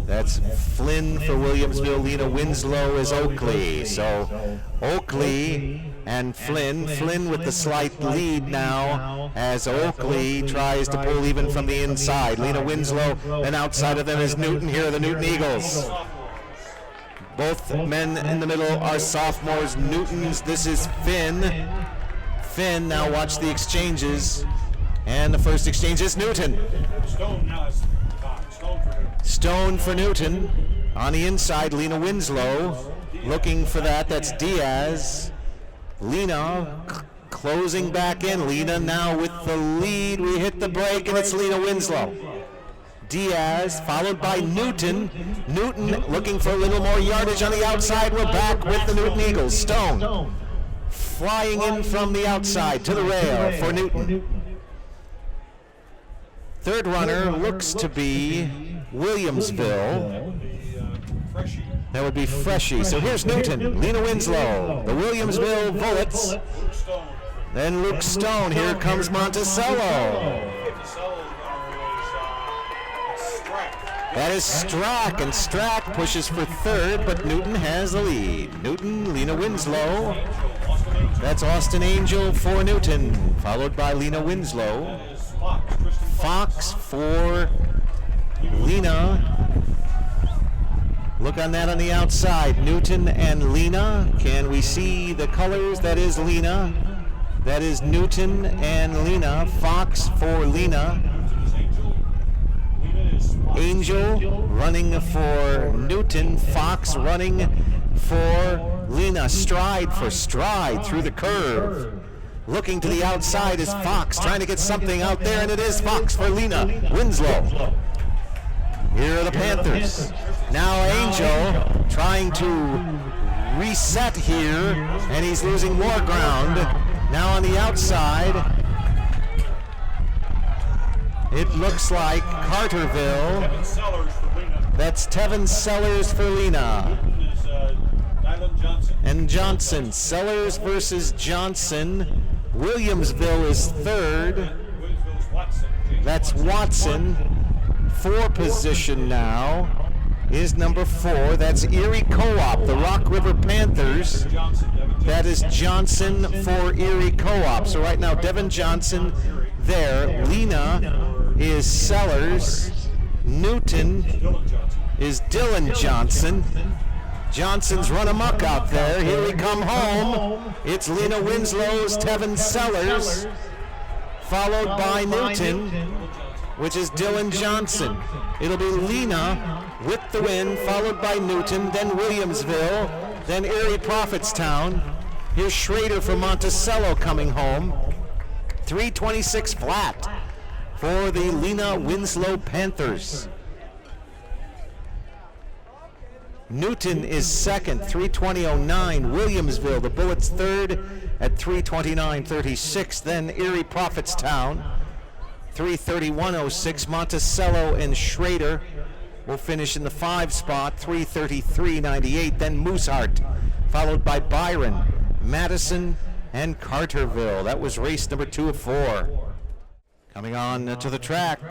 That's Flynn for Williamsville. Lena Winslow is Oakley. So Oakley and Flynn. Flynn with the slight lead now as Oakley tries to pull even from the inside. Lena Winslow, and outside of them is Newton. Here are the Newton Eagles. Both men in the middle are sophomores. Newton's, this is Finn. Finn, now watch the exchanges. And the first exchange is Newton. Stone for Newton. On the inside, Lena Winslow looking for that. That's Diaz. Lena closing back in. Lena now with the lead. We hit the break, and it's Lena Winslow. Diaz followed by Newton. Newton looking for a little more yardage on the outside. We're back with the Newton Eagles. Stone flying in from the outside to the rail for Newton. Third runner looks to be Williamsville. That would be Freshie. So here's Newton, Lena Winslow, the Williamsville Bullets. Then Luke Stone. Here comes Monticello. That is Strack, and Strack pushes for third, but Newton has the lead. Newton, Lena Winslow. That's Austin Angel for Newton, followed by Lena Winslow. Fox for Lena. Look on that on the outside. Newton and Lena. Can we see the colors? That is Lena. That is Newton and Lena. Fox for Lena. Angel running for Newton. Fox running for Lena. Stride for Stride through the curve. Looking to the outside is Fox, trying to get something out there, and it is Fox for Lena Winslow. Here are the Panthers. Now Angel trying to reset here, and he's losing more ground. Now on the outside, it looks like Carterville. That's Tevin Sellers for Lena. And Johnson. Sellers versus Johnson. Williamsville is third. That's Watson. 4 position now is number 4. That's Erie Co-op, the Rock River Panthers. That is Johnson for Erie Co-op. So right now, Devin Johnson there. Lena is Sellers. Newton is Dylan Johnson. Johnson's run amok out there. Here we come home. It's Lena Winslow's Tevin Sellers, followed by Newton, which is Dylan Johnson. It'll be Lena with the win, followed by Newton, then Williamsville, then Erie Prophetstown. Here's Schrader from Monticello coming home. 3:26 flat for the Lena Winslow Panthers. Newton is second, 3:20.09. Williamsville, the Bullets, third at 3:29.36. Then Erie Prophetstown, 3:31.06. Monticello and Schrader will finish in the 5 spot, 3:33.98. Then Mooseheart, followed by Byron, Madison, and Carterville. That was race number 2 of 4. Coming on to the track,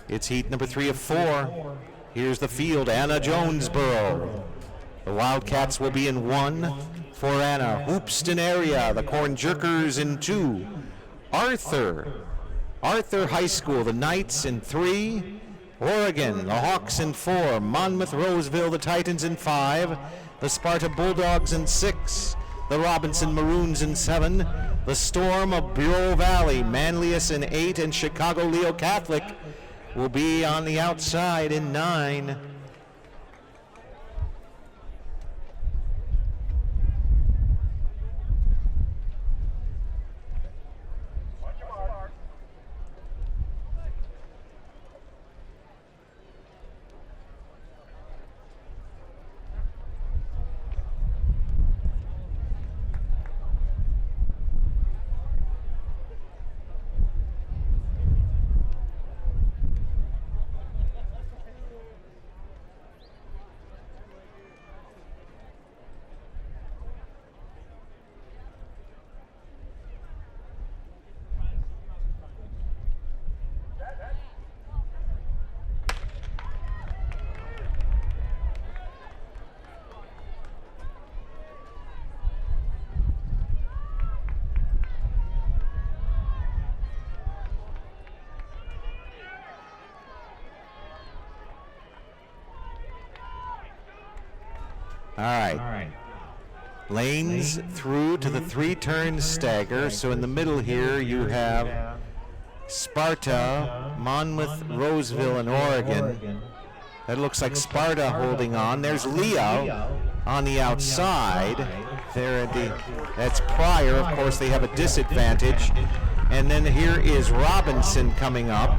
it's heat number 3 of 4. Here's the field, Anna Jonesboro. The Wildcats will be in 1 for Anna. Hoopston area, the Corn Jerkers in 2. Arthur High School, the Knights in 3. Oregon, the Hawks in 4, Monmouth Roseville, the Titans in 5, the Sparta Bulldogs in 6, the Robinson Maroons in 7, the Storm of Bureau Valley, Manlius in 8, and Chicago Leo Catholic will be on the outside in 9. All right. Lanes through to the 3-turn stagger. So in the middle here you have Sparta, Monmouth, Roseville, and Oregon. That looks like Sparta holding on. There's Leo on the outside. There at that's Pryor. Of course, they have a disadvantage. And then here is Robinson coming up.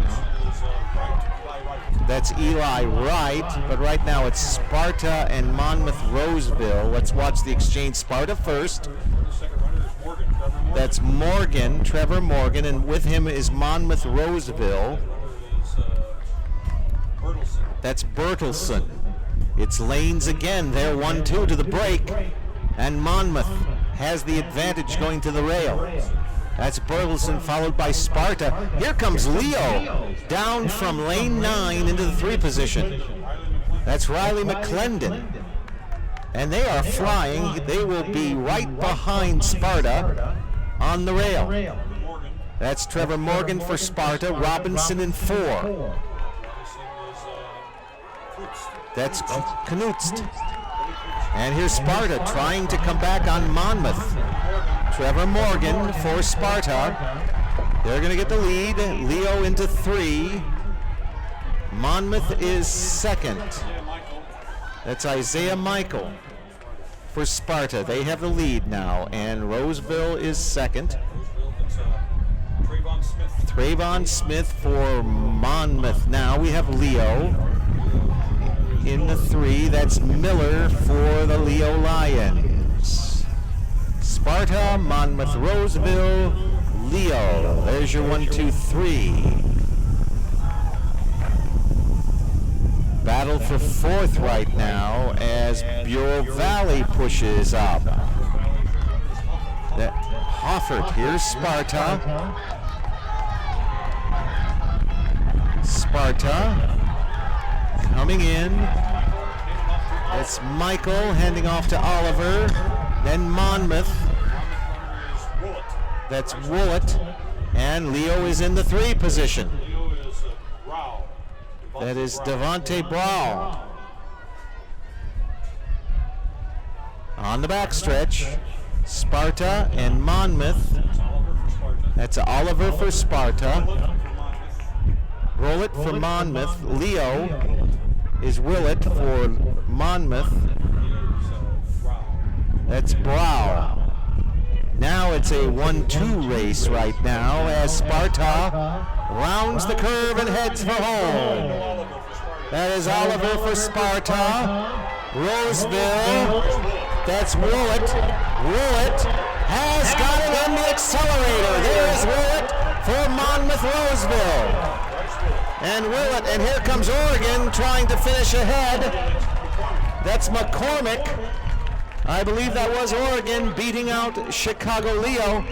That's Eli Wright, but right now it's Sparta and Monmouth Roseville. Let's watch the exchange. Sparta first. That's Morgan, Trevor Morgan, and with him is Monmouth Roseville. That's Bertelson. It's lanes again. They're 1-2 to the break, and Monmouth has the advantage going to the rail. That's Bertelson followed by Sparta. Here comes Leo down from lane 9 into the 3 position. That's Riley McClendon. And they are flying. They will be right behind Sparta on the rail. That's Trevor Morgan for Sparta, Robinson in 4. That's Knutst. And here's Sparta trying to come back on Monmouth. Trevor Morgan for Sparta. They're going to get the lead. Leo into 3. Monmouth is second. That's Isaiah Michael for Sparta. They have the lead now. And Roseville is second. Trayvon Smith for Monmouth. Now we have Leo in the 3. That's Miller for the Leo Lions. Sparta, Monmouth, Roseville, Leo. There's your 1, 2, 3. Battle for 4th right now as Bureau Valley pushes up. Hoffert, here's Sparta. Sparta coming in. That's Michael handing off to Oliver. Then Monmouth. That's Woolett. And Leo is in the 3 position. That is Devontae Brow. On the backstretch, Sparta and Monmouth. That's Oliver for Sparta. Rollett for Monmouth. Leo is Willett for Monmouth. That's Brow. Now it's a 1-2 race right now as Sparta rounds the curve and heads for home. That is Oliver for Sparta. Roseville. That's Woolett. Woolett has got it on the accelerator. There is Woolett for Monmouth Roseville. And Willett, and here comes Oregon trying to finish ahead. That's McCormick. I believe that was Oregon beating out Chicago Leo.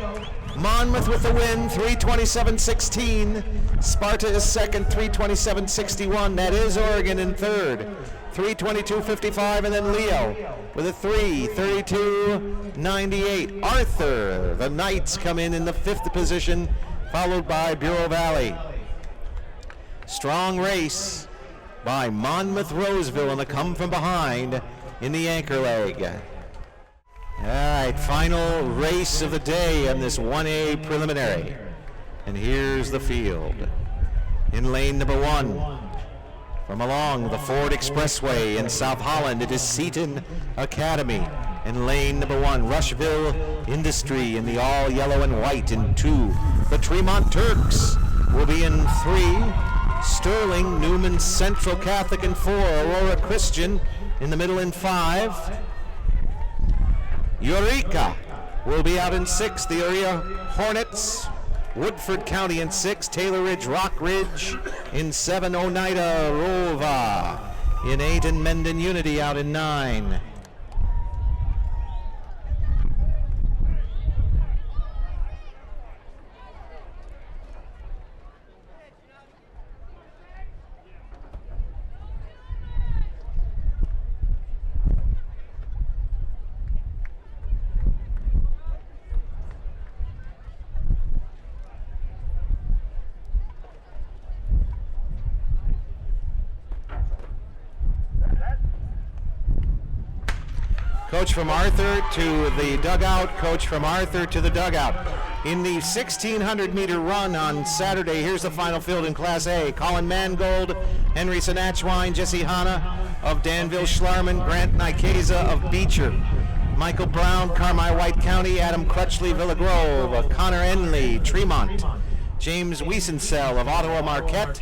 Monmouth with the win, 3:27.16. Sparta is second, 3:27.61. That is Oregon in third, 3:22.55, and then Leo with a 3:32.98. Arthur, the Knights come in the 5th position, followed by Bureau Valley. Strong race by Monmouth Roseville in the come from behind in the anchor leg. All right, final race of the day in this 1A preliminary. And here's the field. In lane number 1, from along the Ford Expressway in South Holland, it is Seton Academy. In lane number 1, Rushville Industry in the all yellow and white. In 2, the Tremont Turks will be in 3. Sterling, Newman Central Catholic in 4. Aurora Christian in the middle in 5. Eureka will be out in 6. The Area Hornets. Woodford County in 6. Taylor Ridge, Rock Ridge in 7. Oneida Rova in 8. And Mendon Unity out in 9. Coach from Arthur to the dugout, coach from Arthur to the dugout. In the 1,600-meter run on Saturday, here's the final field in Class A. Colin Mangold, Henry Sinachwine, Jesse Hanna of Danville Schlarman, Grant Nikeza of Beecher, Michael Brown, Carmi White County, Adam Crutchley, Villa Grove, Connor Enley, Tremont, James Wiesenthal of Ottawa Marquette,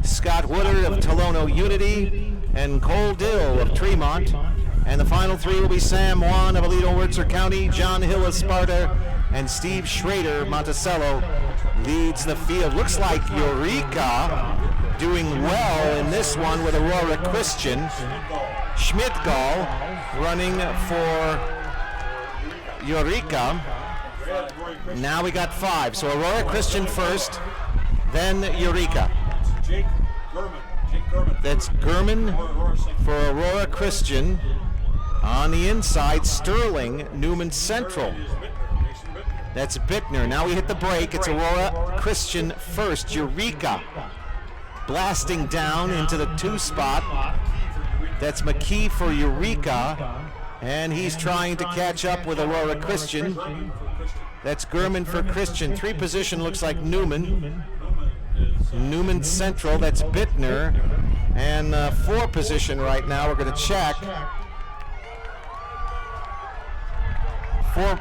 Scott Woodard of Tolono Unity, and Cole Dill of Tremont. And the final 3 will be Sam Wan of Aledo-Wurtzer County, John Hill of Sparta, and Steve Schrader, Monticello, leads the field. Looks like Eureka doing well in this one with Aurora Christian. Schmidtgall running for Eureka. Now we got 5. So Aurora Christian first, then Eureka. Jake Gurman. That's Gurman for Aurora Christian. On the inside, Sterling, Newman Central. That's Bittner. Now we hit the break. It's Aurora Christian first. Eureka blasting down into the 2 spot. That's McKee for Eureka. And he's trying to catch up with Aurora Christian. That's Gurman for Christian. 3 position looks like Newman. Newman Central, that's Bittner. And 4 position right now, we're going to check.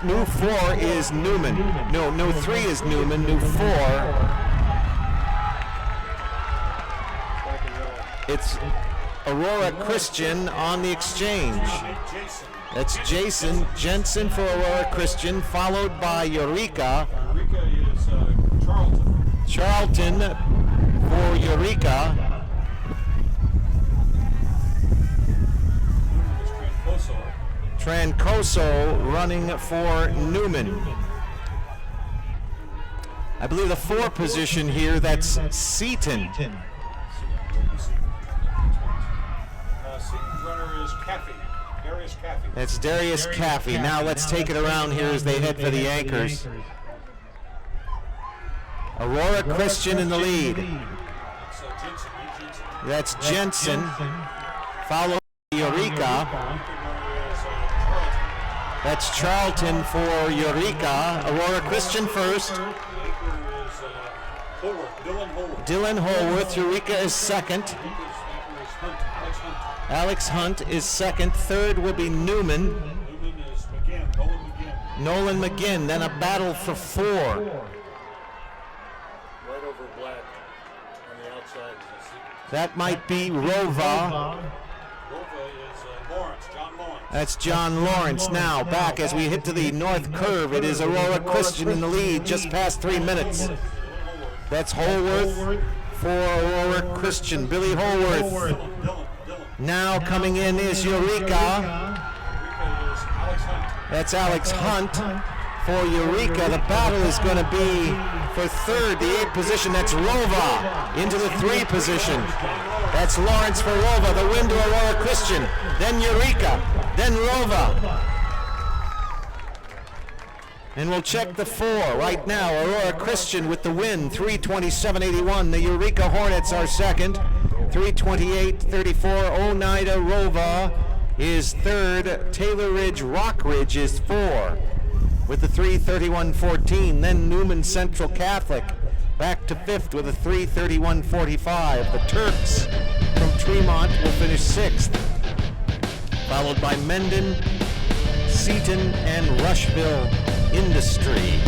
New 4 is Newman. No, 3 is Newman. New 4. It's Aurora Christian on the exchange. That's Jason Jensen for Aurora Christian, followed by Eureka. Eureka is Charlton. Charlton for Eureka. Trancoso running for Newman. I believe the 4 position here, that's Seton. Seton's runner is Darius Caffey. That's Darius Caffey. Now let's take it around here as they head for the anchors. Aurora Christian in the lead. That's Jensen, followed by Eureka. That's Charlton for Eureka. Aurora Christian first. Dylan Holworth. Eureka is second. Alex Hunt is second. Third will be Newman. Nolan McGinn. Then a battle for 4. Right over black on the outside. That might be Rova. Rova is Lawrence, John Lawrence. That's John Lawrence. Now back as we hit to the north curve. It is Aurora Christian in the lead, just past 3 minutes. That's Holworth for Aurora Christian. Billy Holworth. Now coming in is Eureka. That's Alex Hunt for Eureka. The battle is going to be for third, the 8th position. That's Rova into the 3 position. That's Lawrence for Rova. The win to Aurora Christian. Then Eureka. Then Rova. And we'll check the 4 right now. Aurora Christian with the win, 3:27.81. The Eureka Hornets are second, 3:28:34, Oneida Rova is third. Taylor Ridge Rock Ridge is 4 with a 3:31:14. Then Newman Central Catholic back to 5th with a 3:31:45. The Turks from Tremont will finish 6th, followed by Mendon, Seaton, and Rushville Industry.